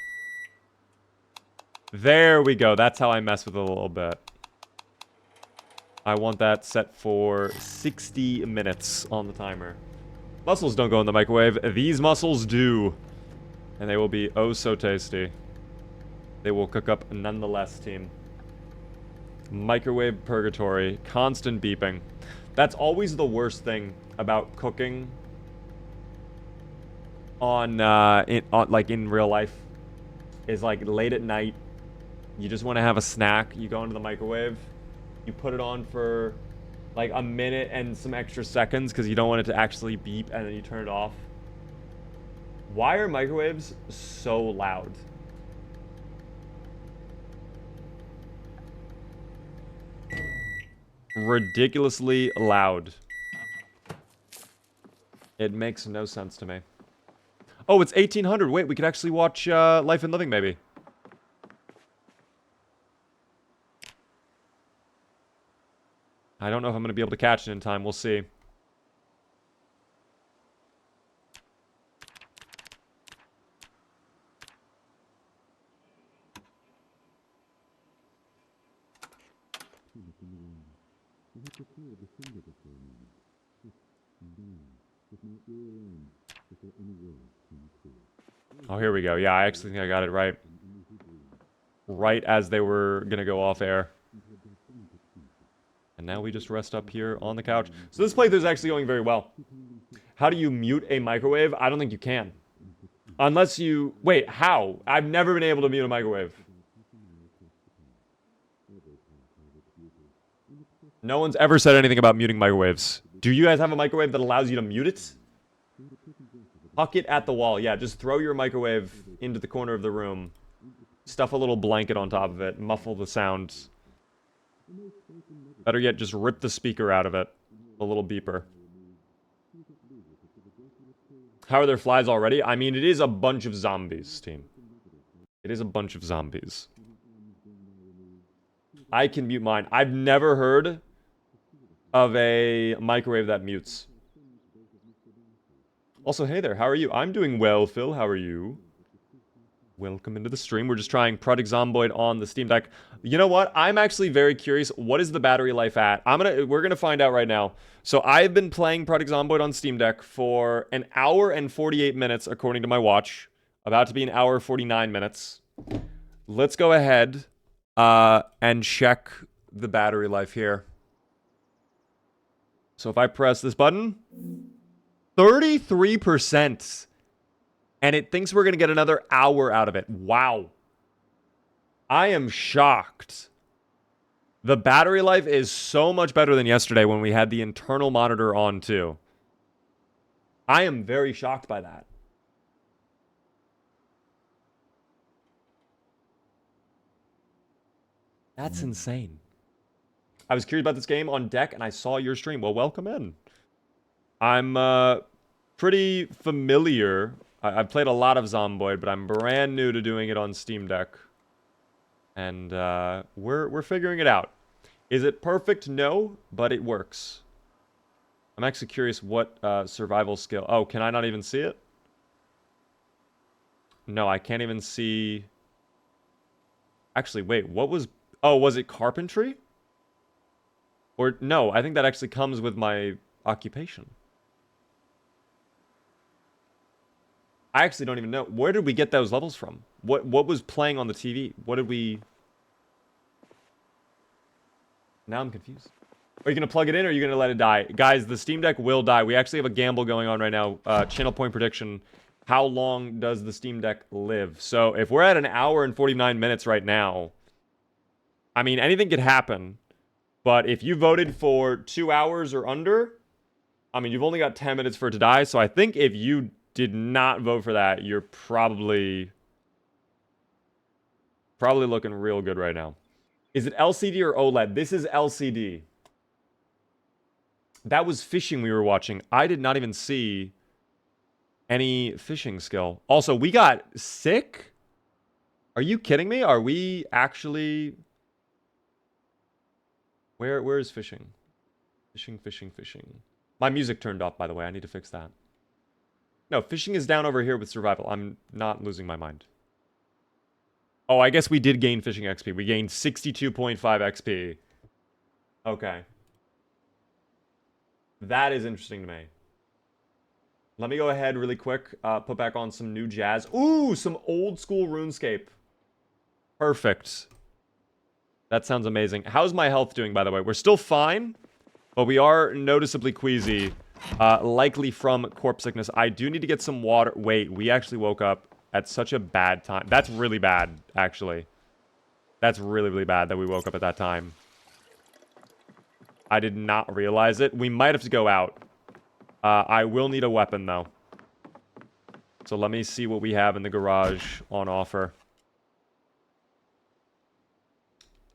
There we go. That's how I mess with it a little bit. I want that set for 60 minutes on the timer. Mussels don't go in the microwave. These mussels do. And they will be oh so tasty. They will cook up nonetheless, team. Microwave purgatory. Constant beeping. That's always the worst thing about cooking on in real life. Is like late at night. You just want to have a snack. You go into the microwave. You put it on for like a minute and some extra seconds because you don't want it to actually beep, and then you turn it off. Why are microwaves so loud? Ridiculously loud. It makes no sense to me. Oh, it's 1800. Wait, we could actually watch Life and Living, maybe. I don't know if I'm going to be able to catch it in time. We'll see. Oh, here we go. Yeah, I actually think I got it right. Right as they were going to go off air. And now we just rest up here on the couch. So this playthrough is actually going very well. How do you mute a microwave? I don't think you can. Unless you... Wait, how? I've never been able to mute a microwave. No one's ever said anything about muting microwaves. Do you guys have a microwave that allows you to mute it? Huck it at the wall. Yeah, just throw your microwave into the corner of the room. Stuff a little blanket on top of it. Muffle the sound. Better yet, just rip the speaker out of it. A little beeper. How are there flies already? I mean, it is a bunch of zombies, team. It is a bunch of zombies. I can mute mine. I've never heard of a microwave that mutes. Also, hey there, how are you? I'm doing well, Phil. How are you? Welcome into the stream. We're just trying Project Zomboid on the Steam Deck. You know what? I'm actually very curious. What is the battery life at? We're gonna find out right now. So I've been playing Project Zomboid on Steam Deck for an hour and 48 minutes, according to my watch. About to be an hour 49 minutes. Let's go ahead and check the battery life here. So if I press this button, 33%. And it thinks we're going to get another hour out of it. Wow. I am shocked. The battery life is so much better than yesterday when we had the internal monitor on too. I am very shocked by that. That's insane. I was curious about this game on deck and I saw your stream. Well, welcome in. I'm pretty familiar. I've played a lot of Zomboid, but I'm brand new to doing it on Steam Deck. And we're figuring it out. Is it perfect? No, but it works. I'm actually curious what survival skill. Oh, can I not even see it? No, I can't even see. Actually, wait, what was... Oh, was it carpentry? Or no, I think that actually comes with my occupation. I actually don't even know. Where did we get those levels from? What was playing on the TV? What did we... Now I'm confused. Are you going to plug it in or are you going to let it die? Guys, the Steam Deck will die. We actually have a gamble going on right now. Channel point prediction. How long does the Steam Deck live? So if we're at an hour and 49 minutes right now, I mean, anything could happen. But if you voted for 2 hours or under, I mean, you've only got 10 minutes for it to die. So I think if you did not vote for that, you're probably looking real good right now. Is it LCD or OLED? This is LCD. That was fishing we were watching. I did not even see any fishing skill. Also, we got sick? Are you kidding me? Are we actually... Where is fishing? Fishing. My music turned off, by the way. I need to fix that. No, fishing is down over here with survival. I'm not losing my mind. Oh, I guess we did gain fishing XP. We gained 62.5 XP. Okay. That is interesting to me. Let me go ahead really quick. Put back on some new jazz. Ooh, some old school RuneScape. Perfect. That sounds amazing. How's my health doing, by the way? We're still fine, but we are noticeably queasy. Likely from corpse sickness. I do need to get some water. Wait, we actually woke up at such a bad time. That's really bad, actually. That's really, really bad that we woke up at that time. I did not realize it. We might have to go out. I will need a weapon, though. So let me see what we have in the garage on offer.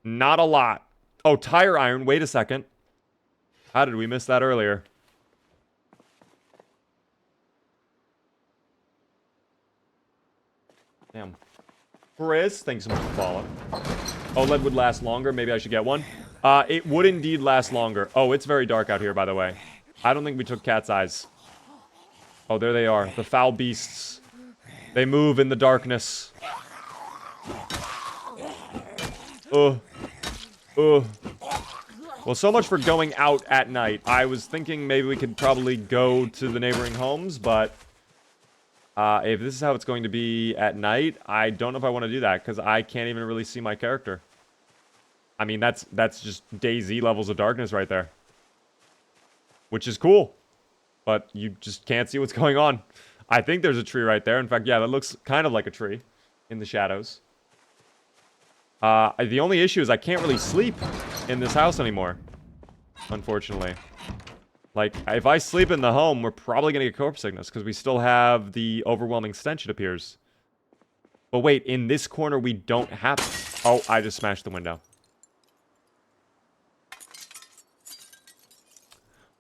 Not a lot. Oh, tire iron. Wait a second. How did we miss that earlier? Damn. Chris, thanks so much for following. OLED would last longer. Maybe I should get one. It would indeed last longer. Oh, it's very dark out here, by the way. I don't think we took cat's eyes. Oh, there they are. The foul beasts. They move in the darkness. Well, so much for going out at night. I was thinking maybe we could probably go to the neighboring homes, but... if this is how it's going to be at night, I don't know if I want to do that, because I can't even really see my character. I mean, that's just DayZ levels of darkness right there. Which is cool. But you just can't see what's going on. I think there's a tree right there. In fact, yeah, that looks kind of like a tree in the shadows. The only issue is I can't really sleep in this house anymore. Unfortunately. Like, if I sleep in the home, we're probably going to get corpse sickness, because we still have the overwhelming stench, it appears. But wait, in this corner, we don't have... Oh, I just smashed the window.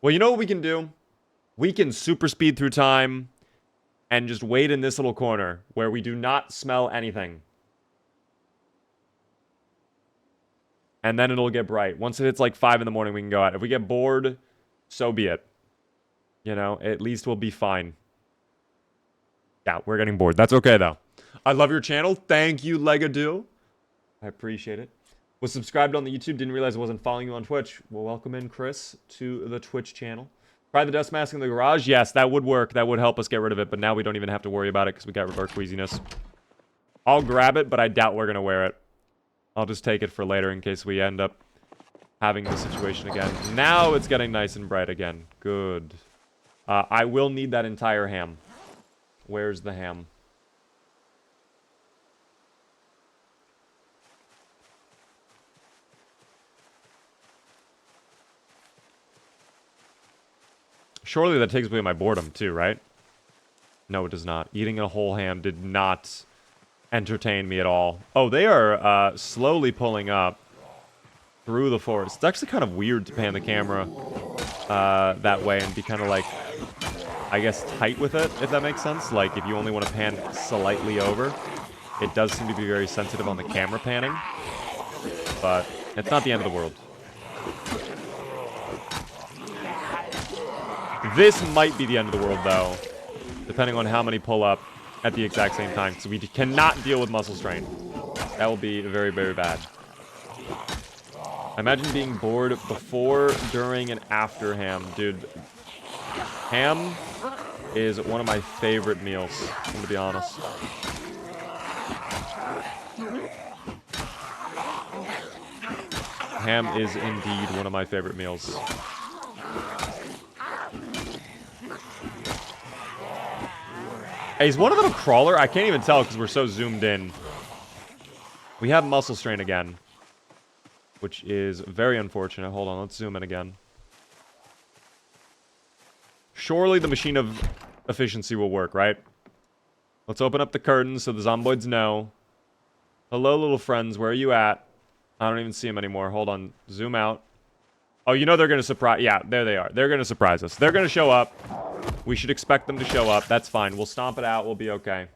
Well, you know what we can do? We can super speed through time and just wait in this little corner where we do not smell anything. And then it'll get bright. Once it hits like 5 in the morning, we can go out. If we get bored... So be it. You know, at least we'll be fine. Yeah, we're getting bored. That's okay, though. I love your channel. Thank you, Legadoo. I appreciate it. Was subscribed on the YouTube. Didn't realize I wasn't following you on Twitch. Well, welcome in, Chris, to the Twitch channel. Try the dust mask in the garage. Yes, that would work. That would help us get rid of it. But now we don't even have to worry about it because we got rid of our queasiness. I'll grab it, but I doubt we're going to wear it. I'll just take it for later in case we end up having the situation again. Now it's getting nice and bright again. Good. I will need that entire ham. Where's the ham? Surely that takes away my boredom too, right? No, it does not. Eating a whole ham did not entertain me at all. Oh, they are slowly pulling up through the forest. It's actually kind of weird to pan the camera that way and be kind of like, I guess, tight with it, if that makes sense. Like, if you only want to pan slightly over, it does seem to be very sensitive on the camera panning. But it's not the end of the world. This might be the end of the world, though, depending on how many pull up at the exact same time, because we cannot deal with muscle strain. That will be very, very bad. Imagine being bored before, during, and after ham. Dude, ham is one of my favorite meals, I'm gonna be honest. Ham is indeed one of my favorite meals. Hey, is one of them a crawler? I can't even tell because we're so zoomed in. We have muscle strain again, which is very unfortunate. Hold on, let's zoom in again. Surely the machine of efficiency will work, right? Let's open up the curtains so the zomboids know. Hello, little friends. Where are you at? I don't even see them anymore. Hold on. Zoom out. Oh, you know they're going to surprise... Yeah, there they are. They're going to surprise us. They're going to show up. We should expect them to show up. That's fine. We'll stomp it out. We'll be okay.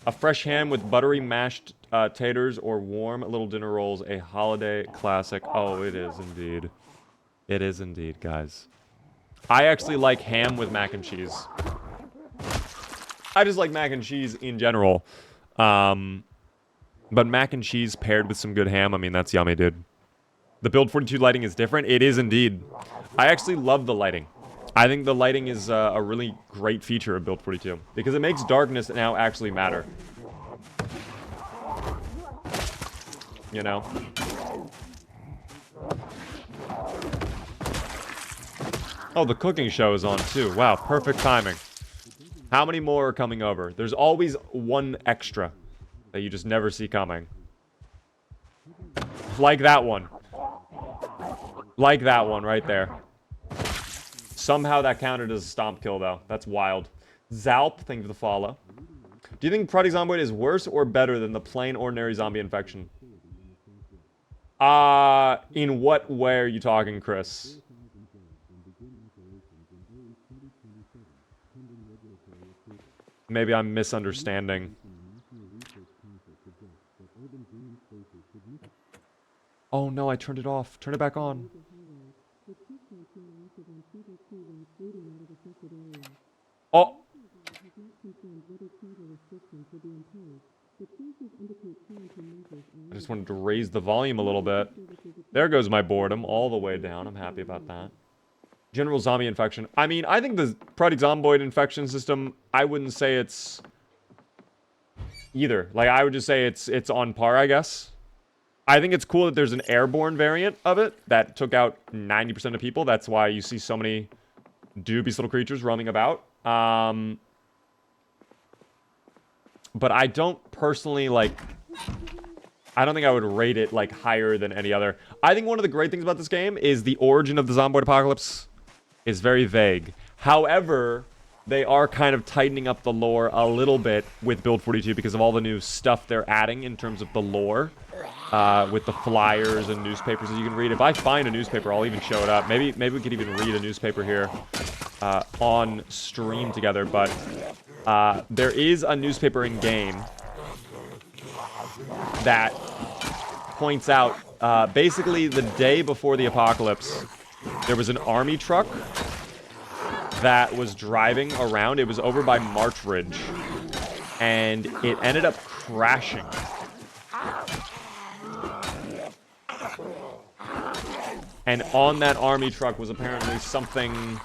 A fresh ham with buttery mashed taters or warm little dinner rolls. A holiday classic. Oh, it is indeed. It is indeed, guys. I actually like ham with mac and cheese. I just like mac and cheese in general. But mac and cheese paired with some good ham, I mean, that's yummy, dude. The Build 42 lighting is different. It is indeed. I actually love the lighting. I think the lighting is a really great feature of Build 42 because it makes darkness now actually matter. You know? Oh, the cooking show is on too. Wow, perfect timing. How many more are coming over? There's always one extra that you just never see coming. Like that one. Like that one right there. Somehow that counted as a stomp kill, though. That's wild. Zalp, thank you for the follow. Do you think Project Zomboid is worse or better than the plain ordinary zombie infection? In what way are you talking, Chris? Maybe I'm misunderstanding. Oh no, I turned it off. Turn it back on. Oh! I just wanted to raise the volume a little bit. There goes my boredom all the way down. I'm happy about that. General zombie infection. I mean, I think the Project Zomboid infection system, I wouldn't say it's either. Like, I would just say it's on par, I guess. I think it's cool that there's an airborne variant of it that took out 90% of people. That's why you see so many dubious little creatures roaming about. But I don't personally, like... I don't think I would rate it, like, higher than any other. I think one of the great things about this game is the origin of the Zomboid apocalypse is very vague. However, they are kind of tightening up the lore a little bit with Build 42 because of all the new stuff they're adding in terms of the lore. With the flyers and newspapers that you can read. If I find a newspaper, I'll even show it up. Maybe we could even read a newspaper here on stream together. But there is a newspaper in game that points out basically the day before the apocalypse, there was an army truck that was driving around. It was over by March Ridge, and it ended up crashing. And on that army truck was apparently something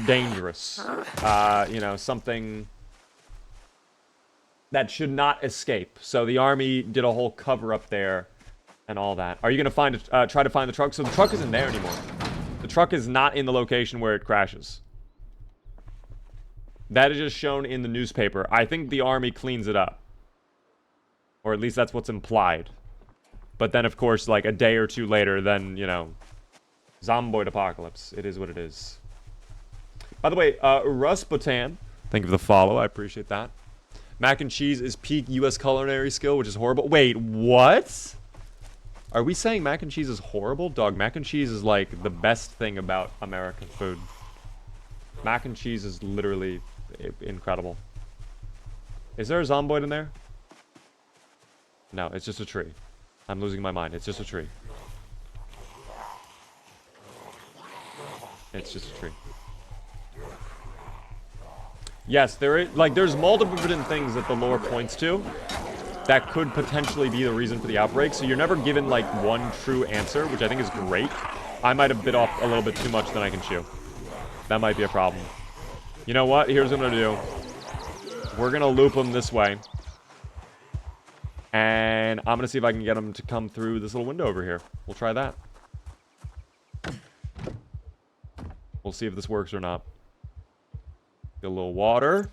dangerous. You know, something that should not escape. So the army did a whole cover up there and all that. Are you going to find try to find the truck? So the truck isn't there anymore. The truck is not in the location where it crashes. That is just shown in the newspaper. I think the army cleans it up. Or at least that's what's implied. But then, of course, like a day or two later, then, you know, Zomboid apocalypse. It is what it is. By the way, Rusputan, thank you for the follow. I appreciate that. Mac and cheese is peak U.S. culinary skill, which is horrible. Wait, what? Are we saying mac and cheese is horrible? Dog, mac and cheese is like the best thing about American food. Mac and cheese is literally incredible. Is there a Zomboid in there? No, it's just a tree. I'm losing my mind. It's just a tree. It's just a tree. Yes, there's multiple different things that the lore points to that could potentially be the reason for the outbreak, so you're never given, like, one true answer, which I think is great. I might have bit off a little bit too much than I can chew. That might be a problem. You know what? Here's what I'm gonna do. We're gonna loop them this way. And I'm gonna see if I can get them to come through this little window over here. We'll try that. We'll see if this works or not. Get a little water.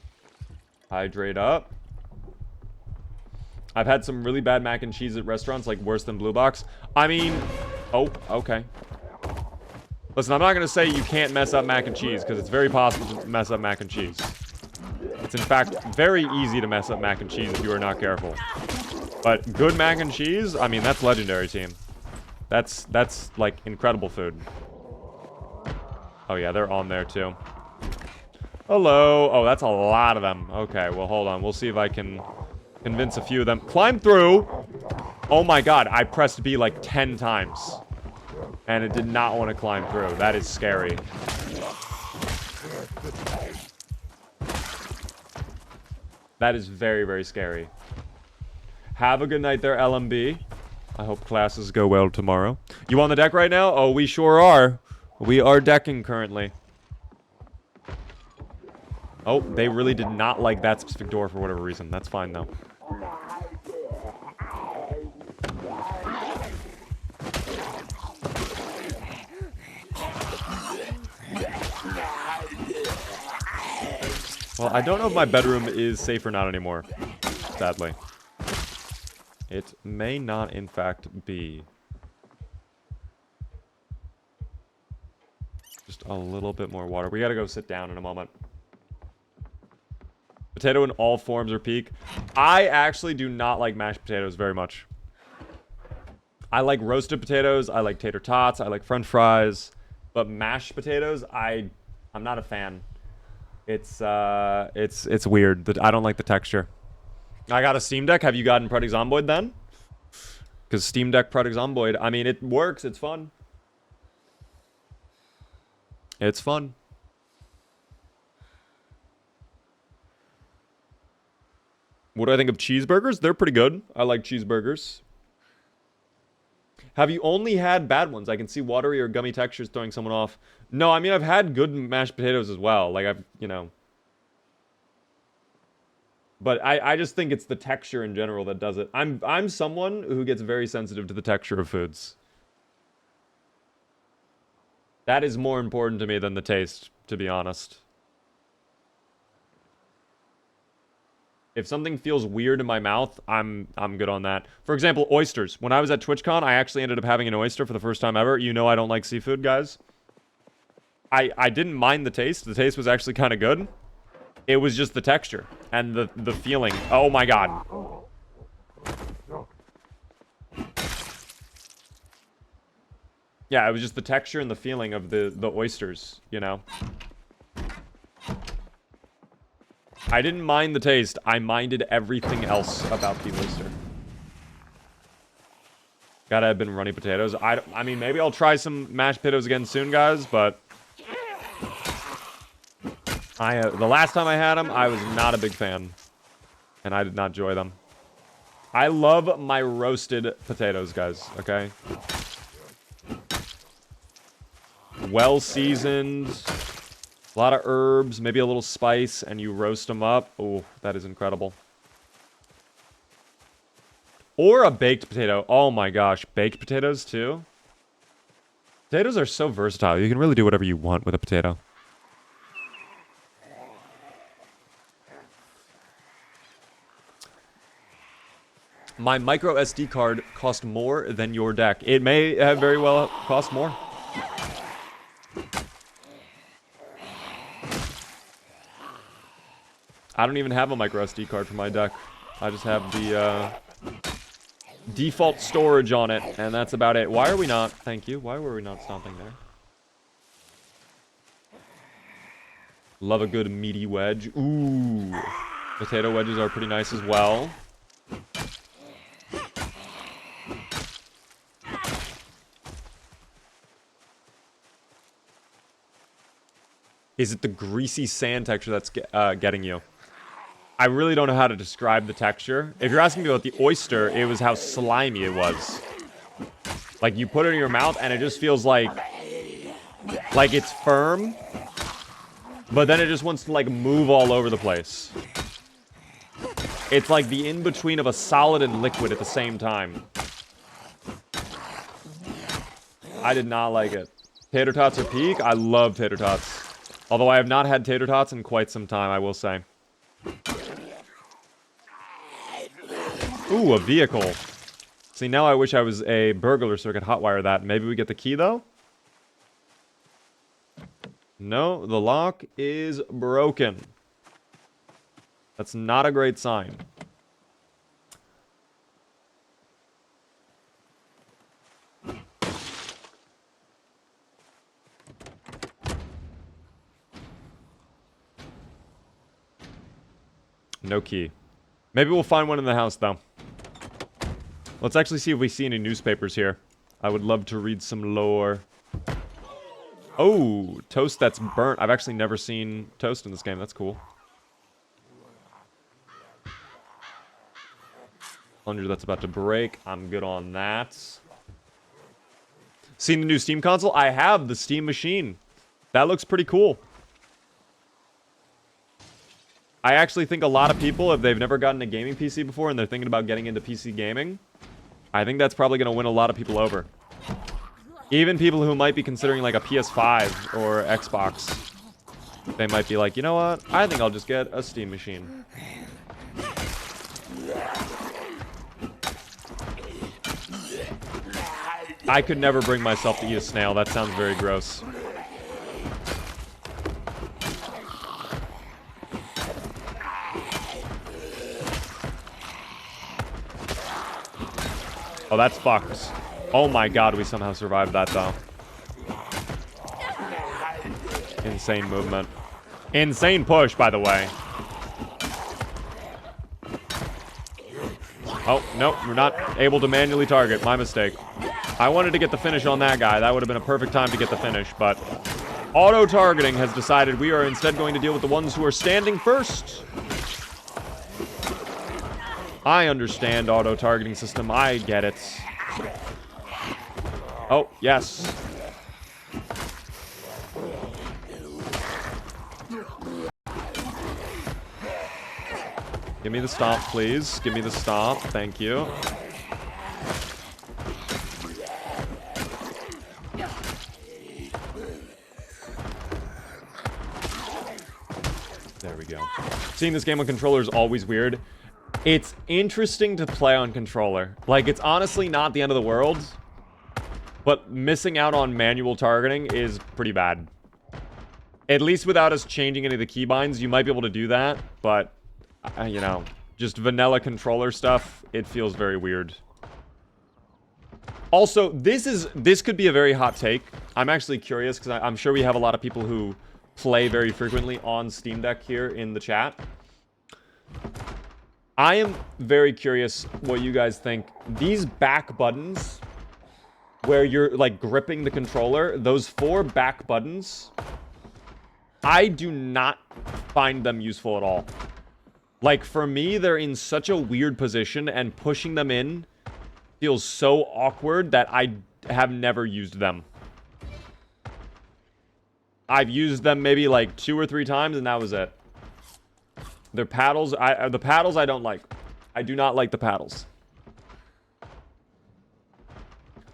Hydrate up. I've had some really bad mac and cheese at restaurants, like worse than Blue Box. I mean, oh, okay. Listen, I'm not going to say you can't mess up mac and cheese, because it's very possible to mess up mac and cheese. It's, in fact, very easy to mess up mac and cheese if you are not careful. But good mac and cheese, I mean, that's legendary, team. That's like, incredible food. Oh, yeah, they're on there, too. Hello. Oh, that's a lot of them. Okay, well, hold on. We'll see if I can convince a few of them. Climb through! Oh, my God. I pressed B like 10 times. And it did not want to climb through. That is scary. That is very, very scary. Have a good night there, LMB. I hope classes go well tomorrow. You on the deck right now? Oh, we sure are. We are decking currently. Oh, they really did not like that specific door for whatever reason. That's fine, though. Well, I don't know if my bedroom is safe or not anymore, sadly. It may not, in fact, be. Just a little bit more water. We gotta go sit down in a moment. Potato in all forms are peak. I actually do not like mashed potatoes very much. I like roasted potatoes. I like tater tots. I like french fries. But mashed potatoes, I'm not a fan. It's weird. I don't like the texture. I got a Steam Deck. Have you gotten Project Zomboid then? Because Steam Deck Project Zomboid, I mean, it works. It's fun. It's fun. What do I think of cheeseburgers? They're pretty good. I like cheeseburgers. Have you only had bad ones? I can see watery or gummy textures throwing someone off. No, I mean, I've had good mashed potatoes as well. Like, you know. But I just think it's the texture in general that does it. I'm someone who gets very sensitive to the texture of foods. That is more important to me than the taste, to be honest. If something feels weird in my mouth, I'm good on that. For example, oysters. When I was at TwitchCon, I actually ended up having an oyster for the first time ever. You know I don't like seafood, guys. I didn't mind the taste. The taste was actually kind of good. It was just the texture and the feeling. Oh my god. Yeah, it was just the texture and the feeling of the oysters, you know? I didn't mind the taste. I minded everything else about the oyster. Gotta have been runny potatoes. I mean, maybe I'll try some mashed potatoes again soon, guys, but... the last time I had them, I was not a big fan. And I did not enjoy them. I love my roasted potatoes, guys, okay? Well seasoned. A lot of herbs, maybe a little spice, and you roast them up. Oh, that is incredible. Or a baked potato. Oh my gosh, baked potatoes too? Potatoes are so versatile. You can really do whatever you want with a potato. My micro SD card cost more than your deck. It may have very well cost more. I don't even have a micro SD card for my deck. I just have the default storage on it, and that's about it. Why are we not? Thank you. Why were we not stomping there? Love a good meaty wedge. Ooh. Potato wedges are pretty nice as well. Is it the greasy sand texture that's getting you? I really don't know how to describe the texture. If you're asking me about the oyster, it was how slimy it was. Like, you put it in your mouth, and it just feels like it's firm, but then it just wants to, like, move all over the place. It's like the in-between of a solid and liquid at the same time. I did not like it. Tater tots are peak. I love tater tots. Although I have not had tater tots in quite some time, I will say. Ooh, a vehicle. See, now I wish I was a burglar so I could hotwire that. Maybe we get the key, though? No, the lock is broken. That's not a great sign. No key. Maybe we'll find one in the house, though. Let's actually see if we see any newspapers here. I would love to read some lore. Oh, toast that's burnt. I've actually never seen toast in this game. That's cool. Plunger that's about to break. I'm good on that. Seen the new Steam console? I have the Steam machine. That looks pretty cool. I actually think a lot of people, if they've never gotten a gaming PC before and they're thinking about getting into PC gaming, I think that's probably going to win a lot of people over. Even people who might be considering like a PS5 or Xbox. They might be like, you know what? I think I'll just get a Steam machine. I could never bring myself to eat a snail. That sounds very gross. Oh, that's fucked. Oh my god, we somehow survived that, though. Insane movement. Insane push, by the way. Oh, no, we're not able to manually target. My mistake. I wanted to get the finish on that guy. That would have been a perfect time to get the finish, but auto-targeting has decided we are instead going to deal with the ones who are standing first. I understand auto-targeting system. I get it. Oh, yes. Give me the stomp, please. Give me the stomp. Thank you. There we go. Seeing this game on controller is always weird. It's interesting to play on controller. Like, it's honestly not the end of the world. But missing out on manual targeting is pretty bad. At least without us changing any of the keybinds, you might be able to do that. But, you know, just vanilla controller stuff, it feels very weird. Also, this could be a very hot take. I'm actually curious, because I'm sure we have a lot of people who play very frequently on Steam Deck here in the chat. I am very curious what you guys think. These back buttons, where you're, like, gripping the controller, those 4 back buttons, I do not find them useful at all. Like, for me, they're in such a weird position, and pushing them in feels so awkward that I have never used them. I've used them maybe, like, 2 or 3 times, and that was it. Their paddles, the paddles I don't like. I do not like the paddles.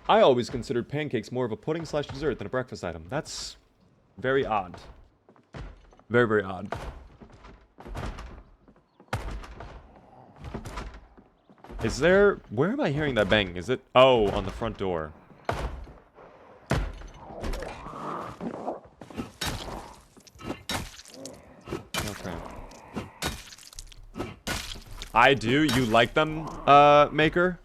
I always considered pancakes more of a pudding / dessert than a breakfast item. That's very odd. Very, very odd. Is there... Where am I hearing that bang? Is it... Oh, on the front door. Okay. I do. You like them, Maker?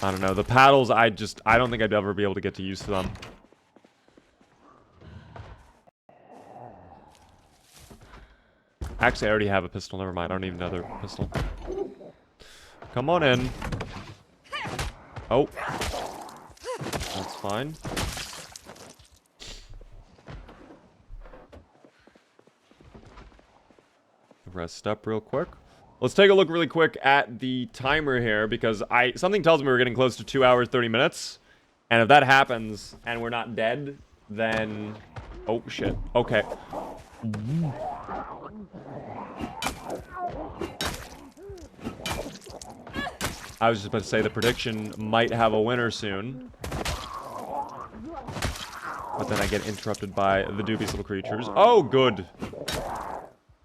I don't know. The paddles, I don't think I'd ever be able to get to use them. Actually, I already have a pistol. Never mind. I don't need another pistol. Come on in. Oh. That's fine. rest up real quick. Let's take a look really quick at the timer here, because something tells me we're getting close to 2 hours, 30 minutes. And if that happens, and we're not dead, then... Oh, shit. Okay. I was just about to say the prediction might have a winner soon. But then I get interrupted by the dubious little creatures. Oh, good.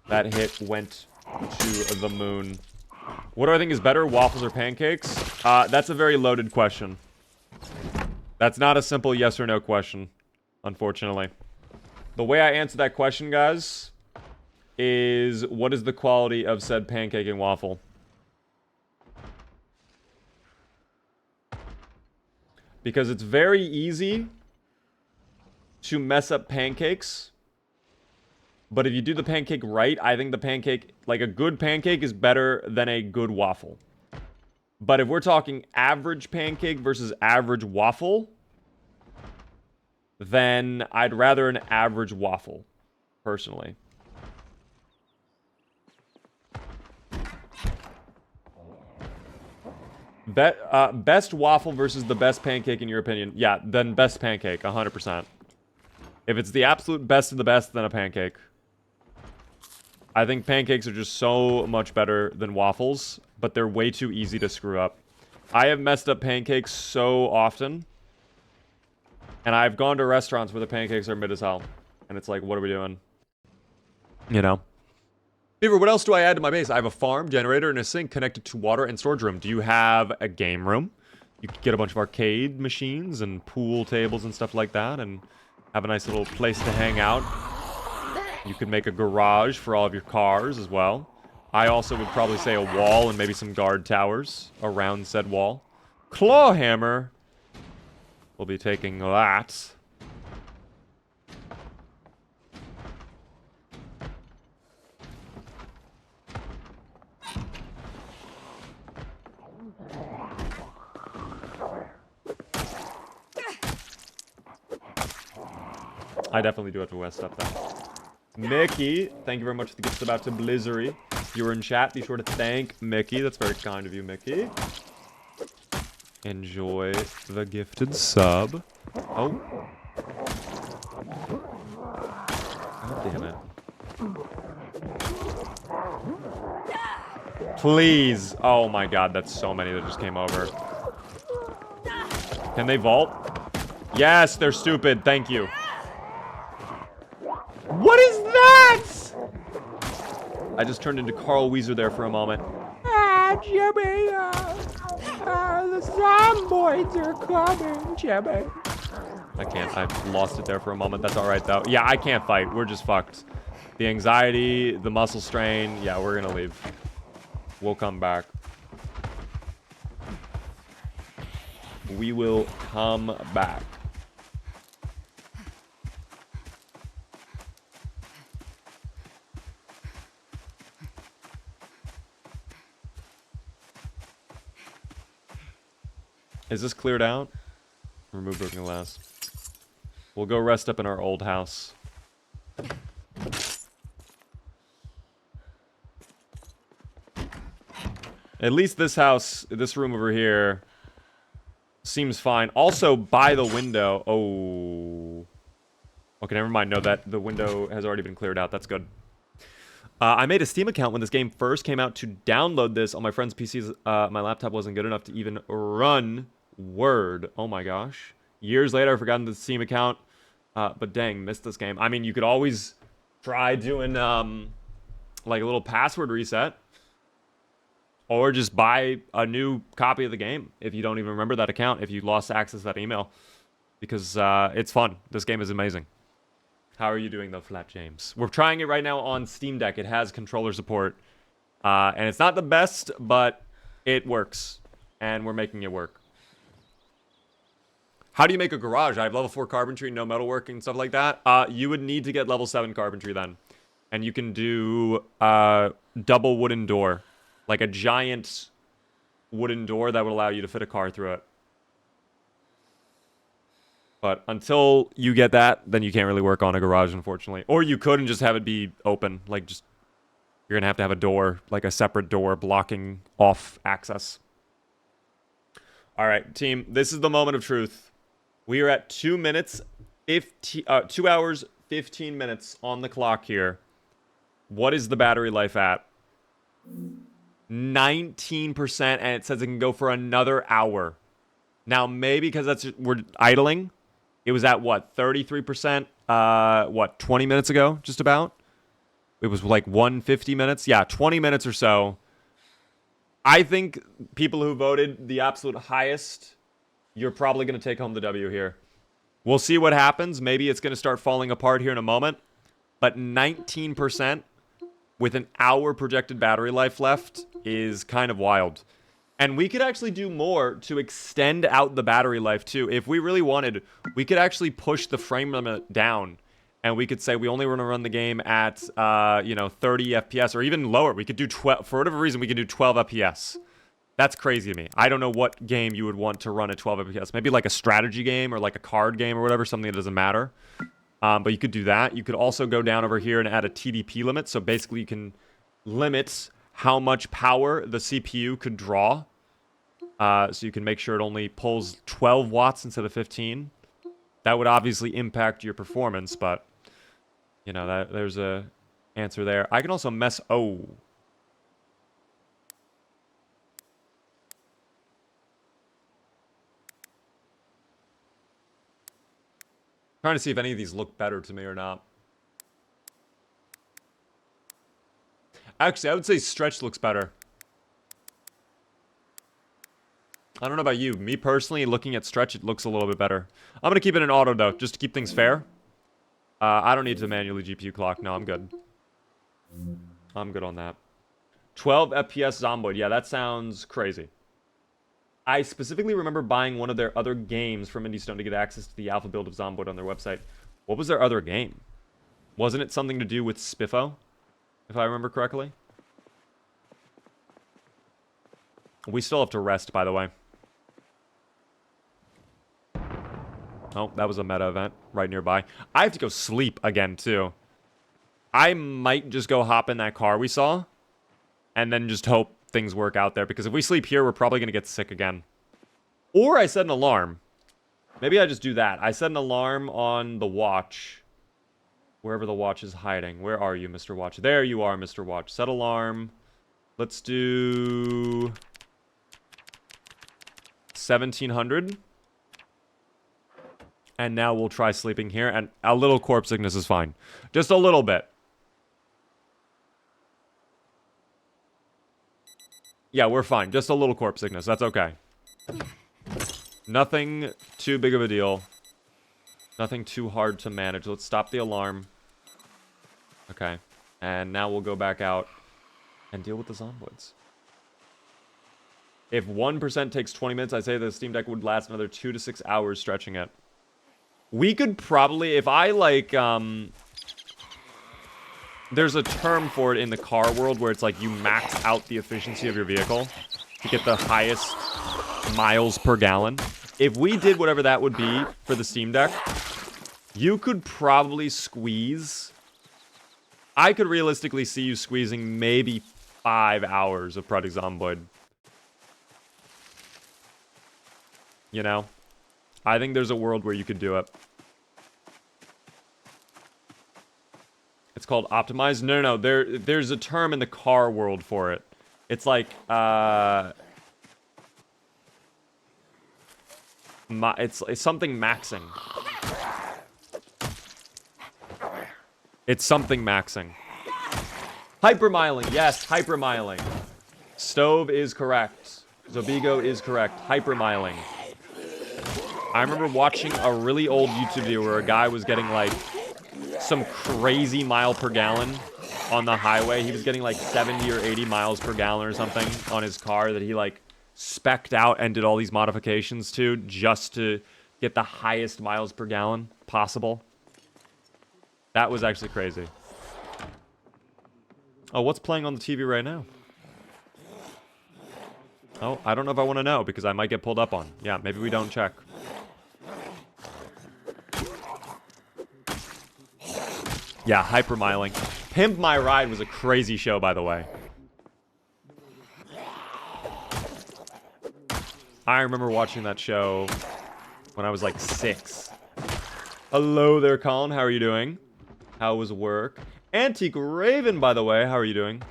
That hit went to the moon. What do I think is better, waffles or pancakes? That's a very loaded question. That's not a simple yes or no question, unfortunately. The way I answer that question, guys, is what is the quality of said pancake and waffle? Because it's very easy to mess up pancakes. But if you do the pancake right, I think the pancake, like a good pancake is better than a good waffle. But if we're talking average pancake versus average waffle, then I'd rather an average waffle, personally. Best waffle versus the best pancake in your opinion. Yeah, then best pancake, 100%. If it's the absolute best of the best, then a pancake. I think pancakes are just so much better than waffles, but they're way too easy to screw up. I have messed up pancakes so often. And I've gone to restaurants where the pancakes are mid as hell. And it's like, what are we doing? You know? Beaver, what else do I add to my base? I have a farm, generator, and a sink connected to water and storage room. Do you have a game room? You could get a bunch of arcade machines and pool tables and stuff like that, and have a nice little place to hang out. You could make a garage for all of your cars as well. I also would probably say a wall and maybe some guard towers around said wall. Clawhammer. We'll be taking that. I definitely do have to west up though. Mickey, thank you very much for the gifts about to Blizzery. If you were in chat, be sure to thank Mickey. That's very kind of you, Mickey. Enjoy the gifted sub. Oh. God damn it. Please. Oh my god, that's so many that just came over. Can they vault? Yes, they're stupid. Thank you. What is that? I just turned into Carl Weezer there for a moment. Ah, Jimmy, the Zomboids are coming, Jimmy. I can't. I've lost it there for a moment. That's all right, though. Yeah, I can't fight. We're just fucked. The anxiety, the muscle strain. Yeah, we're gonna leave. We'll come back. We will come back. Is this cleared out? Remove broken glass. We'll go rest up in our old house. At least this house, this room over here, seems fine. Also, by the window. Oh. Okay, never mind. No, that the window has already been cleared out. That's good. I made a Steam account when this game first came out to download this on my friend's PCs. My laptop wasn't good enough to even run Word. Oh my gosh. Years later, I've forgotten the Steam account. But dang, missed this game. I mean, you could always try doing, like a little password reset. Or just buy a new copy of the game if you don't even remember that account, if you lost access to that email. Because it's fun. This game is amazing. How are you doing, though, Flat James? We're trying it right now on Steam Deck. It has controller support. And it's not the best, but it works. And we're making it work. How do you make a garage? I have level 4 carpentry, no metalworking, and stuff like that. You would need to get level 7 carpentry then. And you can do double wooden door. Like a giant wooden door that would allow you to fit a car through it. But until you get that, then you can't really work on a garage, unfortunately. Or you could and just have it be open. Like, just You're going to have a door, like a separate door blocking off access. All right, team, this is the moment of truth. We are at 2 hours, 15 minutes on the clock here. What is the battery life at? 19%, and it says it can go for another hour. Now, maybe because we're idling, it was at what, 33%? 20 minutes ago, just about? It was like 150 minutes? Yeah, 20 minutes or so. I think people who voted the absolute highest, you're probably going to take home the W here. We'll see what happens. Maybe it's going to start falling apart here in a moment. But 19% with an hour projected battery life left is kind of wild. And we could actually do more to extend out the battery life too. If we really wanted, we could actually push the frame limit down. And we could say we only want to run the game at, 30 FPS or even lower. We could do 12, for whatever reason, we could do 12 FPS. That's crazy to me. I don't know what game you would want to run at 12 FPS. Maybe like a strategy game or like a card game or whatever, something that doesn't matter. But you could do that. You could also go down over here and add a TDP limit. So basically you can limit how much power the CPU could draw. So you can make sure it only pulls 12 watts instead of 15. That would obviously impact your performance, but you know, there's a answer there. I can also mess... Oh. Trying to see if any of these look better to me or not. Actually, I would say stretch looks better. I don't know about you. Me personally, looking at stretch, it looks a little bit better. I'm going to keep it in auto, though, just to keep things fair. I don't need to manually GPU clock. No, I'm good. I'm good on that. 12 FPS Zomboid. Yeah, that sounds crazy. I specifically remember buying one of their other games from IndieStone to get access to the alpha build of Zomboid on their website. What was their other game? Wasn't it something to do with Spiffo? If I remember correctly? We still have to rest, by the way. Oh, that was a meta event right nearby. I have to go sleep again, too. I might just go hop in that car we saw. And then just hope things work out there. Because if we sleep here, we're probably going to get sick again. Or I set an alarm. Maybe I just do that. I set an alarm on the watch. Wherever the watch is hiding. Where are you, Mr. Watch? There you are, Mr. Watch. Set alarm. Let's do... 1700. And now we'll try sleeping here. And a little corpse sickness is fine. Just a little bit. Yeah, we're fine. Just a little corpse sickness. That's okay. Nothing too big of a deal. Nothing too hard to manage. Let's stop the alarm. Okay. And now we'll go back out and deal with the zomboids. If 1% takes 20 minutes, I'd say the Steam Deck would last another 2 to 6 hours stretching it. We could probably, if I like, there's a term for it in the car world where it's like you max out the efficiency of your vehicle to get the highest miles per gallon. If we did whatever that would be for the Steam Deck, you could probably squeeze... I could realistically see you squeezing maybe 5 hours of Project Zomboid. You know? I think there's a world where you could do it. It's called optimized. No. There's a term in the car world for it. It's like, it's something maxing. It's something maxing. Hypermiling. Yes, hypermiling. Stove is correct. Zobigo is correct. Hypermiling. I remember watching a really old YouTube video where a guy was getting like some crazy mile per gallon on the highway. He was getting like 70 or 80 miles per gallon or something on his car that he like spec'd out and did all these modifications to just to get the highest miles per gallon possible. That was actually crazy. Oh, what's playing on the TV right now? Oh, I don't know if I want to know because I might get pulled up on. Yeah, maybe we don't check. Yeah, hypermiling. Pimp My Ride was a crazy show, by the way. I remember watching that show when I was like 6. Hello there, Colin. How are you doing? How was work? Antique Raven, by the way. How are you doing?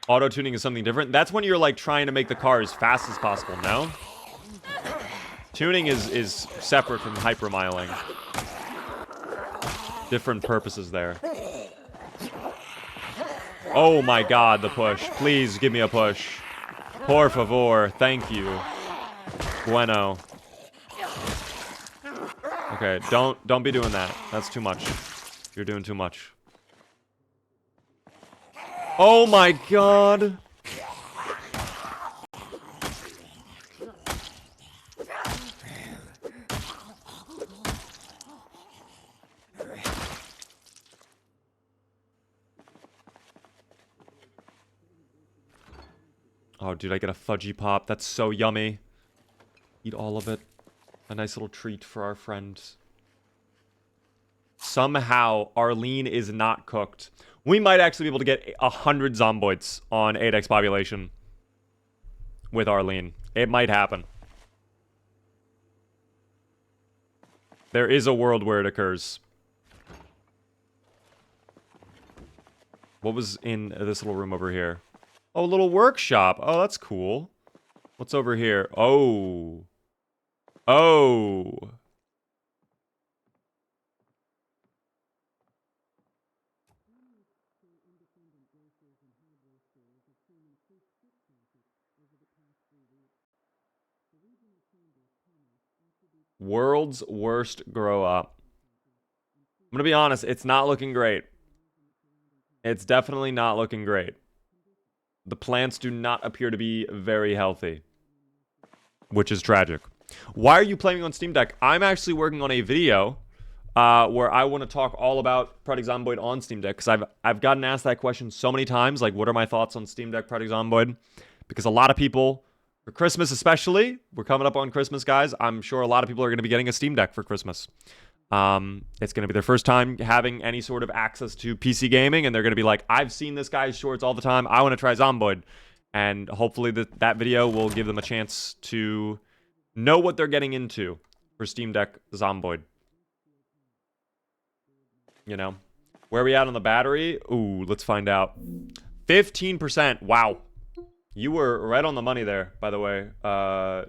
Auto-tuning is something different. That's when you're like trying to make the car as fast as possible, no? Tuning is separate from hypermiling. Different purposes there. Oh my god, the push. Please give me a push. Por favor. Thank you. Bueno. Okay, don't be doing that. That's too much. You're doing too much. Oh my god. Oh, dude, I get a fudgy pop. That's so yummy. Eat all of it. A nice little treat for our friends. Somehow, Arlene is not cooked. We might actually be able to get 100 zomboids on 8x population with Arlene. It might happen. There is a world where it occurs. What was in this little room over here? Oh, a little workshop. Oh, that's cool. What's over here? Oh. Oh. World's worst grow up. I'm gonna be honest, it's not looking great. It's definitely not looking great. The plants do not appear to be very healthy, which is tragic. Why are you playing on Steam Deck? I'm actually working on a video where I want to talk all about Project Zomboid on Steam Deck, because I've gotten asked that question so many times, like, what are my thoughts on Steam Deck Project Zomboid? Because a lot of people, for Christmas especially, we're coming up on Christmas, guys. I'm sure a lot of people are going to be getting a Steam Deck for Christmas. It's going to be their first time having any sort of access to PC gaming, and they're going to be like, I've seen this guy's shorts all the time. I want to try Zomboid. And hopefully that video will give them a chance to know what they're getting into for Steam Deck Zomboid. You know? Where are we at on the battery? Ooh, let's find out. 15%. Wow. You were right on the money there, by the way,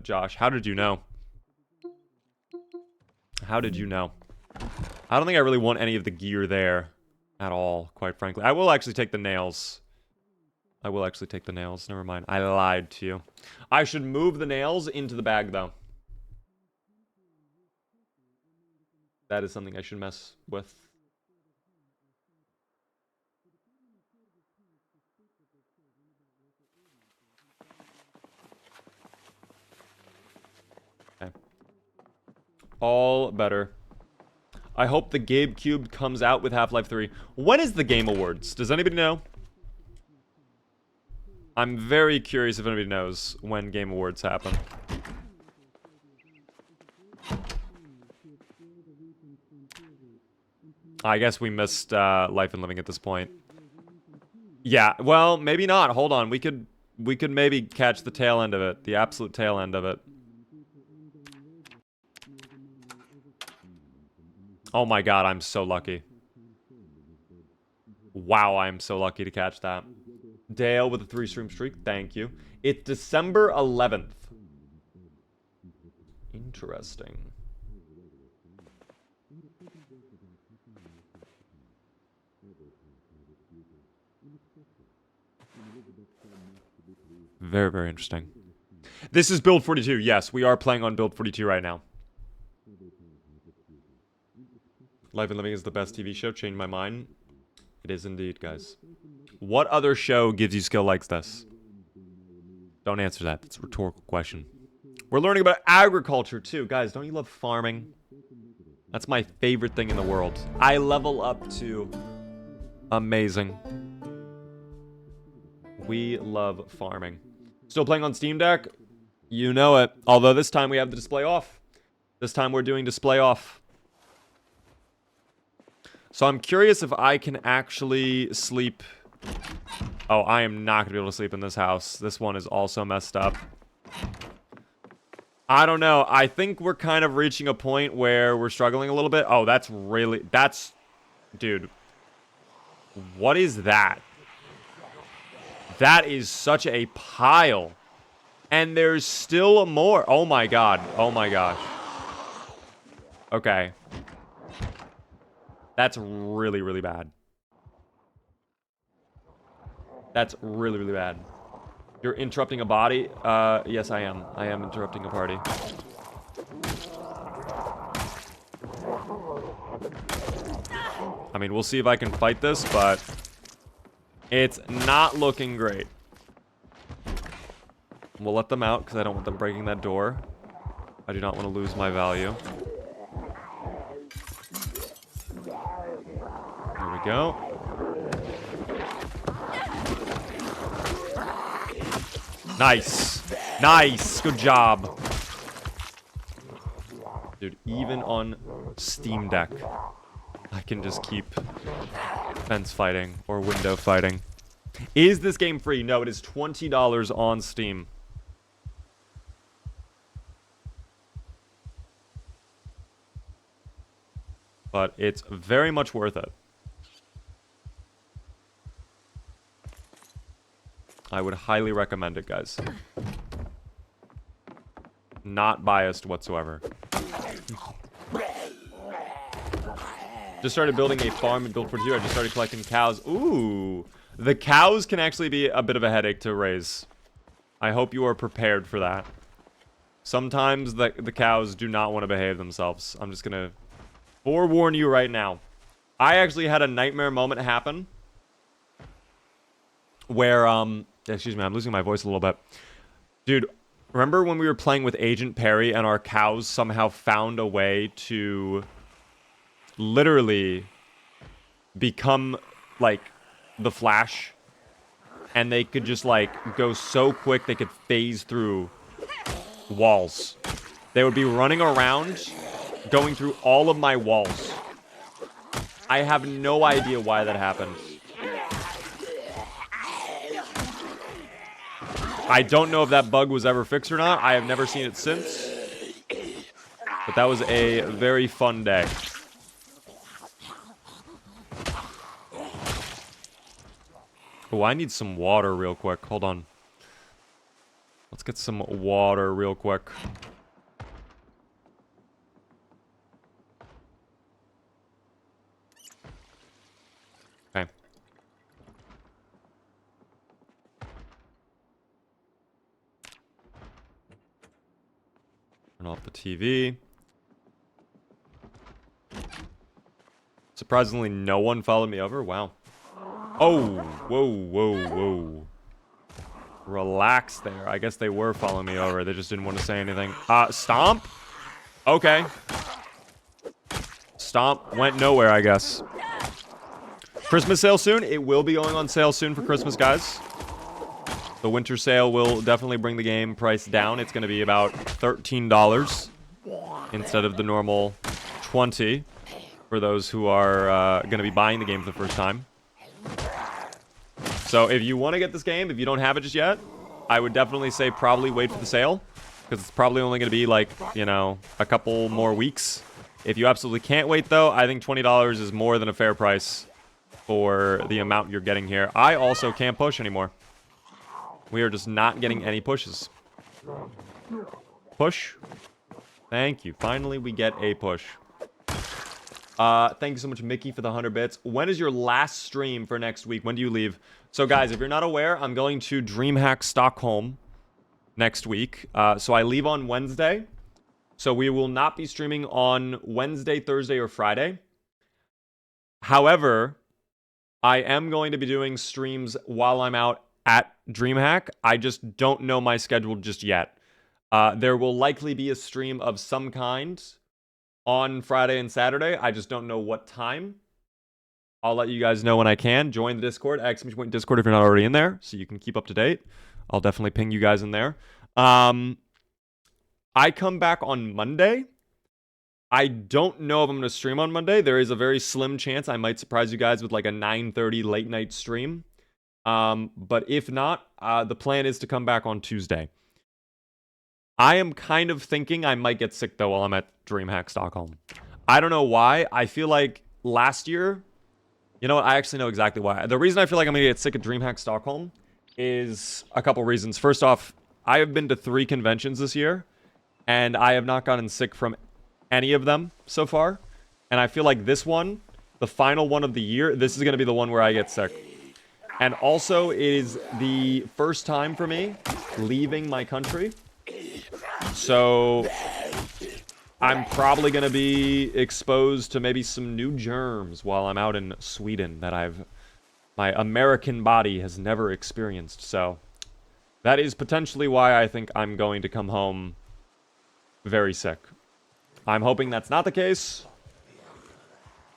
Josh. How did you know? How did you know? I don't think I really want any of the gear there at all, quite frankly. I will actually take the nails. I will actually take the nails. Never mind. I lied to you. I should move the nails into the bag, though. That is something I should mess with. Okay. All better. I hope the Gabe Cube comes out with Half-Life 3. When is the Game Awards? Does anybody know? I'm very curious if anybody knows when Game Awards happen. I guess we missed Life and Living at this point. Yeah, well, maybe not. Hold on. We could maybe catch the tail end of it. The absolute tail end of it. Oh my god, I'm so lucky. Wow, I'm so lucky to catch that. Dale with a 3-stream streak, thank you. It's December 11th. Interesting. Very, very interesting. This is Build 42. Yes, we are playing on Build 42 right now. Life and Living is the best TV show. Changed my mind. It is indeed, guys. What other show gives you skill like this? Don't answer that. That's a rhetorical question. We're learning about agriculture, too. Guys, don't you love farming? That's my favorite thing in the world. I level up to amazing. We love farming. Still playing on Steam Deck? You know it. Although this time we have the display off. This time we're doing display off. So I'm curious if I can actually sleep. Oh, I am not going to be able to sleep in this house. This one is also messed up. I don't know. I think we're kind of reaching a point where we're struggling a little bit. Oh, that's... Dude. What is that? That is such a pile. And there's still more. Oh my god. Oh my gosh. Okay. That's really, really bad. That's really, really bad. You're interrupting a body? Yes, I am. I am interrupting a party. I mean, we'll see if I can fight this, but it's not looking great. We'll let them out because I don't want them breaking that door. I do not want to lose my value. There we go. Nice. Nice. Good job. Dude, even on Steam Deck, I can just keep fence fighting or window fighting. Is this game free? No, it is $20 on Steam. But it's very much worth it. I would highly recommend it, guys. Not biased whatsoever. Just started building a farm and built for you. I just started collecting cows. Ooh. The cows can actually be a bit of a headache to raise. I hope you are prepared for that. Sometimes the cows do not want to behave themselves. I'm just going to forewarn you right now. I actually had a nightmare moment happen. Where, excuse me, I'm losing my voice a little bit. Dude, remember when we were playing with Agent Perry and our cows somehow found a way to literally become, like, the Flash? And they could just, like, go so quick they could phase through walls. They would be running around, going through all of my walls. I have no idea why that happened. I don't know if that bug was ever fixed or not. I have never seen it since. But that was a very fun day. Oh, I need some water real quick. Hold on. Let's get some water real quick. Okay. Turn off the TV. Surprisingly, no one followed me over. Wow. Oh, whoa, whoa, whoa. Relax there. I guess they were following me over. They just didn't want to say anything. Stomp? Okay. Stomp went nowhere, I guess. Christmas sale soon? It will be going on sale soon for Christmas, guys. The winter sale will definitely bring the game price down. It's going to be about $13 instead of the normal $20 for those who are going to be buying the game for the first time. So if you want to get this game, if you don't have it just yet, I would definitely say probably wait for the sale, because it's probably only going to be like, you know, a couple more weeks. If you absolutely can't wait, though, I think $20 is more than a fair price for the amount you're getting here. I also can't push anymore. We are just not getting any pushes. Push. Thank you. Finally, we get a push. Thank you so much, Mickey, for the 100 bits. When is your last stream for next week? When do you leave? So, guys, if you're not aware, I'm going to DreamHack Stockholm next week. So I leave on Wednesday. So we will not be streaming on Wednesday, Thursday, or Friday. However, I am going to be doing streams while I'm out at DreamHack. I just don't know my schedule just yet. There will likely be a stream of some kind on Friday and Saturday. I just don't know what time. I'll let you guys know when I can. Join the Discord, !Discord if you're not already in there, so you can keep up to date. I'll definitely ping you guys in there. I come back on Monday, I don't know if I'm going to stream on Monday. There is a very slim chance I might surprise you guys with like a 9:30 late night stream. But if not, the plan is to come back on Tuesday. I am kind of thinking I might get sick though while I'm at DreamHack Stockholm. I don't know why. I feel like last year, you know what? I actually know exactly why. The reason I feel like I'm going to get sick at DreamHack Stockholm is a couple reasons. First off, I have been to 3 conventions this year, and I have not gotten sick from any of them so far. And I feel like this one, the final one of the year, this is going to be the one where I get sick. And also, it is the first time for me leaving my country. So I'm probably going to be exposed to maybe some new germs while I'm out in Sweden that my American body has never experienced. So that is potentially why I think I'm going to come home very sick. I'm hoping that's not the case,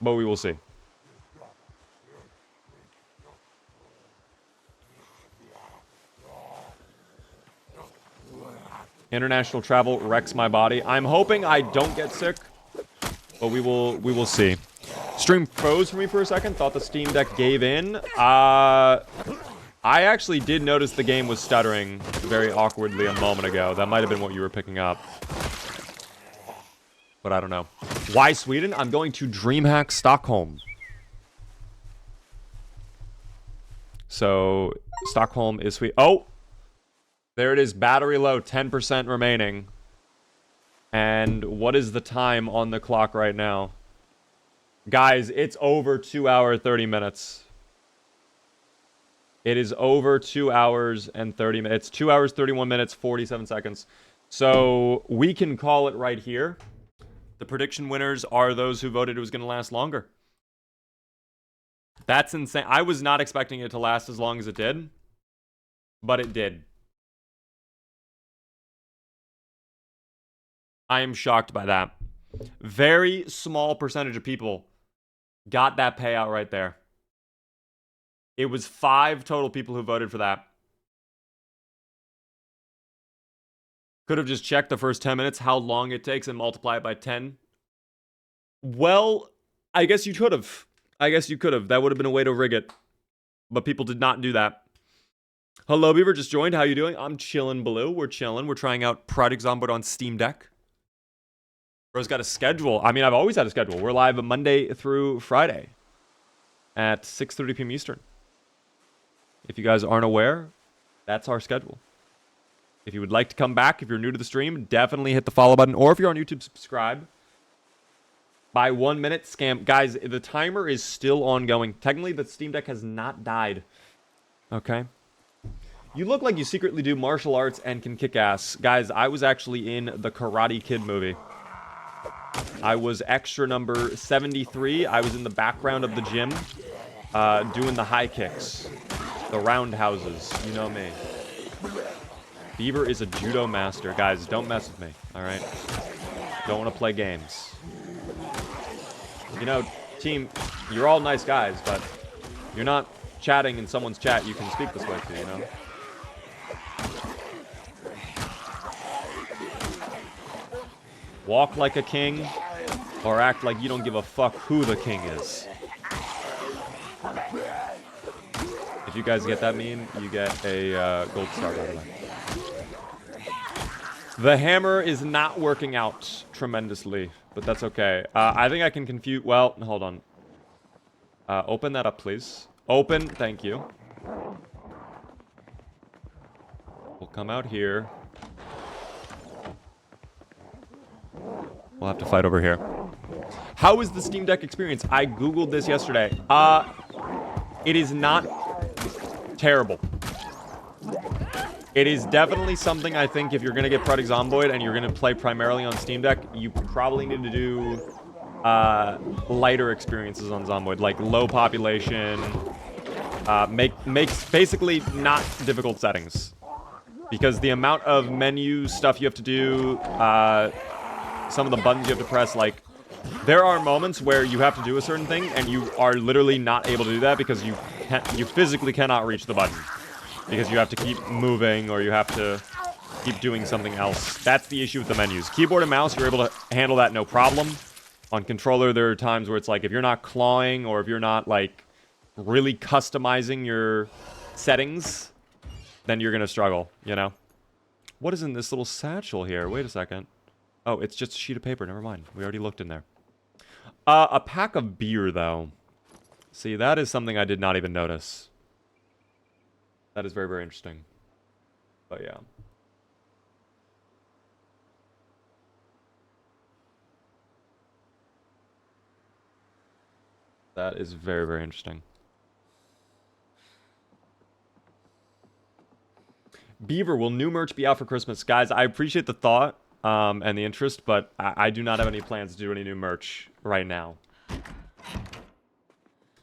but we will see. International travel wrecks my body. I'm hoping I don't get sick, but we will see. Stream froze for me for a second. Thought the Steam Deck gave in. I actually did notice the game was stuttering very awkwardly a moment ago. That might have been what you were picking up. But I don't know. Why Sweden? I'm going to DreamHack Stockholm. So, Stockholm is Sweden. Oh! There it is. Battery low. 10% remaining. And what is the time on the clock right now? Guys, it's over 2 hours, 30 minutes. It is over 2 hours and 30 minutes. It's 2 hours, 31 minutes, 47 seconds. So, we can call it right here. The prediction winners are those who voted it was going to last longer. That's insane. I was not expecting it to last as long as it did, but it did. I am shocked by that. Very small percentage of people got that payout right there. It was 5 total people who voted for that. Could have just checked the first 10 minutes, how long it takes, and multiply it by 10. Well, I guess you could have. That would have been a way to rig it. But people did not do that. Hello, Beaver just joined. How you doing? I'm chilling, Blue. We're chilling. We're trying out Project Zomboid on Steam Deck. Bro's got a schedule. I mean, I've always had a schedule. We're live Monday through Friday at 6:30 p.m. Eastern. If you guys aren't aware, that's our schedule. If you would like to come back, if you're new to the stream, definitely hit the follow button. Or if you're on YouTube, subscribe. By 1 minute, scam. Guys, the timer is still ongoing. Technically, the Steam Deck has not died. Okay. You look like you secretly do martial arts and can kick ass. Guys, I was actually in the Karate Kid movie. I was extra number 73. I was in the background of the gym doing the high kicks. The roundhouses. You know me. Beaver is a judo master. Guys, don't mess with me, alright? Don't want to play games. You know, team, you're all nice guys, but you're not chatting in someone's chat you can speak this way to, you know? Walk like a king, or act like you don't give a fuck who the king is. If you guys get that meme, you get a gold star, by the way. The hammer is not working out tremendously, but that's okay. I think I can confuse... Well, hold on. Open that up, please. Open. Thank you. We'll come out here. We'll have to fight over here. How is the Steam Deck experience? I googled this yesterday. It is not terrible. It is definitely something I think if you're going to get Project Zomboid and you're going to play primarily on Steam Deck, you probably need to do lighter experiences on Zomboid, like low population, makes basically not difficult settings. Because the amount of menu stuff you have to do, some of the buttons you have to press, like, there are moments where you have to do a certain thing and you are literally not able to do that because you physically cannot reach the button. Because you have to keep moving or you have to keep doing something else. That's the issue with the menus. Keyboard and mouse, you're able to handle that no problem. On controller, there are times where it's like, if you're not clawing or if you're not, like, really customizing your settings, then you're gonna struggle, you know? What is in this little satchel here? Wait a second. Oh, it's just a sheet of paper. Never mind. We already looked in there. A pack of beer, though. See, that is something I did not even notice. That is very, very interesting. But yeah. That is very, very interesting. Beaver, will new merch be out for Christmas? Guys, I appreciate the thought and the interest, but I do not have any plans to do any new merch right now.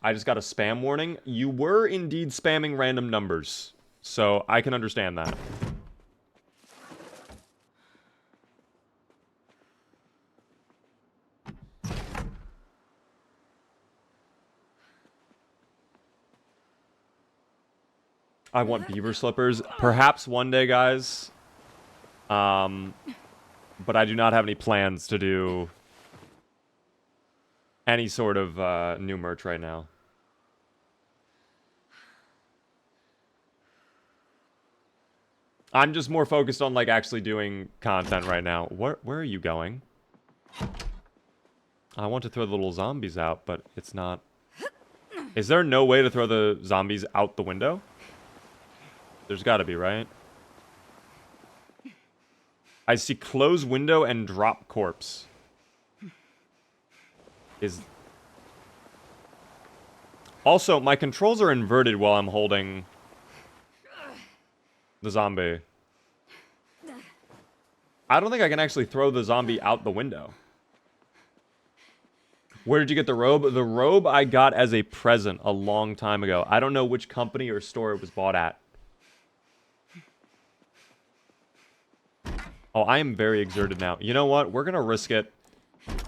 I just got a spam warning. You were indeed spamming random numbers, so I can understand that. I want beaver slippers. Perhaps one day, guys. But I do not have any plans to do any sort of new merch right now. I'm just more focused on, like, actually doing content right now. Where are you going? I want to throw the little zombies out, but it's not... Is there no way to throw the zombies out the window? There's gotta be, right? I see close window and drop corpse. Also, my controls are inverted while I'm holding the zombie. I don't think I can actually throw the zombie out the window. Where did you get the robe? The robe I got as a present a long time ago. I don't know which company or store it was bought at. Oh, I am very exerted now. You know what? We're gonna risk it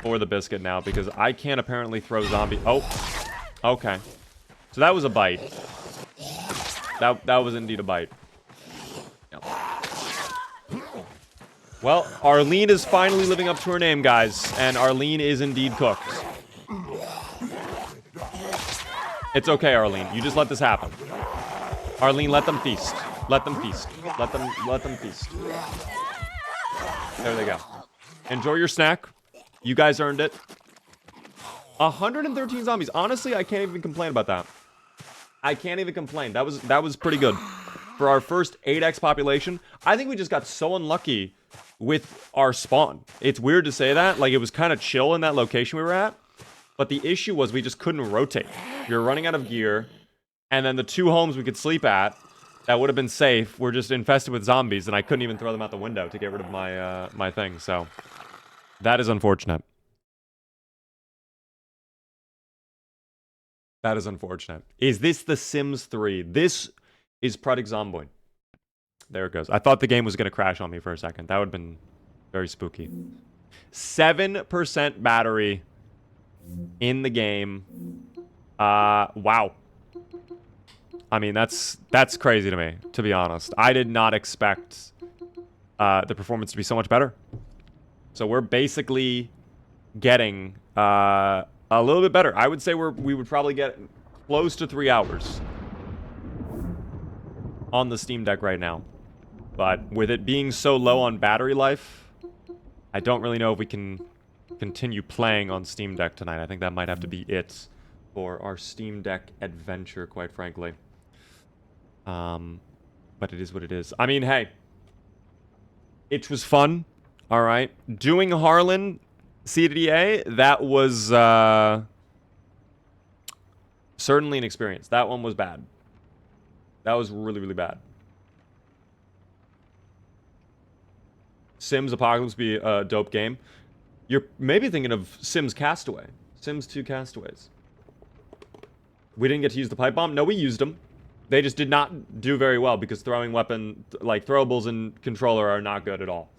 for the biscuit now because I can't apparently throw zombie. Oh, okay. So that was a bite. That was indeed a bite. Yep. Well, Arlene is finally living up to her name, guys, and Arlene is indeed cooked. It's okay, Arlene. You just let this happen. Arlene, let them feast. Let them feast. Let them feast. There they go. Enjoy your snack. You guys earned it. 113 zombies. Honestly, I can't even complain about that. I can't even complain. That was pretty good. For our first 8x population, I think we just got so unlucky with our spawn. It's weird to say that. Like, it was kind of chill in that location we were at. But the issue was we just couldn't rotate. We were running out of gear. And then the 2 homes we could sleep at that would have been safe were just infested with zombies, and I couldn't even throw them out the window to get rid of my my thing. So that is unfortunate. That is unfortunate. Is this The Sims 3? This is Project Zomboid. There it goes. I thought the game was going to crash on me for a second. That would have been very spooky. 7% battery in the game. Wow. I mean, that's crazy to me, to be honest. I did not expect the performance to be so much better. So we're basically getting a little bit better. I would say we would probably get close to 3 hours on the Steam Deck right now. But with it being so low on battery life, I don't really know if we can continue playing on Steam Deck tonight. I think that might have to be it for our Steam Deck adventure, quite frankly. But it is what it is. I mean, hey, it was fun. All right. Doing Harlan CDDA, that was certainly an experience. That one was bad. That was really, really bad. Sims Apocalypse be a dope game. You're maybe thinking of Sims Castaway. Sims 2 Castaways. We didn't get to use the pipe bomb. No, we used them. They just did not do very well because throwing weapon, like throwables and controller are not good at all.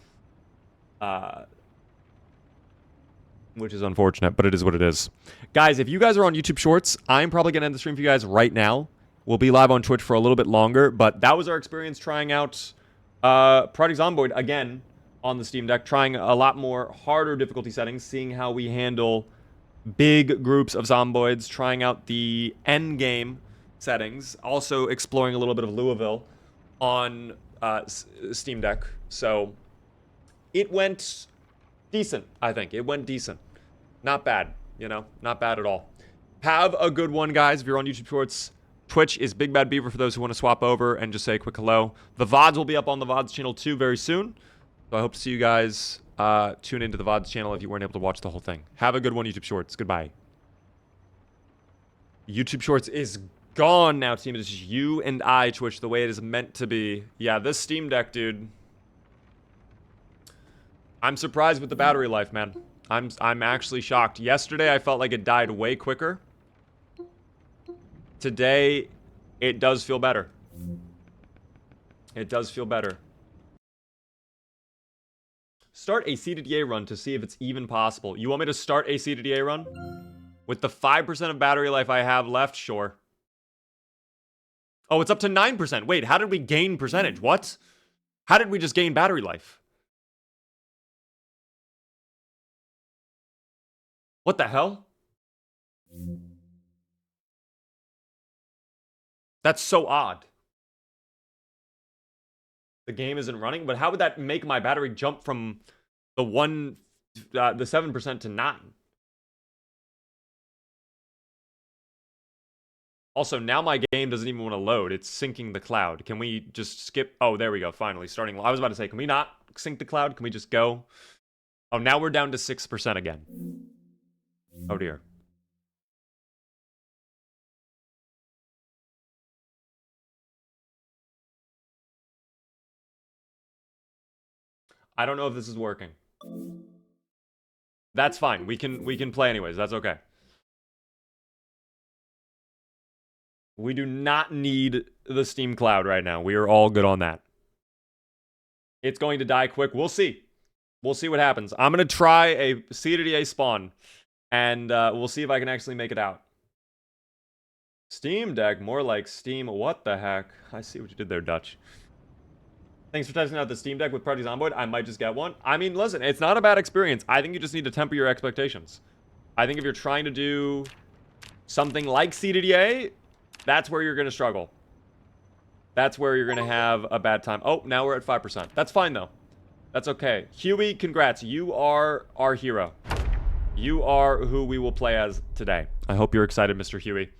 Which is unfortunate, but it is what it is. Guys, if you guys are on YouTube Shorts, I'm probably going to end the stream for you guys right now. We'll be live on Twitch for a little bit longer, but that was our experience trying out Project Zomboid, again, on the Steam Deck, trying a lot more harder difficulty settings, seeing how we handle big groups of Zomboids, trying out the end game settings, also exploring a little bit of Louisville on Steam Deck. So it went decent, I think. It went decent. Not bad, you know? Not bad at all. Have a good one, guys. If you're on YouTube Shorts, Twitch is Big Bad Beaver for those who want to swap over and just say a quick hello. The VODs will be up on the VODs channel too very soon. So I hope to see you guys tune into the VODs channel if you weren't able to watch the whole thing. Have a good one, YouTube Shorts. Goodbye. YouTube Shorts is gone now, team. It's just you and I, Twitch, the way it is meant to be. Yeah, this Steam Deck, dude. I'm surprised with the battery life, man. I'm actually shocked. Yesterday, I felt like it died way quicker. Today, it does feel better. It does feel better. Start a CDDA run to see if it's even possible. You want me to start a CDDA run? With the 5% of battery life I have left, sure. Oh, it's up to 9%. Wait, how did we gain percentage? What? How did we just gain battery life? What the hell? That's so odd. The game isn't running, but how would that make my battery jump from the 7% to 9? Also, now my game doesn't even want to load. It's syncing the cloud. Can we just skip? Oh, there we go. Finally, starting. I was about to say, can we not sync the cloud? Can we just go? Oh, now we're down to 6% again. Oh, dear. I don't know if this is working. That's fine. We can play anyways. That's okay. We do not need the Steam Cloud right now. We are all good on that. It's going to die quick. We'll see. We'll see what happens. I'm going to try a CDDA spawn, and we'll see if I can actually make it out. Steam Deck, more like Steam. What the heck? I see what you did there, Dutch. Thanks for testing out the Steam Deck with Project Zomboid. I might just get one. I mean, listen, it's not a bad experience. I think you just need to temper your expectations. I think if you're trying to do something like CDDA, that's where you're going to struggle. That's where you're going to have a bad time. Oh, now we're at 5%. That's fine, though. That's okay. Huey, congrats. You are our hero. You are who we will play as today. I hope you're excited, Mr. Huey.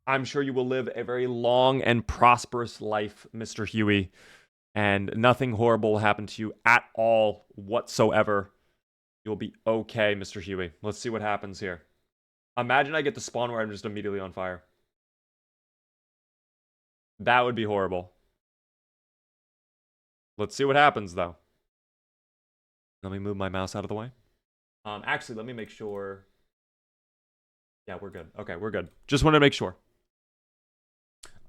I'm sure you will live a very long and prosperous life, Mr. Huey. And nothing horrible will happen to you at all whatsoever. You'll be okay, Mr. Huey. Let's see what happens here. Imagine I get the spawn where I'm just immediately on fire. That would be horrible. Let's see what happens, though. Let me move my mouse out of the way. Actually, let me make sure. Yeah, we're good. Okay, we're good. Just wanted to make sure.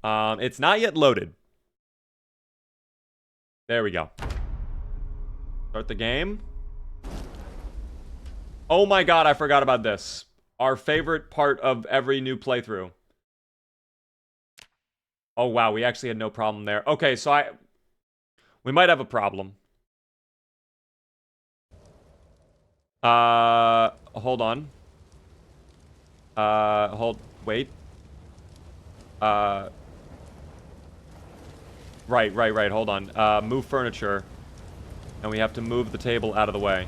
It's not yet loaded. There we go. Start the game. Oh my god, I forgot about this. Our favorite part of every new playthrough. Oh wow, we actually had no problem there. Okay, so we might have a problem. Hold on. Wait. Right, hold on. Move furniture. And we have to move the table out of the way.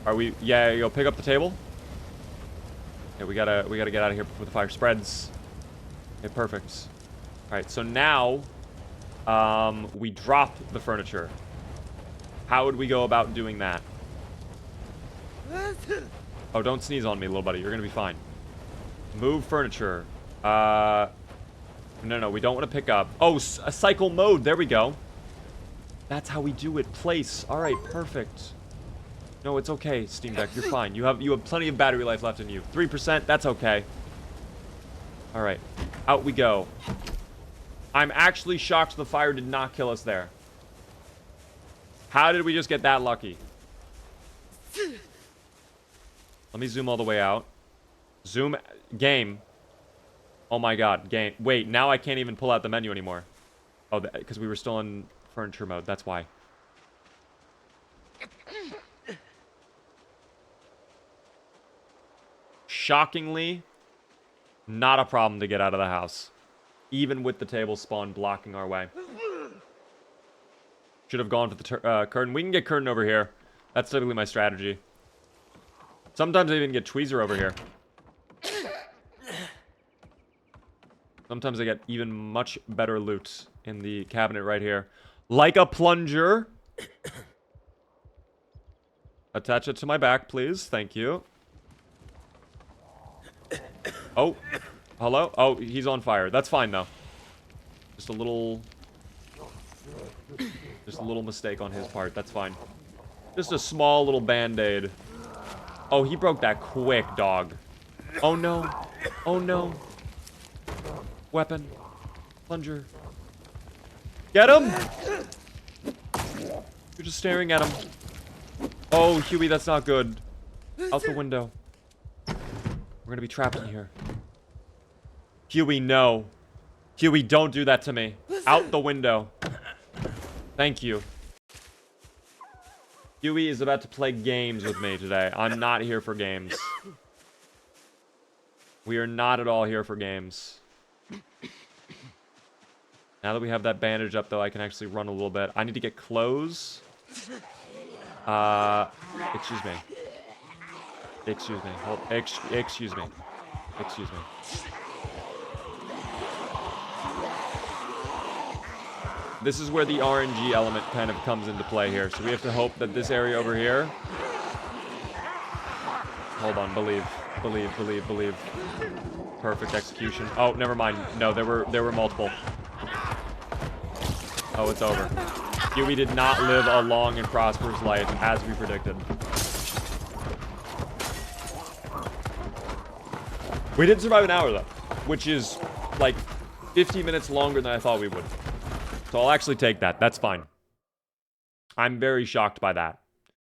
Are we, yeah, yo, pick up the table. Okay, we gotta get out of here before the fire spreads. Okay, perfect. Alright, so now, we drop the furniture. How would we go about doing that? Oh, don't sneeze on me, little buddy. You're gonna be fine. Move furniture. No, we don't want to pick up. Oh, a cycle mode. There we go. That's how we do it. Place. All right, perfect. No, it's okay, Steam Deck. You're fine. You have plenty of battery life left in you. 3%. That's okay. All right, out we go. I'm actually shocked the fire did not kill us there. How did we just get that lucky? Let me zoom all the way out. Zoom game. Oh my god, game. Wait, now I can't even pull out the menu anymore. Oh, because we were still in furniture mode. That's why. Shockingly, not a problem to get out of the house. Even with the table spawn blocking our way. Should have gone for the curtain. We can get curtain over here. That's typically my strategy. Sometimes I even get tweezer over here. Sometimes I get even much better loot in the cabinet right here. Like a plunger. Attach it to my back, please. Thank you. Oh. Hello? Oh, he's on fire. That's fine, though. Just a little mistake on his part. That's fine. Just a small little band-aid. Oh, he broke that quick, dog. Oh, no. Oh, no. Weapon. Plunger. Get him! You're just staring at him. Oh, Huey, that's not good. Out the window. We're gonna be trapped in here. Huey, no. Huey, don't do that to me. Out the window. Thank you. Huey is about to play games with me today. I'm not here for games. We are not at all here for games. Now that we have that bandage up, though, I can actually run a little bit. I need to get clothes. Excuse me. Excuse me. Hold. Excuse me. Excuse me. This is where the RNG element kind of comes into play here. So we have to hope that this area over here... Hold on. Believe. Believe. Believe. Believe. Perfect execution. Oh, never mind. No, there were multiple. Oh, it's over. Huey did not live a long and prosperous life, as we predicted. We did survive an hour, though, which is, like, 50 minutes longer than I thought we would. So I'll actually take that. That's fine. I'm very shocked by that.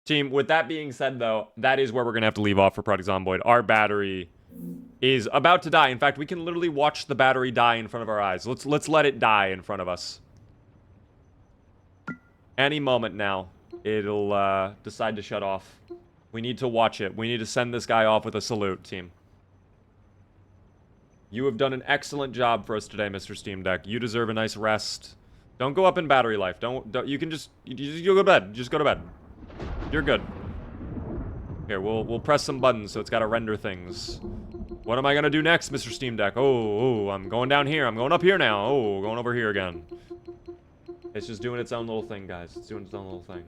Team, with that being said, though, that is where we're going to have to leave off for Project Zomboid. Our battery is about to die. In fact, we can literally watch the battery die in front of our eyes. Let's let it die in front of us. Any moment now, it'll decide to shut off. We need to watch it. We need to send this guy off with a salute, team. You have done an excellent job for us today, Mr. Steam Deck. You deserve a nice rest. Don't go up in battery life. Don't you can just you go to bed. Just go to bed. You're good. Here, we'll press some buttons so it's got to render things. What am I gonna do next, Mr. Steam Deck? Oh, I'm going down here. I'm going up here now. Oh, going over here again. It's just doing its own little thing, guys. It's doing its own little thing.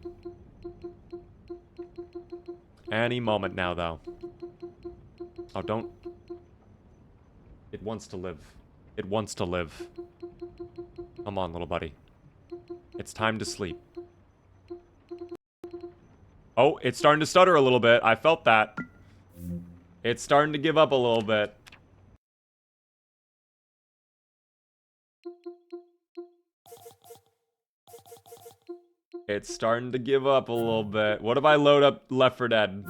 Any moment now, though. Oh, don't. It wants to live. It wants to live. Come on, little buddy. It's time to sleep. Oh, it's starting to stutter a little bit. I felt that. It's starting to give up a little bit. It's starting to give up a little bit. What if I load up Left 4 Dead?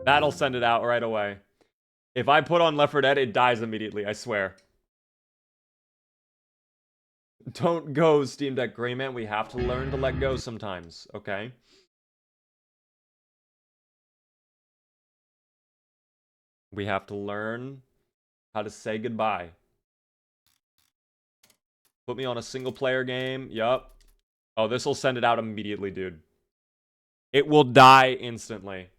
That'll send it out right away. If I put on Left 4 Dead, it dies immediately, I swear. Don't go, Steam Deck Greyman. We have to learn to let go sometimes, okay? We have to learn how to say goodbye. Put me on a single player game. Yup. Oh, this will send it out immediately, dude. It will die instantly.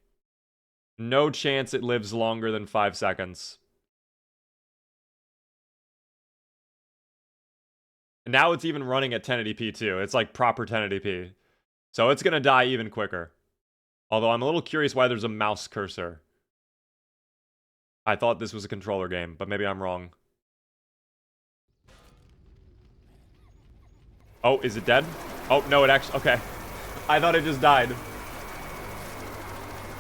No chance it lives longer than 5 seconds. And now it's even running at 1080p too. It's like proper 1080p. So it's gonna die even quicker. Although I'm a little curious why there's a mouse cursor. I thought this was a controller game, but maybe I'm wrong. Oh, is it dead? Oh, no, it actually... Okay. I thought it just died.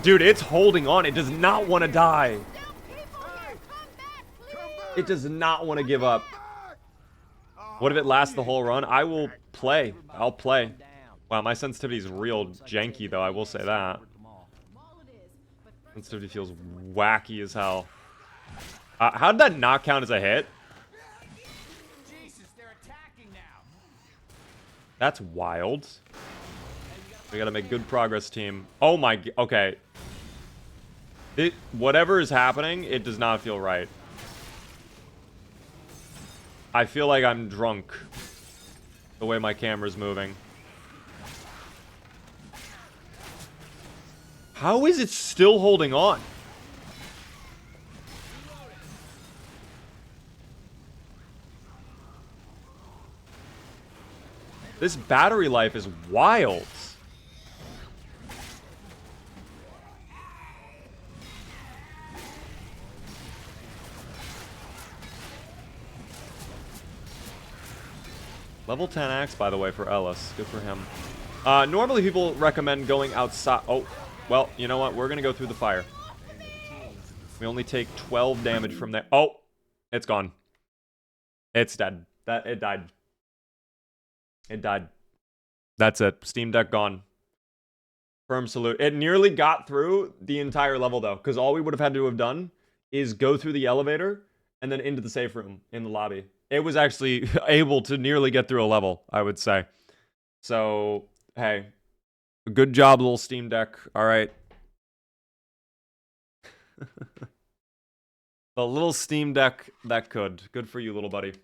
Dude, it's holding on. It does not want to die. It does not want to give up. What if it lasts the whole run? I will play. I'll play. Wow, my sensitivity is real janky, though. I will say that. Sensitivity feels wacky as hell. How did that not count as a hit? That's wild. We gotta make good progress, team. Oh my... Okay. Whatever is happening, it does not feel right. I feel like I'm drunk. The way my camera's moving. How is it still holding on? This battery life is wild. Level 10 axe, by the way, for Ellis. Good for him. Normally people recommend going outside. Oh, well, you know what? We're going to go through the fire. We only take 12 damage from there. Oh, it's gone. It's dead. It died. It died. That's it. Steam Deck gone. Firm salute. It nearly got through the entire level, though, because all we would have had to have done is go through the elevator and then into the safe room in the lobby. It was actually able to nearly get through a level, I would say. So, hey. Good job, little Steam Deck. All right. The little Steam Deck that could. Good for you, little buddy.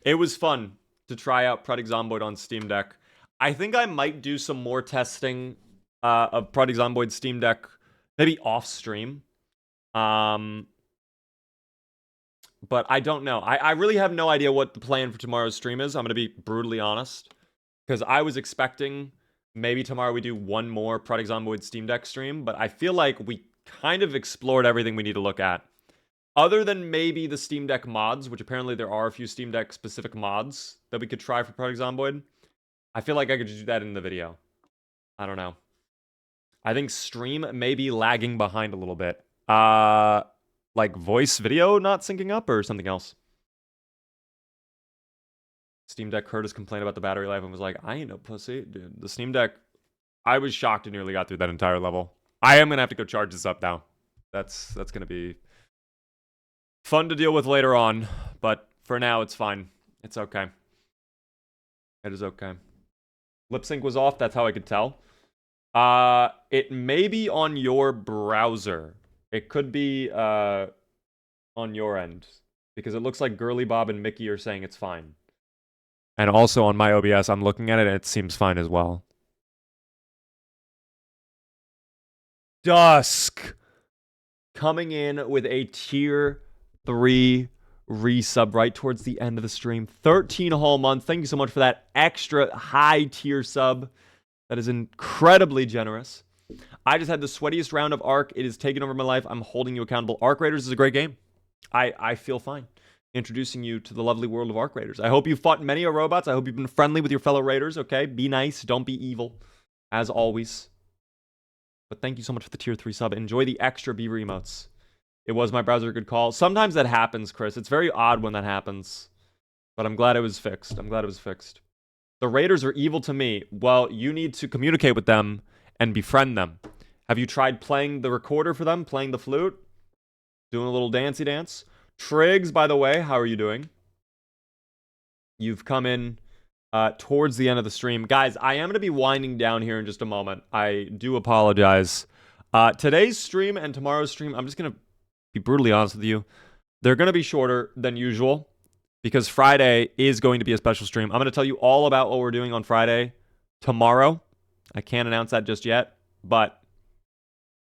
It was fun to try out Project Zomboid on Steam Deck. I think I might do some more testing of Project Zomboid Steam Deck, maybe off stream. But I don't know. I really have no idea what the plan for tomorrow's stream is. I'm going to be brutally honest. Because I was expecting maybe tomorrow we do one more Project Zomboid Steam Deck stream. But I feel like we kind of explored everything we need to look at. Other than maybe the Steam Deck mods, which apparently there are a few Steam Deck specific mods that we could try for Project Zomboid. I feel like I could just do that in the video. I don't know. I think stream may be lagging behind a little bit. Like voice video not syncing up or something else? Steam Deck heard us complain about the battery life and was like, I ain't no pussy. Dude, the Steam Deck, I was shocked it nearly got through that entire level. I am going to have to go charge this up now. That's going to be fun to deal with later on. But for now, it's fine. It's okay. It is okay. Lip sync was off. That's how I could tell. It may be on your browser. It could be on your end. Because it looks like Girly Bob and Mickey are saying it's fine. And also on my OBS, I'm looking at it and it seems fine as well. Dusk coming in with a tier 3 resub right towards the end of the stream. 13 whole months. Thank you so much for that extra high tier sub. That is incredibly generous. I just had the sweatiest round of Ark. It has taken over my life. I'm holding you accountable. Ark Raiders is a great game. I feel fine introducing you to the lovely world of Ark Raiders. I hope you've fought many a robots. I hope you've been friendly with your fellow Raiders, okay? Be nice. Don't be evil, as always. But thank you so much for the tier 3 sub. Enjoy the extra beaver emotes. It was my browser a good call. Sometimes that happens, Chris. It's very odd when that happens. But I'm glad it was fixed. I'm glad it was fixed. The Raiders are evil to me. Well, you need to communicate with them and befriend them. Have you tried playing the recorder for them? Playing the flute? Doing a little dancey dance? Triggs, by the way, how are you doing? You've come in towards the end of the stream. Guys, I am going to be winding down here in just a moment. I do apologize. Today's stream and tomorrow's stream, I'm just going to be brutally honest with you. They're going to be shorter than usual because Friday is going to be a special stream. I'm going to tell you all about what we're doing on Friday tomorrow. I can't announce that just yet, but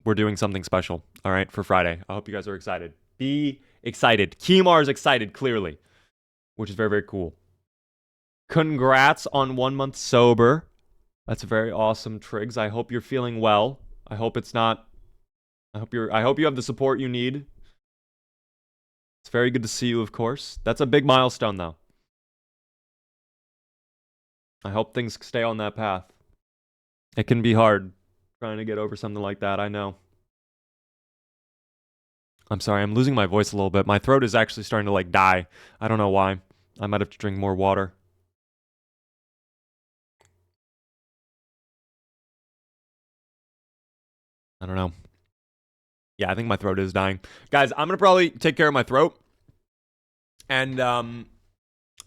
we're doing something special, all right, for Friday. I hope you guys are excited. Be excited. Keemar's excited, clearly, which is very, very cool. Congrats on 1 month sober. That's very awesome, Triggs. I hope you're feeling well. I hope it's not... I hope you have the support you need. It's very good to see you, of course. That's a big milestone, though. I hope things stay on that path. It can be hard trying to get over something like that, I know. I'm sorry, I'm losing my voice a little bit. My throat is actually starting to, like, die. I don't know why. I might have to drink more water. I don't know. Yeah, I think my throat is dying. Guys, I'm going to probably take care of my throat. And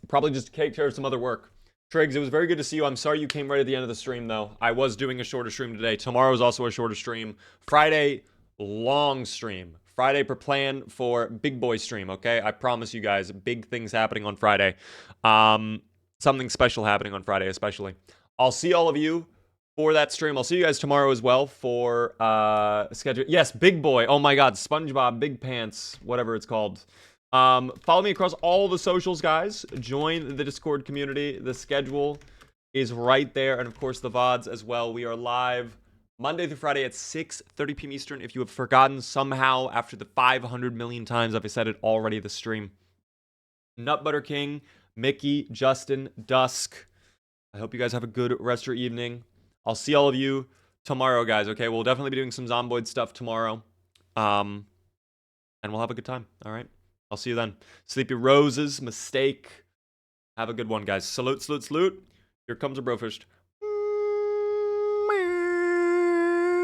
probably just take care of some other work. Triggs, it was very good to see you. I'm sorry you came right at the end of the stream, though. I was doing a shorter stream today. Tomorrow is also a shorter stream. Friday, long stream. Friday, plan for big boy stream, okay? I promise you guys, big things happening on Friday. Something special happening on Friday, especially. I'll see all of you for that stream. I'll see you guys tomorrow as well for schedule. Yes, big boy. Oh my God, SpongeBob, Big Pants, whatever it's called. Follow me across all the socials, guys. Join the Discord community. The schedule is right there. And of course, the VODs as well. We are live Monday through Friday at 6:30 p.m. Eastern. If you have forgotten somehow after the 500 million times I've said it already this stream. Nut Butter King, Mickey, Justin, Dusk. I hope you guys have a good rest of your evening. I'll see all of you tomorrow, guys, okay? We'll definitely be doing some Zomboid stuff tomorrow. And we'll have a good time, all right? I'll see you then. Sleepy Roses, Mistake. Have a good one, guys. Salute, salute, salute. Here comes a bro first.